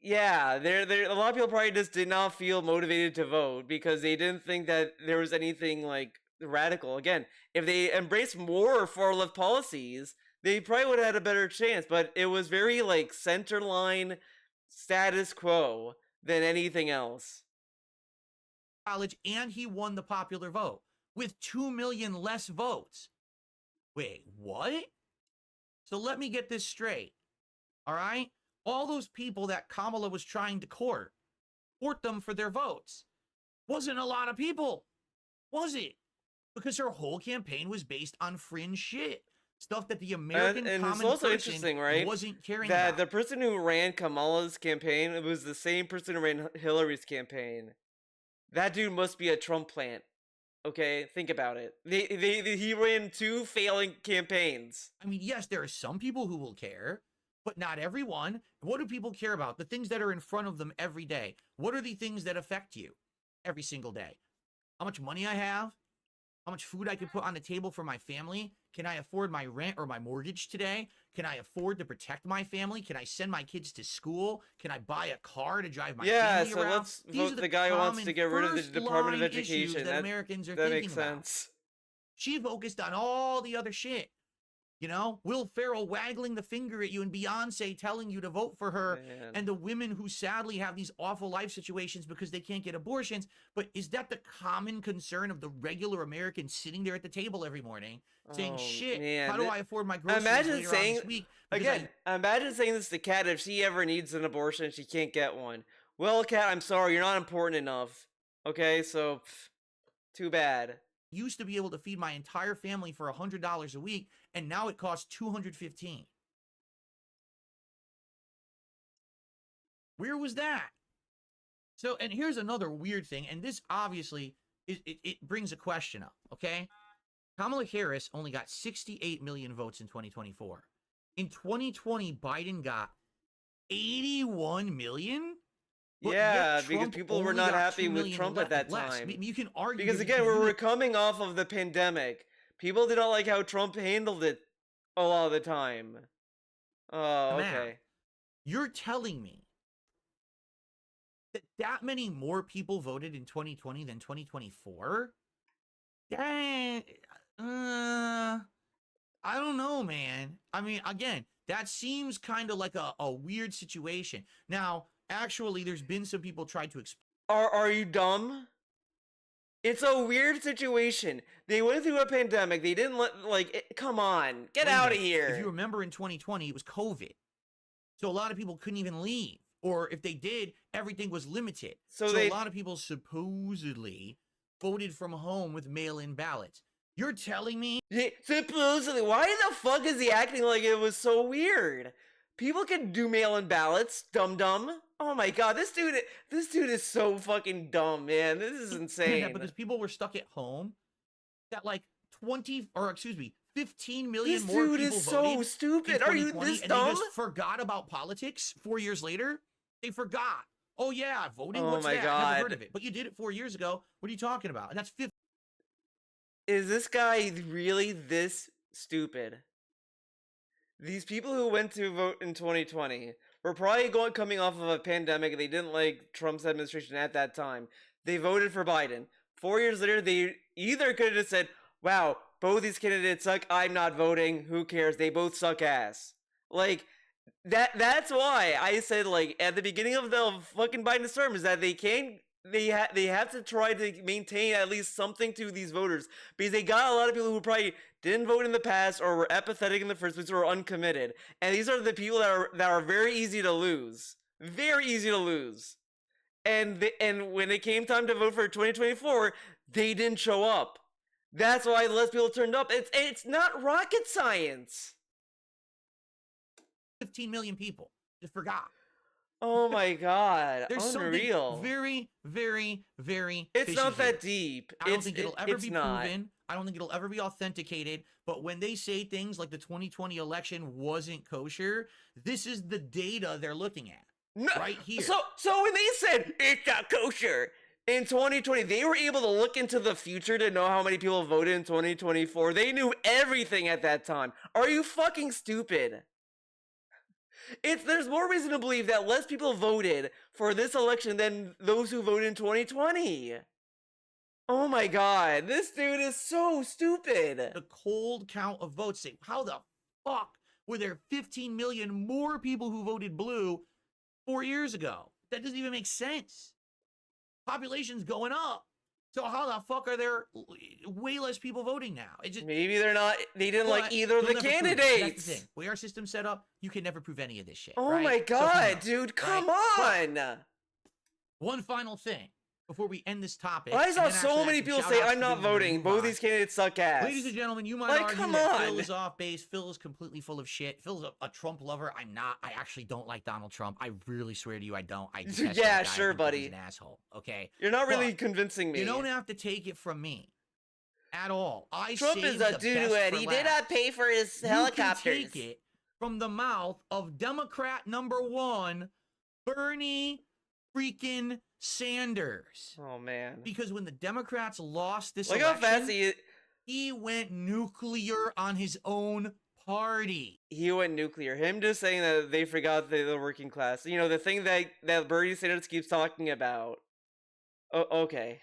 Yeah, there. A lot of people probably just did not feel motivated to vote because they didn't think that there was anything like radical. Again, if they embraced more far left policies, they probably would have had a better chance. But it was very like center line, status quo than anything else. College, and he won the popular vote with 2 million less votes. Wait, what? So let me get this straight. All right. All those people that Kamala was trying to court them for their votes. Wasn't a lot of people, was it? Because her whole campaign was based on fringe shit. Stuff that the American and common it's also person interesting, right? wasn't caring that about. The person who ran Kamala's campaign, it was the same person who ran Hillary's campaign. That dude must be a Trump plant. Okay, think about it. He ran 2 failing campaigns. I mean, yes, there are some people who will care, but not everyone. What do people care about? The things that are in front of them every day. What are the things that affect you every single day? How much money I have? How much food I can put on the table for my family? Can I afford my rent or my mortgage today? Can I afford to protect my family? Can I send my kids to school? Can I buy a car to drive my family around? Let's These vote are the guy who wants common to get rid of the Department of first-line issues Education. that Americans are that thinking makes about. sense. She focused on all the other shit. You know, Will Ferrell waggling the finger at you and Beyonce telling you to vote for her, and the women who sadly have these awful life situations because they can't get abortions. But is that the common concern of the regular American sitting there at the table every morning saying, shit, man. how do I afford my groceries Imagine later saying, on this week? Because again, imagine saying this to Kat if she ever needs an abortion and she can't get one. Well, Kat, I'm sorry, you're not important enough. Okay, so too bad. Used to be able to feed my entire family for $100 a week, and now it costs $215. Where was that? So, and here's another weird thing, and this obviously it brings a question up, okay? Kamala Harris only got 68 million votes in 2024. In 2020, Biden got 81 million? But Yeah, yet because Trump people were only not got happy 2 with million Trump at that less. time. You can argue Because that again, you we can were do coming off of the pandemic. People did not like how Trump handled it a lot of the time. Oh, the math. okay. You're telling me that many more people voted in 2020 than 2024? Dang. I don't know, man. I mean, again, that seems kind of like a weird situation. Now, actually, there's been some people try to explain. Are you dumb? It's a weird situation. They went through a pandemic. They didn't come on. Get out of here. If you remember in 2020, it was COVID. So a lot of people couldn't even leave. Or if they did, everything was limited. So a lot of people supposedly voted from home with mail-in ballots. You're telling me? Yeah, supposedly. Why the fuck is he acting like it was so weird? People can do mail-in ballots, dum-dum. Oh my god, this dude is so fucking dumb, man. This is insane. Because people were stuck at home. That 15 million more people voted. This dude is so stupid. Are you this dumb? They just forgot about politics 4 years later. They forgot. Oh yeah, voting. Oh What's my that? god. I never heard of it. But you did it 4 years ago. What are you talking about? And that's 50. Is this guy really this stupid? These people who went to vote in 2020 were probably coming off of a pandemic. They didn't like Trump's administration at that time. They voted for Biden. 4 years later, they either could have just said, wow, both these candidates suck. I'm not voting. Who cares? They both suck ass. Like, that's why I said, like, at the beginning of the fucking Biden's term is that they have to try to maintain at least something to these voters, because they got a lot of people who probably didn't vote in the past or were apathetic in the first place or were uncommitted, and these are the people that are very easy to lose, and when it came time to vote for 2024, they didn't show up. That's why less people turned up. It's not rocket science. 15 million people just forgot. Oh my god. There's unreal. Something very, very, very It's not that here. deep. I don't think it'll ever be proven. I don't think it'll ever be authenticated. But when they say things like the 2020 election wasn't kosher, this is the data they're looking at. No, right here. So when they said it's not kosher in 2020, they were able to look into the future to know how many people voted in 2024. They knew everything at that time. Are you fucking stupid? There's more reason to believe that less people voted for this election than those who voted in 2020. Oh my god, this dude is so stupid. The cold count of votes say, how the fuck were there 15 million more people who voted blue 4 years ago? That doesn't even make sense. Population's going up. So how the fuck are there way less people voting now? Maybe they didn't like either of the candidates. That's the thing. The way our system's set up, you can never prove any of this shit. Oh right? my god, dude, come on. One final thing before we end this topic. I saw so many people say I'm not voting. Both these candidates suck ass. Ladies and gentlemen, you might argue that Phil is off base. Phil is completely full of shit. Phil's a Trump lover. I'm not. I actually don't like Donald Trump. I really swear to you, I don't. Yeah, sure, buddy. He's an asshole. Okay. You're not really convincing me. You don't have to take it from me at all. Trump is a doo-doo. He did not pay for his helicopters. You can take it from the mouth of Democrat number 1, Bernie freaking Sanders. Oh man. Because when the Democrats lost this election, how fast he went nuclear on his own party. He went nuclear. Him just saying that they forgot the working class. You know, the thing that Bernie Sanders keeps talking about. Oh, okay.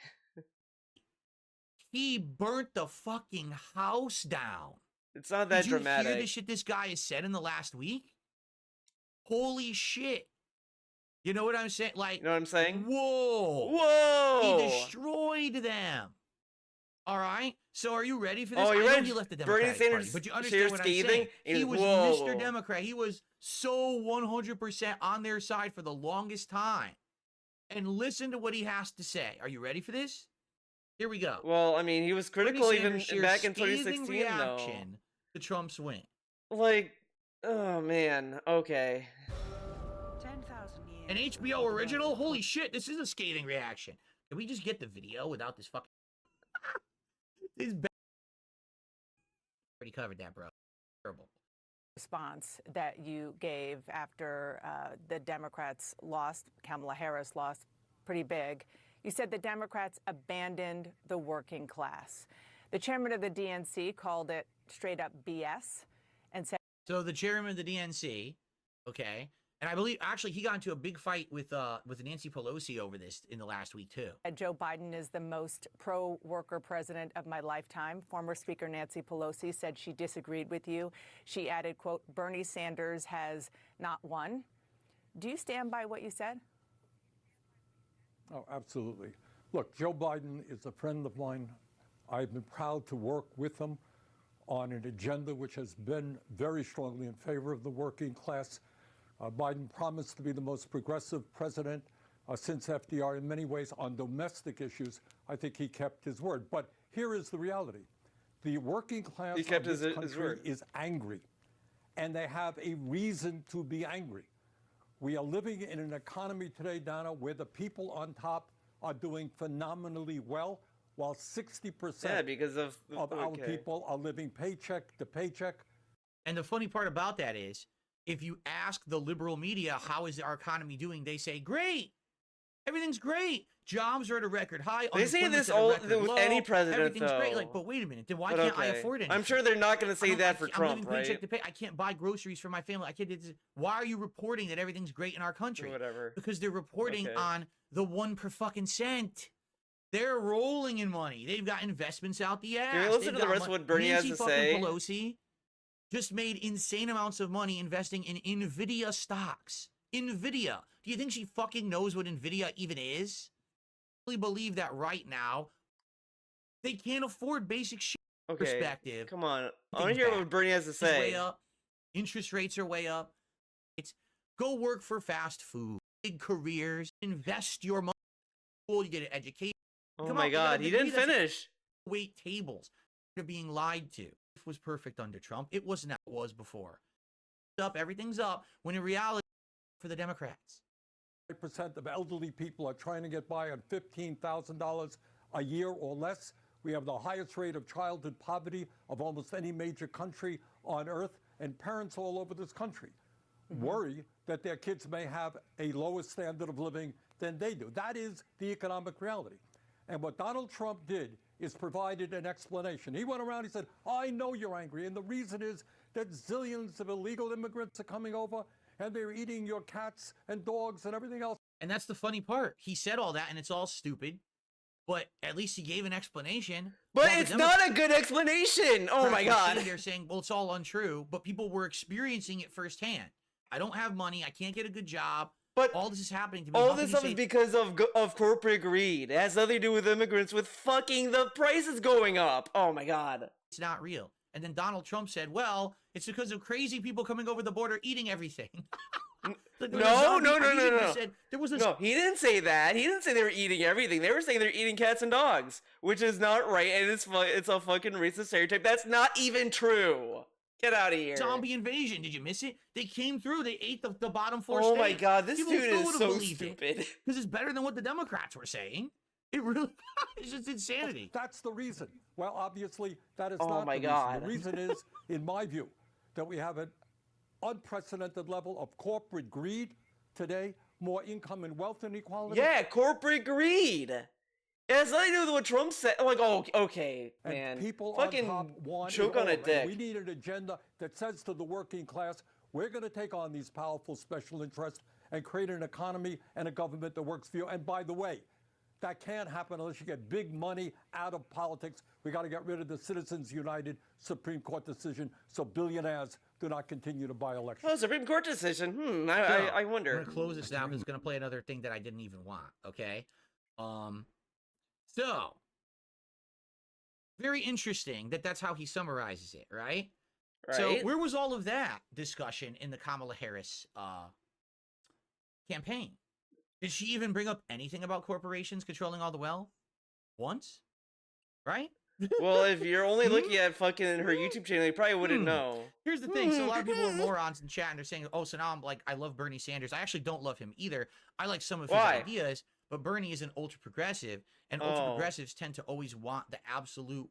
He burnt the fucking house down. It's not that dramatic. Did you hear the shit this guy has said in the last week? Holy shit. You know what I'm saying? Like, you know what I'm saying? Whoa! He destroyed them. All right. So, are you ready for this? Oh, you ready? He left the Democratic Party, but you understand what I'm saying. He was Mr. Democrat. He was so 100% on their side for the longest time. And listen to what he has to say. Are you ready for this? Here we go. Well, I mean, he was critical even back in 2016, reaction to Trump's win. Like, oh man. Okay. An HBO original? Holy shit, this is a scathing reaction. Can we just get the video without this fucking... This already covered that, bro. Terrible. response that you gave after the Democrats lost, Kamala Harris lost pretty big. You said the Democrats abandoned the working class. The chairman of the DNC called it straight up BS and said. So the chairman of the DNC, okay, and I believe actually he got into a big fight with Nancy Pelosi over this in the last week too. Joe Biden is the most pro-worker president of my lifetime. Former Speaker Nancy Pelosi said she disagreed with you. She added, quote, Bernie Sanders has not won. Do you stand by what you said? Oh, absolutely. Look, Joe Biden is a friend of mine. I've been proud to work with him on an agenda which has been very strongly in favor of the working class. Biden promised to be the most progressive president since FDR in many ways on domestic issues. I think he kept his word. But here is the reality. The working class of this country is angry, and they have a reason to be angry. We are living in an economy today, Donna, where the people on top are doing phenomenally well, while 60% because of our people are living paycheck to paycheck. And the funny part about that is, if you ask the liberal media, how is our economy doing, they say, great. Everything's great. Jobs are at a record high. They say this all with any president, everything's though. great. Like, but wait a minute. Then why can't I afford anything? I'm sure they're not going to say that for Trump, I'm living paycheck to pay. I can't buy groceries for my family. I can't. Why are you reporting that everything's great in our country? Whatever. Because they're reporting on the 1 per fucking cent. They're rolling in money. They've got investments out the ass. Can we listen to the rest of what Bernie has to say? Pelosi just made insane amounts of money investing in NVIDIA stocks. NVIDIA. Do you think she fucking knows what NVIDIA even is? I really believe that right now they can't afford basic shit. Perspective. Come on. I want to hear what Bernie has to say. Way up. Interest rates are way up. It's go work for fast food. Big careers. Invest your money. You get an education. Oh my God, he didn't finish. Wait tables. They're being lied to. It was perfect under Trump. It wasn't. It was before. Up, everything's up. When in reality, for the Democrats. 5% of elderly people are trying to get by on $15,000 a year or less. We have the highest rate of childhood poverty of almost any major country on earth, and parents all over this country worry that their kids may have a lower standard of living than they do. That is the economic reality. And what Donald Trump did is provided an explanation. He went around, he said, I know you're angry, and the reason is that zillions of illegal immigrants are coming over, and they're eating your cats and dogs and everything else. And that's the funny part. He said all that, and it's all stupid. But at least he gave an explanation. But it's not a good explanation. Oh my God. They're saying, well, it's all untrue. But people were experiencing it firsthand. I don't have money. I can't get a good job. But all this is happening to me. All this stuff is because of corporate greed. It has nothing to do with immigrants, with fucking the prices going up. Oh my God. It's not real. And then Donald Trump said, well, it's because of crazy people coming over the border eating everything. No. No, he didn't say that. He didn't say they were eating everything. They were saying they're eating cats and dogs, which is not right, and it's a fucking racist stereotype. That's not even true. Get out of here. Zombie invasion. Did you miss it? They came through. They ate the bottom 4 states. Oh my God, this dude is so stupid. Because it's better than what the Democrats were saying. It really, it's just insanity. That's the reason. Well, obviously, that is not the reason. God. The reason is, in my view, that we have an unprecedented level of corporate greed today, more income and wealth inequality. Yeah, corporate greed. It has nothing to do with what Trump said. Like, oh, okay, and man. People fucking on top want choke on a dick. We need an agenda that says to the working class, we're going to take on these powerful special interests and create an economy and a government that works for you. And by the way, that can't happen unless you get big money out of politics. We got to get rid of the Citizens United Supreme Court decision so billionaires do not continue to buy elections. Oh, Supreme Court decision. I wonder. I'm going to close this down because it's going to play another thing that I didn't even want, okay? So, very interesting that that's how he summarizes it, right? So, where was all of that discussion in the Kamala Harris campaign? Did she even bring up anything about corporations controlling all the wealth? Once? Right? Well, if you're only looking at fucking her YouTube channel, you probably wouldn't know. Here's the thing. So a lot of people are morons in chat and they're saying, oh, so now I'm like, I love Bernie Sanders. I actually don't love him either. I like some of his ideas, but Bernie is an ultra-progressive, and ultra-progressives tend to always want the absolute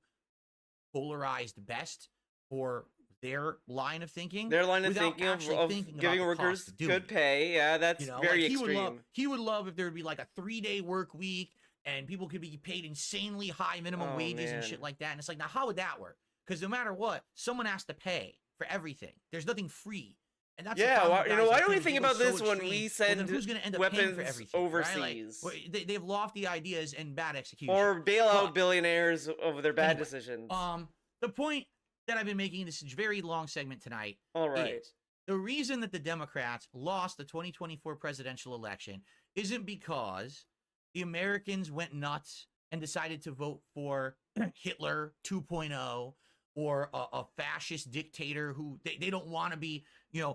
polarized best for their line of thinking. Their line of without thinking actually of thinking about giving the workers cost of doing good it. pay. Yeah, that's very like extreme. He would love if there would be like a 3-day work week and people could be paid insanely high minimum wages and shit like that. And it's like, now how would that work? Because no matter what, someone has to pay for everything. There's nothing free. And that's Why don't we think think it goes about this so when extreme. we Well, send then who's gonna end up paying for weapons everything, overseas? Right? Like, they have lofty ideas and bad execution. Or bail out billionaires over their bad decisions. The point that I've been making in this very long segment tonight is the reason that the Democrats lost the 2024 presidential election isn't because the Americans went nuts and decided to vote for Hitler 2.0 or a fascist dictator who they don't want to be,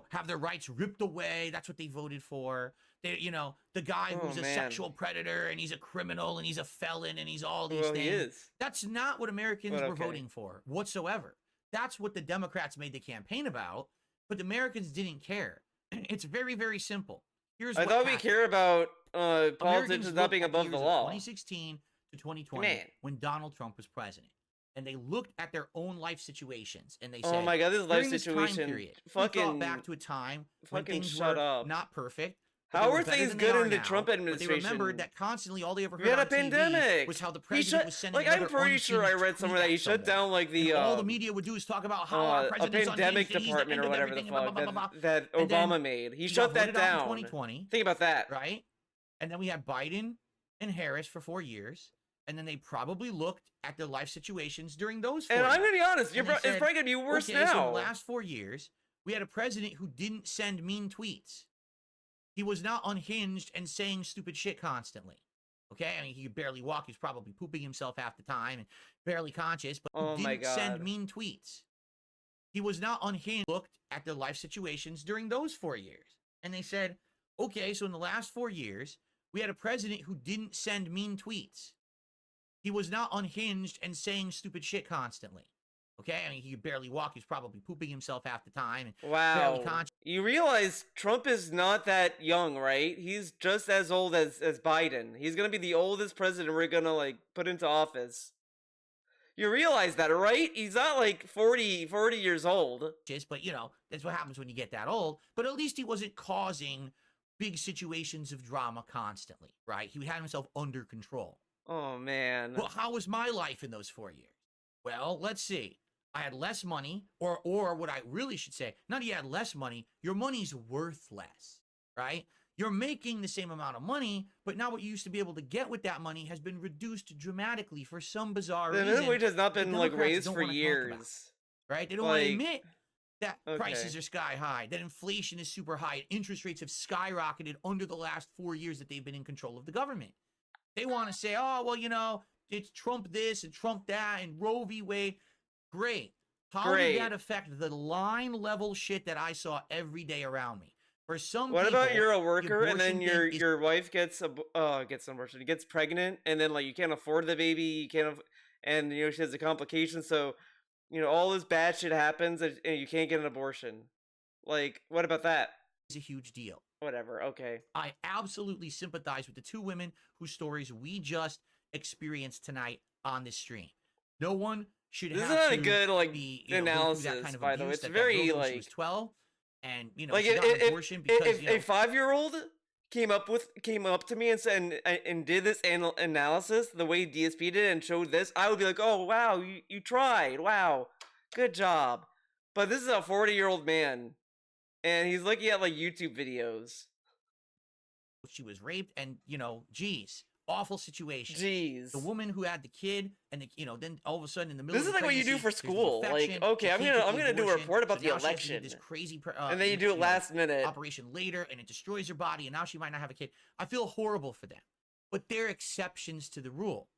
have their rights ripped away. That's what they voted for. The guy who's a sexual predator and he's a criminal and he's a felon and he's all these things. He is. That's not what Americans were voting for whatsoever. That's what the Democrats made the campaign about, but the Americans didn't care. It's very, very simple. Here's I what thought happened. we care about politicians Americans not looked being at the above the years of law. 2016 to 2020, when Donald Trump was president, and they looked at their own life situations, and they said, "Oh my God, this life during this time situation, period, fucking we thought back to a time when fucking things shut were up. not perfect." but How they were are better things than they good are in the now, Trump But administration? they remembered that constantly all they ever heard We had a on TV pandemic. was how the He president shut, was sending like, I'm another pretty sure I unfinished read somewhere tweet that he at shut someone. down like the And all the media would do is talk about how our a president's pandemic unhinged and he's the department end or of whatever the everything, blah, fuck blah, blah, blah, that And then Obama made. He he shut got that voted out in down. 2020, Think about that. right? And then we had Biden and Harris for 4 years. And then they probably looked at their life situations during those 4 And years. I'm gonna be honest, And they it's said, probably gonna be worse okay, So in now. the last 4 years, we had a president who didn't send mean tweets. He was not unhinged and saying stupid shit constantly. Okay, I mean, he could barely walk. He was probably pooping himself half the time and barely conscious, but Oh he my didn't send God. mean tweets. He was not unhinged. Looked at their life situations during those 4 years. And they said, okay, so in the last 4 years, we had a president who didn't send mean tweets. He was not unhinged and saying stupid shit constantly. Okay, I mean, he could barely walk. He was probably pooping himself half the time and barely Wow. conscious. You realize Trump is not that young, right? He's just as old as Biden. He's gonna be the oldest president we're gonna like put into office. You realize that, right? He's not like 40 years old. But that's what happens when you get that old. But at least he wasn't causing big situations of drama constantly, right? He had himself under control. Oh man. Well, how was my life in those 4 years? Well, let's see. I had less money, or what I really should say, not you had less money, your money's worth less, right? You're making the same amount of money, but now what you used to be able to get with that money has been reduced dramatically for some bizarre The reason. minimum wage has not that been like Democrats raised don't for wanna talk years. about, right? They don't want to Like, admit that okay. prices are sky high, that inflation is super high, and interest rates have skyrocketed under the last 4 years that they've been in control of the government. They want to say, oh, well, it's Trump this and Trump that and Roe v. Wade. Great. How did that affect the line level shit that I saw every day around me? For some What people, about you're a the worker and then abortion thing is your wife gets an abortion, gets pregnant, and then like you can't afford the baby, you can't, and she has a complication, so all this bad shit happens and you can't get an abortion. Like, what about that? a huge deal. Whatever. Okay. I absolutely sympathize with the two women whose stories we just experienced tonight on this stream. No one should This have is not a to good like be, go through analysis, that kind of by the way. abuse It's that very girl when like she was 12, and like she got an abortion because if a 5-year-old came up to me and said and did this analysis the way DSP did and showed this, I would be like, oh wow, you tried, wow, good job. But this is a 40-year-old man, and he's looking at like YouTube videos. She was raped, and geez, awful situation. Jeez. The woman who had the kid, and then all of a sudden in the middle This of is the like what you do pregnancy, for there's an school. Like, infection, okay, she I'm can't get gonna the do a abortion, report about so the now she has to do election, this crazy and then you do it last minute. operation later, and it destroys her body, and now she might not have a kid. I feel horrible for them, but they're exceptions to the rule.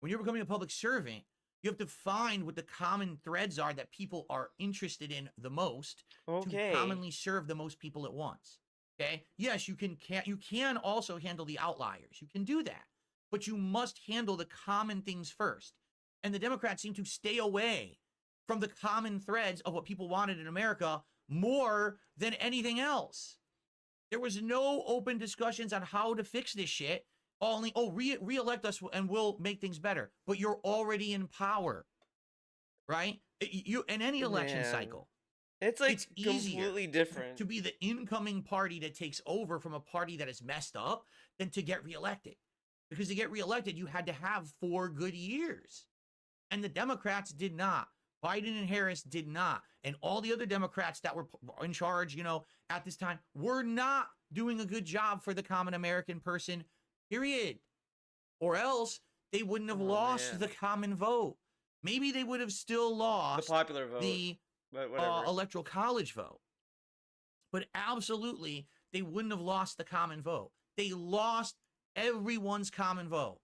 When you're becoming a public servant, you have to find what the common threads are that people are interested in the most Okay. to commonly serve the most people at once. Okay? Yes, you can also handle the outliers. You can do that. But you must handle the common things first. And the Democrats seem to stay away from the common threads of what people wanted in America more than anything else. There was no open discussions on how to fix this shit. Only, re-elect us and we'll make things better. But you're already in power, right? You in any election Man. cycle, It's like it's easier completely different to be the incoming party that takes over from a party that is messed up than to get reelected. Because to get reelected, you had to have 4 good years. And the Democrats did not. Biden and Harris did not. And all the other Democrats that were in charge, you know, at this time were not doing a good job for the common American person, period. Or else they wouldn't have lost the common vote. Maybe they would have still lost the popular vote, the but whatever. Electoral college vote. But absolutely, they wouldn't have lost the common vote. They lost everyone's common vote.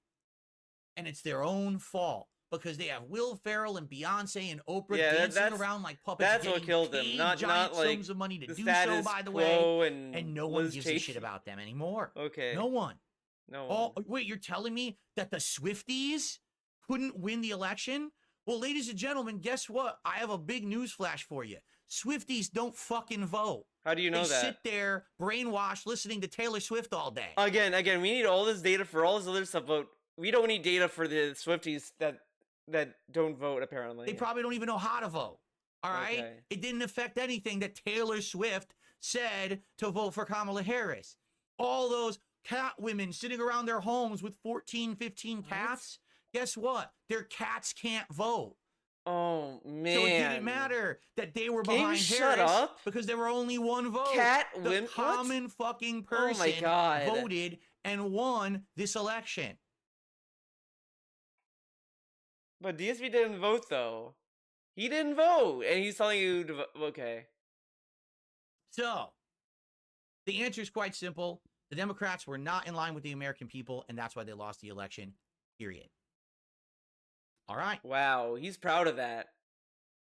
And it's their own fault. Because they have Will Ferrell and Beyonce and Oprah dancing around like puppets. That's what killed them. Not like sums of money to the do so, by the way. And no one gives a shit about them anymore. Okay. No one. No one. Oh, wait, you're telling me that the Swifties couldn't win the election? Well, ladies and gentlemen, guess what? I have a big news flash for you. Swifties don't fucking vote. How do you know that? They sit there, brainwashed, listening to Taylor Swift all day. Again, we need all this data for all this other stuff, but we don't need data for the Swifties that don't vote, apparently. They probably don't even know how to vote. All right? Okay. It didn't affect anything that Taylor Swift said to vote for Kamala Harris. All those cat women sitting around their homes with 14, 15 cats, guess what? Their cats can't vote. Oh, man. So it didn't matter that they were behind Harris. Shut up? Because there were only one vote. The common fucking person voted and won this election. But DSP didn't vote, though. He didn't vote, and he's telling you to vote. Okay. So, the answer is quite simple. The Democrats were not in line with the American people, and that's why they lost the election, period. All right. Wow, he's proud of that.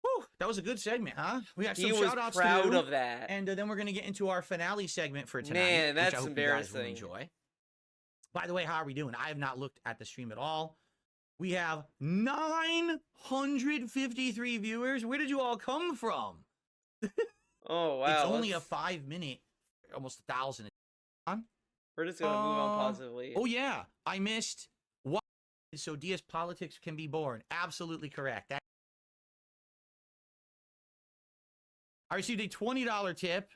Whew, that was a good segment, huh? We got some shout-outs to do. He was proud of that. And then we're going to get into our finale segment for tonight. Man, that's which I hope embarrassing. You guys will enjoy. By the way, how are we doing? I have not looked at the stream at all. We have 953 viewers. Where did you all come from? Oh, wow. It's only a 5-minute, almost 1,000. We're just going to move on positively. Oh, yeah. I missed what? So DS Politics can be born. Absolutely correct. I received a $20 tip.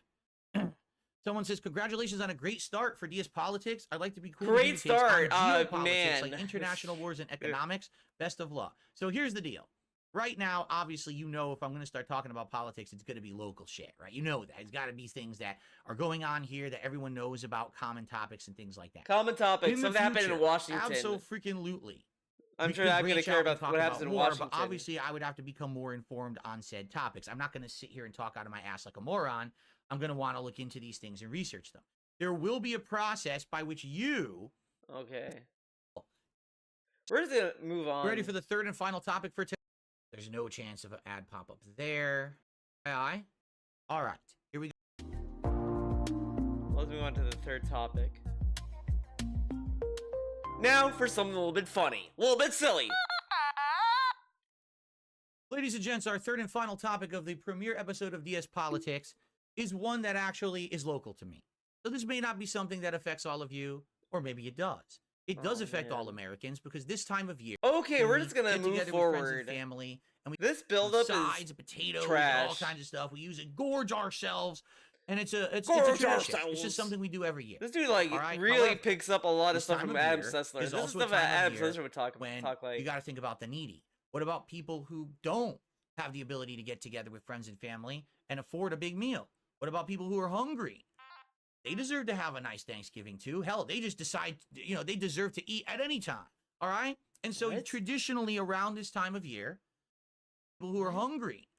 Someone says, congratulations on a great start for DS Politics. I'd like to be cool. Great start, man. Like international wars and economics. Best of luck. So here's the deal. Right now, obviously, you know, if I'm going to start talking about politics, it's going to be local shit, right? You know that. It's got to be things that are going on here that everyone knows about, common topics and things like that. Common topics. Something happened in Washington. Absolutely. I'm sure I'm going to care about what happens in Washington. But obviously, I would have to become more informed on said topics. I'm not going to sit here and talk out of my ass like a moron. I'm going to want to look into these things and research them. There will be a process by which you... Okay. We're just going to move on. Ready for the third and final topic for today? There's no chance of an ad pop-up there. Aye. All right. Here we go. Let's move on to the third topic. Now for something a little bit funny. A little bit silly. Ladies and gents, our third and final topic of the premiere episode of DS Politics is one that actually is local to me. So this may not be something that affects all of you, or maybe it does. It does affect all Americans because this time of year. Okay, we're just gonna move forward. With family, and we this buildup sides, is potatoes, trash. And all kinds of stuff. We use it, gorge ourselves, and it's a tradition. It's just something we do every year. This dude really However, picks up a lot of stuff from Adam Sessler. This is stuff that Adam Sessler would talk like. You got to think about the needy. What about people who don't have the ability to get together with friends and family and afford a big meal? What about people who are hungry? They deserve to have a nice Thanksgiving too. Hell, they just decide, you know, they deserve to eat at any time. All right? And so traditionally around this time of year, people who are hungry,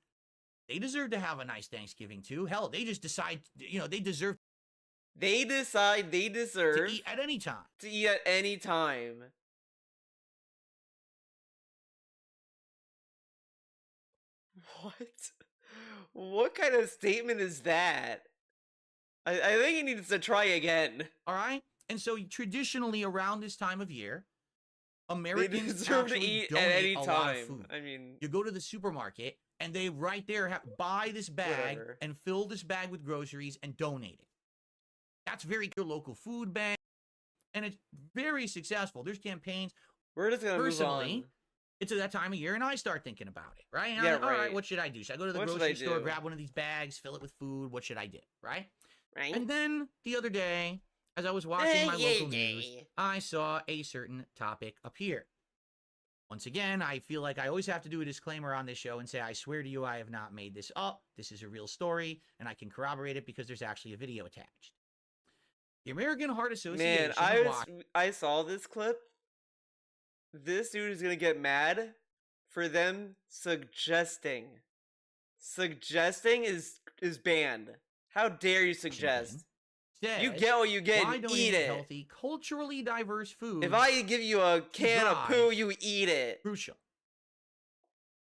they deserve to have a nice Thanksgiving too. Hell, they just decide, you know, they deserve. They decide they deserve to eat at any time. To eat at any time. What? What kind of statement is that? I think he needs to try again. All right? And so traditionally around this time of year, Americans deserve to eat at any time. I mean, you go to the supermarket and they right there buy this bag and fill this bag with groceries and donate it. That's very good local food bank, and it's very successful. There's campaigns. We're just gonna move on. It's at that time of year, and I start thinking about it, right? And Yeah, I'm like, all right. right, what should I do? Should I go to the What should grocery I store, do? grab one of these bags, fill it with food? What should I do, right? Right. And then the other day, as I was watching my local news, I saw a certain topic appear. Once again, I feel like I always have to do a disclaimer on this show and say, I swear to you, I have not made this up. This is a real story, and I can corroborate it because there's actually a video attached. The American Heart Association. Man, I saw this clip. This dude is gonna get mad for them suggesting. Suggesting is banned. How dare you suggest? You get what you get and eat it. Healthy, culturally diverse food. If I give you a can of poo, you eat it. Crucial.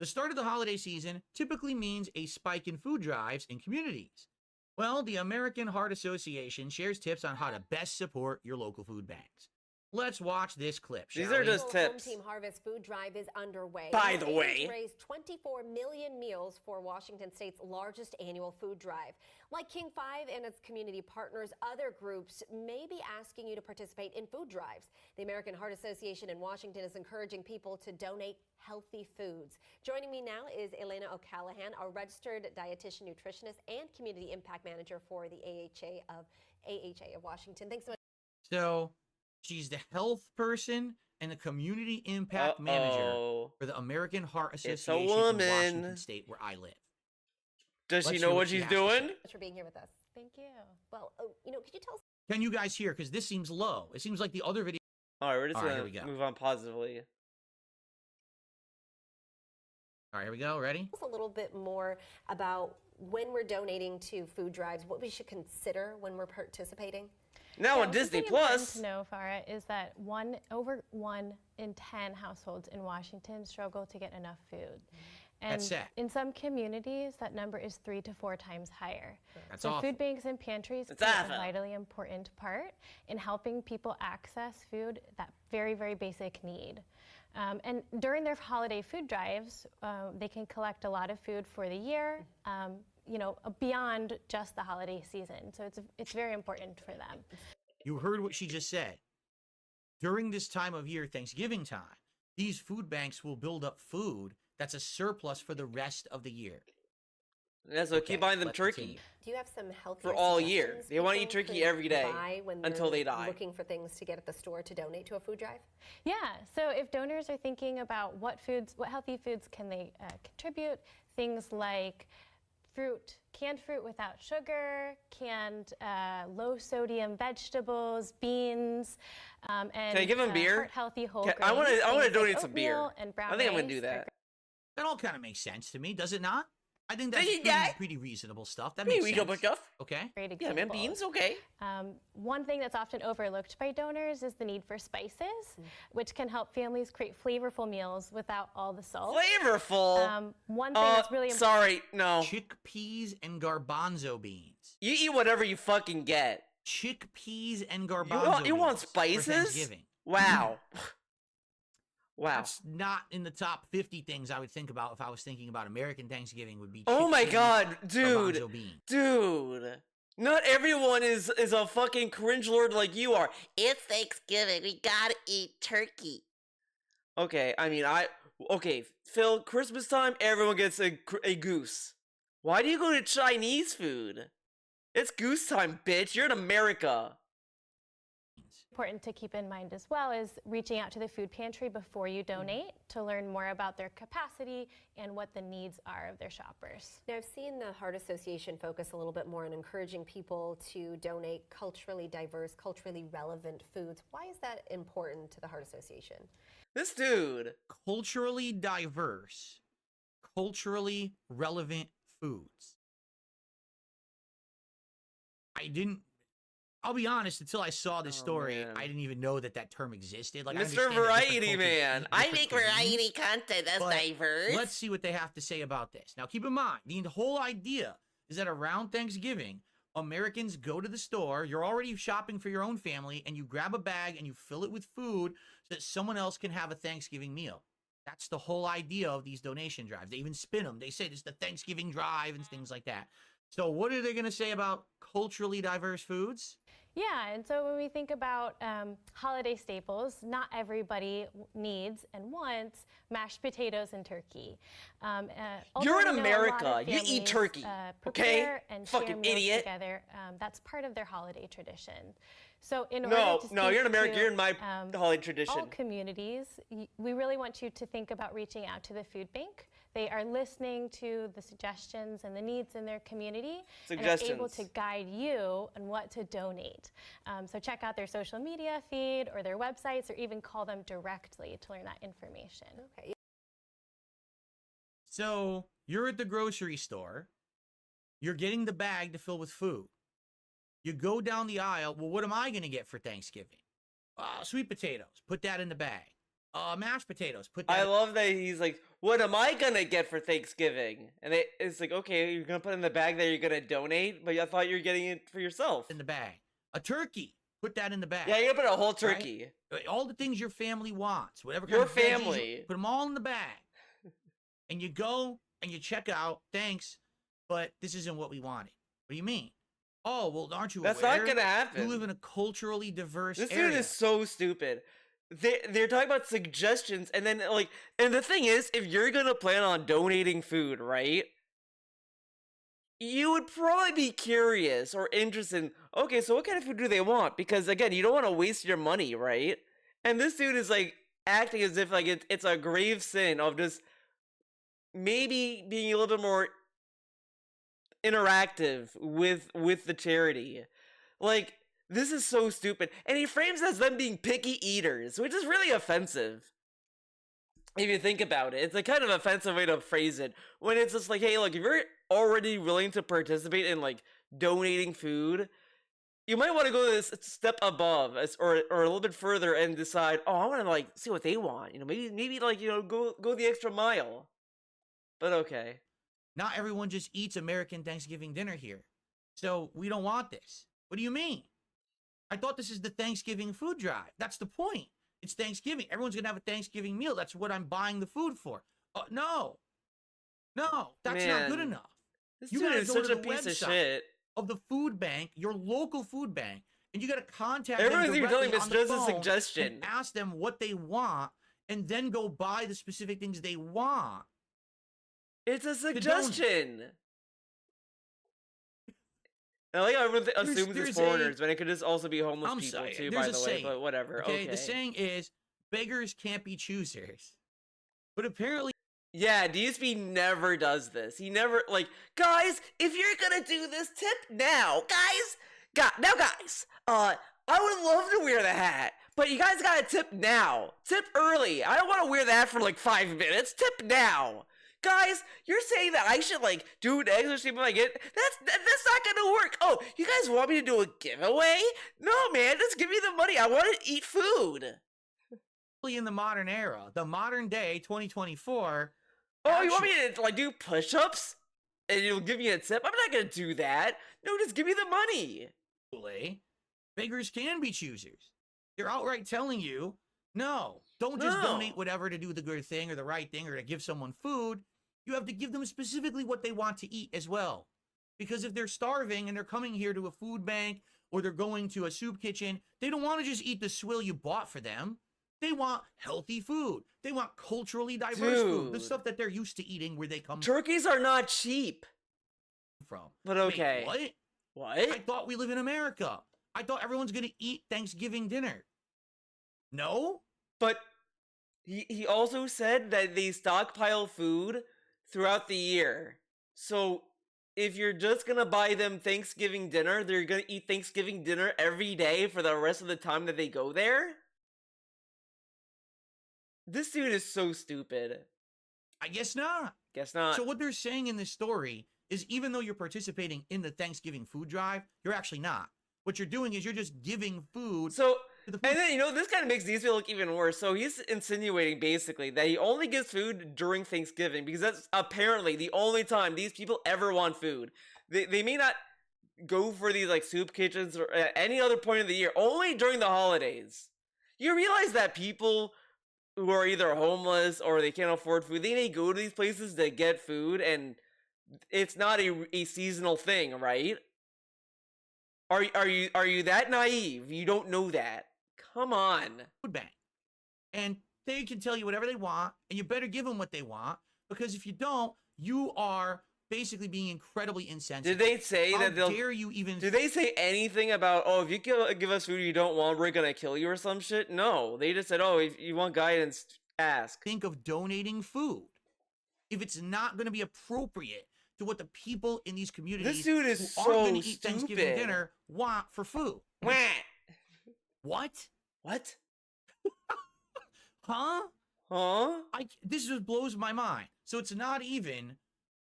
The start of the holiday season typically means a spike in food drives in communities. Well, the American Heart Association shares tips on how to best support your local food banks. Let's watch this clip. These are just tips. Home Team Harvest food drive is underway. By the way, raised 24 million meals for Washington State's largest annual food drive. Like King 5 and its community partners, other groups may be asking you to participate in food drives. The American Heart Association in Washington is encouraging people to donate healthy foods. Joining me now is Elena O'Callahan, a registered dietitian, nutritionist, and community impact manager for the AHA of Washington. Thanks so much. So, she's the health person and the community impact manager for the American Heart Association in Washington State, where I live. Does she know what she's doing? Thanks for being here with us. Thank you. Well, could you tell us? Can you guys hear? Because this seems low. It seems like the other video. All right, we're just gonna move on positively. All right, here we go. Ready? Tell us a little bit more about when we're donating to food drives, what we should consider when we're participating. Now on Disney Plus. To know, Farah, is that over 1 in 10 households in Washington struggle to get enough food. And That's sad. in some communities, that number is 3 to 4 times higher. That's so awful. Food banks and pantries play a vitally important part in helping people access food, that very, very basic need. And during their holiday food drives, they can collect a lot of food for the year, beyond just the holiday season. So it's very important for them. You heard what she just said. During this time of year, Thanksgiving time, these food banks will build up food that's a surplus for the rest of the year. Yeah, so keep buying them turkey. Continue. Do you have some healthy for all year? They want to eat turkey every day until they die. Looking for things to get at the store to donate to a food drive? Yeah. So if donors are thinking about what healthy foods can they contribute, things like canned fruit without sugar, canned low-sodium vegetables, beans, and can I give them beer? Healthy whole grains. I want to donate like some beer. And brown I think I'm rice gonna do that. That all kind of makes sense to me, does it not? I think that's pretty reasonable stuff. That makes sense. Stuff. Okay. Great yeah, man, beans, okay. One thing that's often overlooked by donors is the need for spices, which can help families create flavorful meals without all the salt. Flavorful? One thing that's really important. Sorry, no. Chickpeas and garbanzo beans. You eat whatever you fucking get. Chickpeas and garbanzo beans. You want spices? For Thanksgiving. Wow. Wow. That's not in the top 50 things I would think about if I was thinking about American Thanksgiving would be oh my god, dude. garbanzo beans. Dude. Not everyone is a fucking cringe lord like you are. It's Thanksgiving. We gotta eat turkey. Okay, I mean, okay, Phil, Christmas time, everyone gets a goose. Why do you go to Chinese food? It's goose time, bitch. You're in America. Important to keep in mind as well is reaching out to the food pantry before you donate to learn more about their capacity and what the needs are of their shoppers. Now, I've seen the Heart Association focus a little bit more on encouraging people to donate culturally diverse, culturally relevant foods. Why is that important to the Heart Association? This dude. Culturally diverse, culturally relevant foods. I'll be honest, until I saw this story, I didn't even know that term existed. Like, Mr. Variety Man. I make variety content that's diverse. Let's see what they have to say about this. Now, keep in mind, the whole idea is that around Thanksgiving, Americans go to the store, you're already shopping for your own family, and you grab a bag and you fill it with food so that someone else can have a Thanksgiving meal. That's the whole idea of these donation drives. They even spin them. They say this is the Thanksgiving drive and things like that. So what are they going to say about culturally diverse foods? Yeah, and so when we think about holiday staples, not everybody needs and wants mashed potatoes and turkey. You're in America. You eat turkey, okay? And Fucking share meals idiot. Together. That's part of their holiday tradition. So in No, order to no, you're in America. to, You're in my holiday tradition. all communities, we really want you to think about reaching out to the food bank. They are listening to the suggestions and the needs in their community and are able to guide you on what to donate. So check out their social media feed or their websites, or even call them directly to learn that information. Okay. So you're at the grocery store. You're getting the bag to fill with food. You go down the aisle. Well, what am I going to get for Thanksgiving? Sweet potatoes. Put that in the bag. Mashed potatoes. Put that. I love that he's like, what am I going to get for Thanksgiving? And it's like, okay, you're going to put in the bag that you're going to donate, but I thought you were getting it for yourself. In the bag. A turkey. Put that in the bag. Yeah, you're going to put a whole turkey. Right? All the things your family wants. Whatever your kind of veggies, family. Put them all in the bag. And you go and you check out. Thanks, but this isn't what we wanted. What do you mean? Oh, well, aren't you That's aware? not gonna happen. You live in a culturally diverse This area. dude is so stupid. They're talking about suggestions, and then and the thing is, if you're gonna plan on donating food, right? You would probably be curious or interested in, okay, so what kind of food do they want? Because again, you don't want to waste your money, right? And this dude is like acting as if like it's a grave sin of just maybe being a little bit more interactive with the charity. Like, this is so stupid. And he frames it as them being picky eaters, which is really offensive. If you think about it, it's a kind of offensive way to phrase it. When it's just like, hey, look, if you're already willing to participate in like donating food, you might want to go this step above or a little bit further and decide, oh, I want to like see what they want. You know, maybe like, you know, go the extra mile. But okay. Not everyone just eats American Thanksgiving dinner here. So we don't want this. What do you mean? I thought this is the Thanksgiving food drive. That's the point. It's Thanksgiving. Everyone's going to have a Thanksgiving meal. That's what I'm buying the food for. No, that's not good enough. This You dude gotta is go such to a the piece of website shit. Of the food bank, your local food bank, and you got to contact Everyone's them even telling directly me on it's the just a phone suggestion. and ask them what they want, and then go buy the specific things they want. It's a suggestion. I like how everyone assumes it's foreigners, but it could just also be homeless people too, by the way, but whatever. Okay. The saying is, beggars can't be choosers. But apparently... Yeah, DSP never does this. He never, like, guys, if you're gonna do this, tip now. Guys, I would love to wear the hat, but you guys gotta tip now. Tip early. I don't want to wear that for like 5 minutes. Tip now. Guys, you're saying that I should like do an extra tip if I get that's not gonna work. Oh, you guys want me to do a giveaway? No, man, just give me the money. I want to eat food. In the modern era, the modern day 2024. Oh, you want me to like do push-ups and you'll give me a tip? I'm not gonna do that. No, just give me the money. Beggars can be choosers. They're outright telling you, no, don't just donate whatever to do the good thing or the right thing or to give someone food. You have to give them specifically what they want to eat as well. Because if they're starving and they're coming here to a food bank or they're going to a soup kitchen, they don't want to just eat the swill you bought for them. They want healthy food. They want culturally diverse food. The stuff that they're used to eating where they come from. Turkeys are not cheap. But okay. Wait, what? I thought we live in America. I thought everyone's going to eat Thanksgiving dinner. No? But he also said that they stockpile food throughout the year. So if you're just going to buy them Thanksgiving dinner, they're going to eat Thanksgiving dinner every day for the rest of the time that they go there? This dude is so stupid. I guess not. Guess not. So what they're saying in this story is even though you're participating in the Thanksgiving food drive, you're actually not. What you're doing is you're just giving food. So, and then, you know, this kind of makes these look even worse. So he's insinuating basically that he only gives food during Thanksgiving because that's apparently the only time these people ever want food. They may not go for these like soup kitchens or at any other point of the year, only during the holidays. You realize that people who are either homeless or they can't afford food, they may go to these places to get food, and it's not a seasonal thing, right? Are you that naive? You don't know that. Come on. Food bank. And they can tell you whatever they want, and you better give them what they want, because if you don't, you are basically being incredibly insensitive. Did they say that they'll... How dare you even... Did they say anything about, oh, if you give us food you don't want, we're gonna kill you or some shit? No. They just said, oh, if you want guidance, ask. Think of donating food. If it's not going to be appropriate to what the people in these communities this dude is who so aren't going to eat stupid. Thanksgiving dinner want for food. What? What? Huh? Huh? This just blows my mind. So it's not even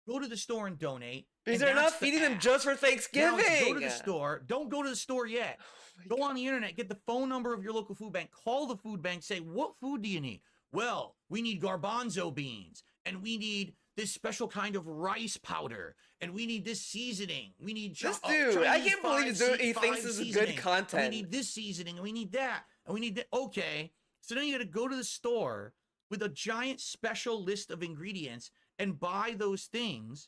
go to the store and donate. Because and they're not that's the feeding them ask. just for Now Thanksgiving. it's go to the store. Don't go to the store yet. Go on the internet. Get the phone number of your local food bank. Call the food bank. Say, what food do you need? Well, we need garbanzo beans. And we need this special kind of rice powder. And we need this seasoning. We need this dude. I can't believe he thinks this is good content. And we need this seasoning. And we need that. And we need that. Okay. So then you got to go to the store with a giant special list of ingredients and buy those things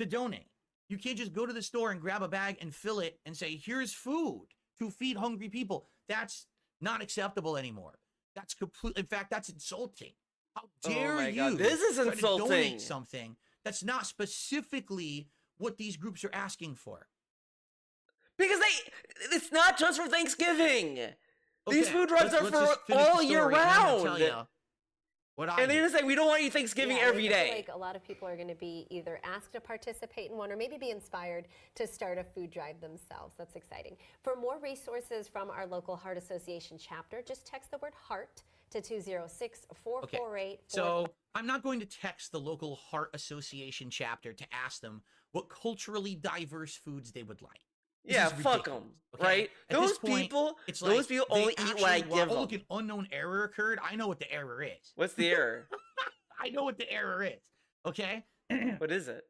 to donate. You can't just go to the store and grab a bag and fill it and say, here's food to feed hungry people. That's not acceptable anymore. That's complete. In fact, that's insulting. How dare you? God, this is try to insulting. donate something that's not specifically what these groups are asking for. Because it's not just for Thanksgiving. These food drives let's are just for finish all the year story, and I'm gonna round. tell you what I And they're do. just like, we don't want you Thanksgiving every I day. feel like a lot of people are going to be either asked to participate in one or maybe be inspired to start a food drive themselves. That's exciting. For more resources from our local Heart Association chapter, just text the word HEART to 206-448. So I'm not going to text the local Heart Association chapter to ask them what culturally diverse foods they would like. This Yeah, is fuck ridiculous, them, okay? right? At Those this point, people, it's those like people they only eat what I actually give Oh, them. look, an unknown error occurred. I know what the error is. What's the error? I know what the error is. Okay. What is it?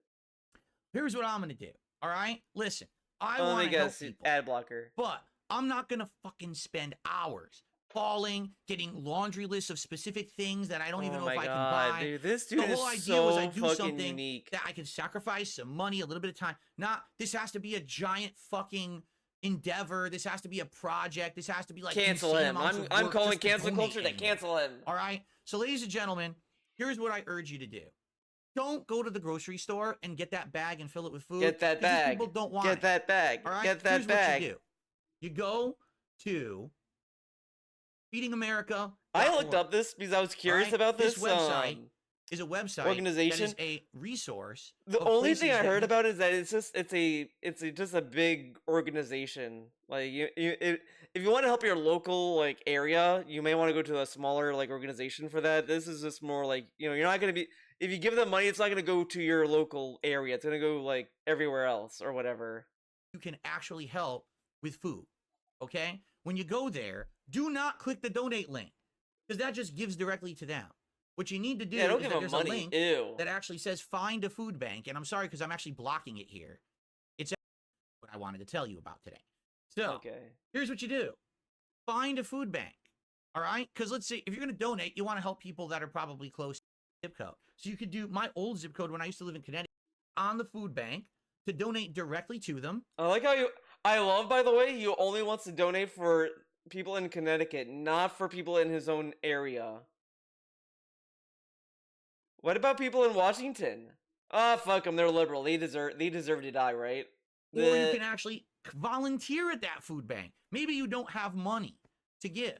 Here's what I'm gonna do. All right. Listen, I Let want me to help guess. people, Ad blocker. but I'm not gonna fucking spend hours falling, getting laundry lists of specific things that I don't even know if I can buy. Dude, this dude The whole is idea was I so do fucking something unique. that I can sacrifice some money, a little bit of time. Not this has to be a giant fucking endeavor. This has to be a project. This has to be like Cancel insane him. amounts of I'm work calling just to cancel donate culture to anymore. cancel him. All right. So, ladies and gentlemen, here's what I urge you to do. Don't go to the grocery store and get that bag and fill it with food. Get that 'cause these bag. People don't want Get it. that bag. All right. Get that Here's bag. What you do. You go to Feeding America. I looked up this because I was curious about this. Website is a website organization. that is a resource. The of only places thing I that heard you- about is that it's just a big organization. Like if you want to help your local like area, you may want to go to a smaller like organization for that. This is just more like, you're not gonna be, if you give them money, it's not gonna go to your local area. It's gonna go like everywhere else or whatever. You can actually help with food. Okay? When you go there, do not click the donate link because that just gives directly to them. What you need to do Yeah, don't is give that them there's money. a link Ew. that actually says find a food bank. And I'm sorry because I'm actually blocking it here. It's what I wanted to tell you about today. So here's what you do. Find a food bank. All right? Because let's say if you're going to donate, you want to help people that are probably close to the zip code. So you could do my old zip code when I used to live in Connecticut on the food bank to donate directly to them. I like how I love, by the way, he only wants to donate for people in Connecticut, not for people in his own area. What about people in Washington? Ah, fuck them. They're liberal. They deserve to die, right? Or you can actually volunteer at that food bank. Maybe you don't have money to give,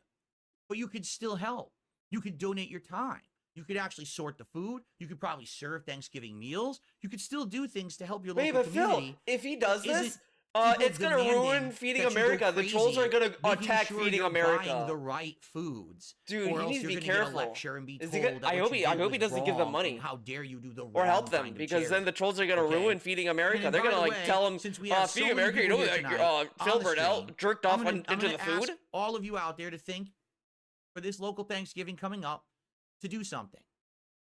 but you could still help. You could donate your time. You could actually sort the food. You could probably serve Thanksgiving meals. You could still do things to help your local community. Phil, if he does Isn't this, people it's gonna demanding ruin Feeding that you go America. The trolls are crazy, gonna making attack sure Feeding you're America. buying the right foods. Dude, or he else needs to you're be gonna careful. Get a lecture and be Is told he gonna, that I what hope you he did was doesn't give them wrong, money. and how dare you do the Or wrong help them, kind of because then charity. the trolls are gonna Okay? ruin Feeding America. And They're by gonna the like way, tell them, since we have so Feeding many America, you people know here that tonight Phil on the Burnell stream, jerked off I'm gonna into the ask food. all of you out there to think for this local Thanksgiving coming up to do something.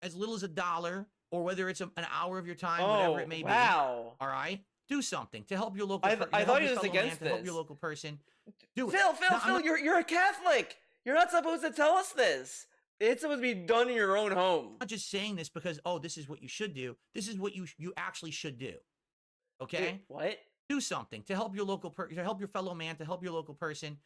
As little as $1, or whether it's an hour of your time, whatever it may be. Wow. All right? Do something to help your local I to thought help he your was fellow man, against to help this. your local person. Do it. Phil, Now, I'm not- you're a Catholic. You're not supposed to tell us this. It's supposed to be done in your own home. I'm not just saying this because, oh, this is what you should do. This is what you actually should do. Okay? What? Do something to help your local to help your fellow man, to help your local person.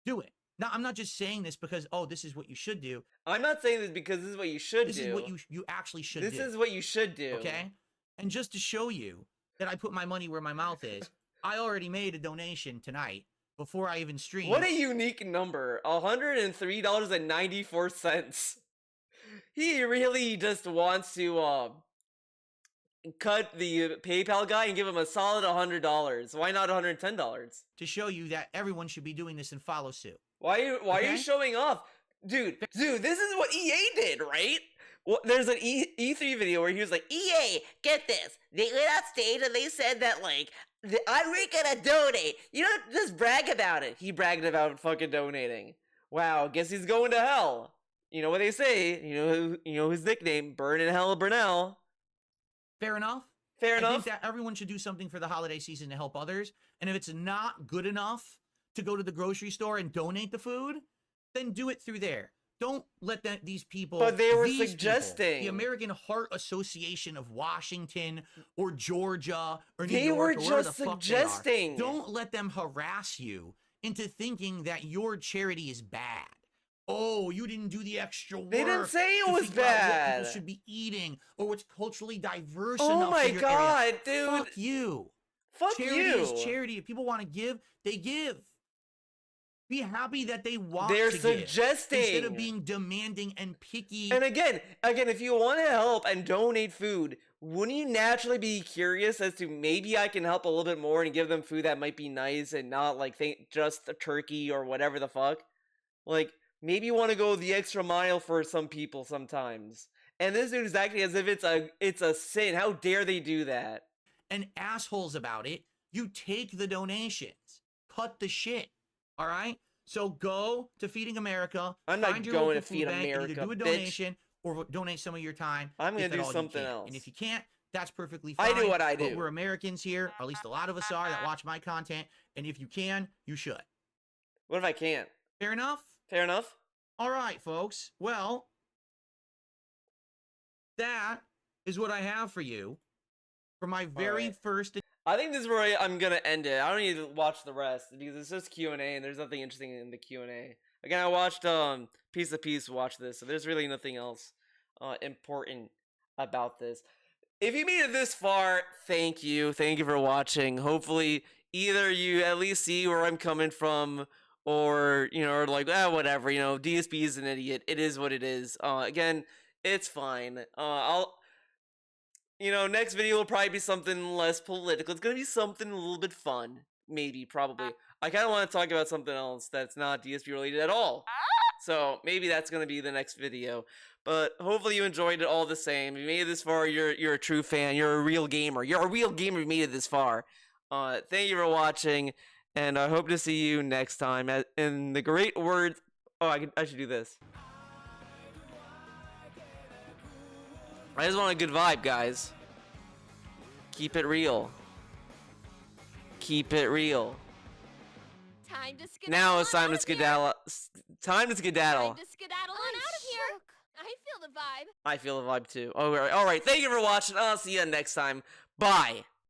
Do it. Now, I'm not just saying this because, oh, this is what you should do. I'm not saying this because this is what you should do. This is what you actually should do. This is what you should do. Okay? And just to show you that I put my money where my mouth is, I already made a donation tonight before I even streamed. What a unique number. $103.94. He really just wants to cut the PayPal guy and give him a solid $100. Why not $110? To show you that everyone should be doing this and follow suit. Why are you showing off? Dude, this is what EA did, right? Well, there's an E3 video where he was like, EA, get this. They went on stage and they said that, like, we're gonna donate. You don't just brag about it. He bragged about fucking donating. Wow, guess he's going to hell. You know what they say? You know his nickname, Burn in Hell Burnell. Fair enough. Fair enough. I think that everyone should do something for the holiday season to help others. And if it's not good enough to go to the grocery store and donate the food, then do it through there. Don't let these people. But they were suggesting. The American Heart Association of Washington or Georgia or New York, or wherever the fuck they are. Don't let them harass you into thinking that your charity is bad. Oh, you didn't do the extra work. They didn't say it was bad. What people should be eating or what's culturally diverse enough. Oh my God, dude. Fuck you. Charity is charity. If people want to give, they give. Be happy that they want They're to suggesting. Give, instead of being demanding and picky. And again, if you want to help and donate food, wouldn't you naturally be curious as to maybe I can help a little bit more and give them food that might be nice and not like just a turkey or whatever the fuck? Like, maybe you want to go the extra mile for some people sometimes. And this dude is acting as if it's a sin. How dare they do that? And assholes about it, you take the donations. Cut the shit. All right? So go to Feeding America. I'm not going to Feed America, either do a donation or donate some of your time. I'm going to do something else. And if you can't, that's perfectly fine. I do what I do. But we're Americans here, or at least a lot of us are, that watch my content. And if you can, you should. What if I can't? Fair enough? Fair enough. All right, folks. Well, that is what I have for you for my very first... I think this is where I'm going to end it. I don't need to watch the rest because it's just Q&A and there's nothing interesting in the Q&A. Again, I watched Piece of Peace watch this, so there's really nothing else important about this. If you made it this far, thank you. Thank you for watching. Hopefully, either you at least see where I'm coming from or, or like, whatever, DSP is an idiot. It is what it is. Again, it's fine. Next video will probably be something less political. It's going to be something a little bit fun. Maybe, probably. I kind of want to talk about something else that's not DSP related at all. So, maybe that's going to be the next video. But hopefully you enjoyed it all the same. If you made it this far, you're a true fan. You're a real gamer. You're a real gamer if you made it this far. Thank you for watching. And I hope to see you next time. In the great words... Oh, I should do this. I just want a good vibe, guys. Keep it real. Keep it real. Time to skedaddle. Now it's time to skedaddle. Time to skedaddle. Time to skedaddle on out of here. I feel the vibe. I feel the vibe too. All right. Thank you for watching. I'll see you next time. Bye.